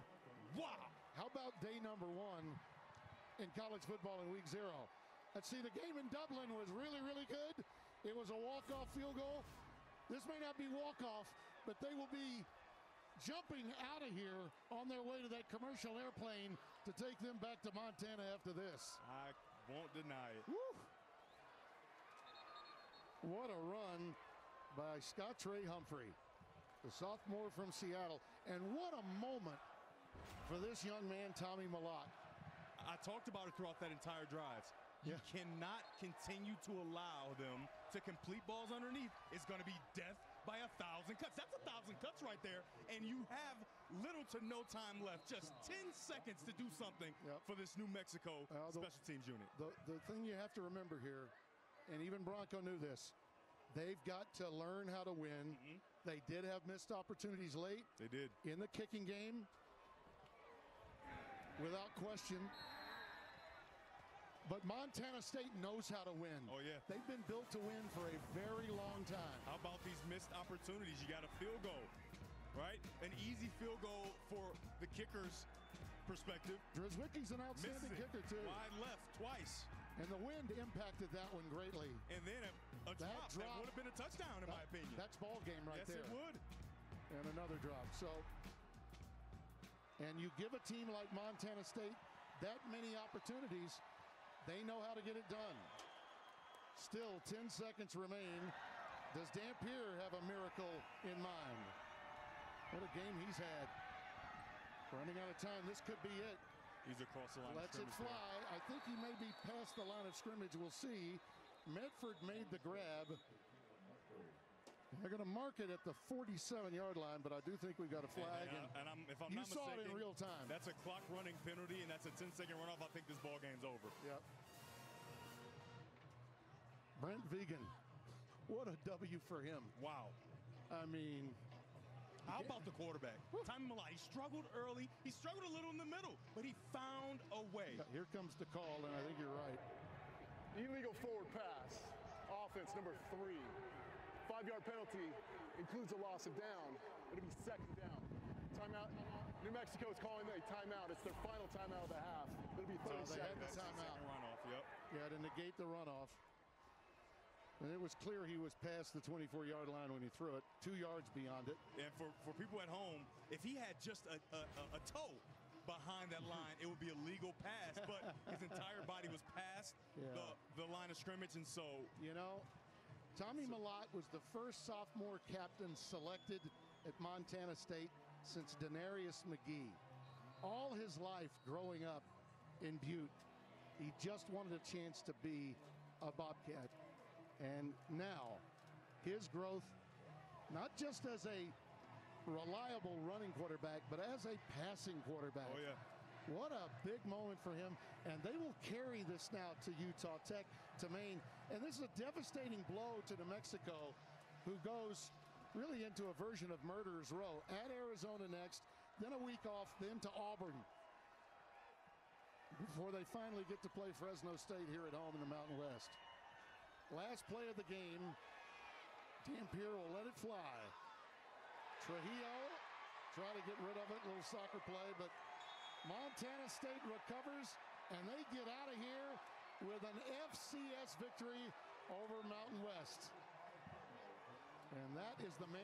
Wow. How about day number 1 in college football in week 0? Let's see, the game in Dublin was really, really good. It was a walk-off field goal. This may not be walk-off, but they will be jumping out of here on their way to that commercial airplane to take them back to Montana after this. I won't deny it. Woo. What a run by Scott Trey Humphrey, the sophomore from Seattle. And what a moment for this young man, Tommy Malott. I talked about it throughout that entire drive. You cannot continue to allow them to complete balls underneath. It's going to be death by 1,000 cuts. That's 1,000 cuts right there. And you have little to no time left. Just 10 seconds to do something for this New Mexico special teams unit. The thing you have to remember here, and even Bronco knew this, they've got to learn how to win. They did have missed opportunities late. They did. In the kicking game, without question. But Montana State knows how to win. Oh, yeah. They've been built to win for a very long time. How about these missed opportunities? You got a field goal, right? An easy field goal for the kicker's perspective. Drzwicki's an outstanding kicker, too. Wide left twice. And the wind impacted that one greatly. And then a drop that would have been a touchdown, in my opinion. That's ball game right there. Yes, it would. And another drop. So, and you give a team like Montana State that many opportunities, they know how to get it done. Still 10 seconds remain. Does Dampier have a miracle in mind? What a game he's had. Running out of time. This could be it. He's across the line. Lets it fly. I think he may be past the line of scrimmage. We'll see. Medford made the grab. They're going to mark it at the 47-yard line, but I do think we've got a flag. If I'm not mistaken, saw it in real time. That's a clock running penalty, and that's a 10-second runoff. I think this ball game's over. Yep. Brent Vegan, what a W for him. Wow. I mean, how about the quarterback? Tommy Malott, he struggled early. He struggled a little in the middle, but he found a way. Here comes the call, and I think you're right. Illegal forward pass. Offense number 3. 5-yard penalty includes a loss of down. It'll be 2nd down. Timeout. New Mexico is calling a timeout. It's their final timeout of the half. It'll be 30 So they had seconds. the timeout. Runoff, yep. Yeah, to negate the runoff. And it was clear he was past the 24-yard line when he threw it, 2 yards beyond it. And for people at home, if he had just a toe behind that line, it would be a legal pass. But his entire body was past the line of scrimmage, and so you know, Tommy Malott was the first sophomore captain selected at Montana State since Denarius McGee. All his life growing up in Butte, he just wanted a chance to be a Bobcat. And now, his growth, not just as a reliable running quarterback, but as a passing quarterback. Oh, yeah. What a big moment for him. And they will carry this now to Utah Tech, to Maine. And this is a devastating blow to New Mexico, who goes really into a version of murderer's row. At Arizona next, then a week off, then to Auburn, before they finally get to play Fresno State here at home in the Mountain West. Last play of the game. Dampier will let it fly. Trujillo try to get rid of it. Little soccer play, but Montana State recovers, and they get out of here with an FCS victory over Mountain West. And that is the man.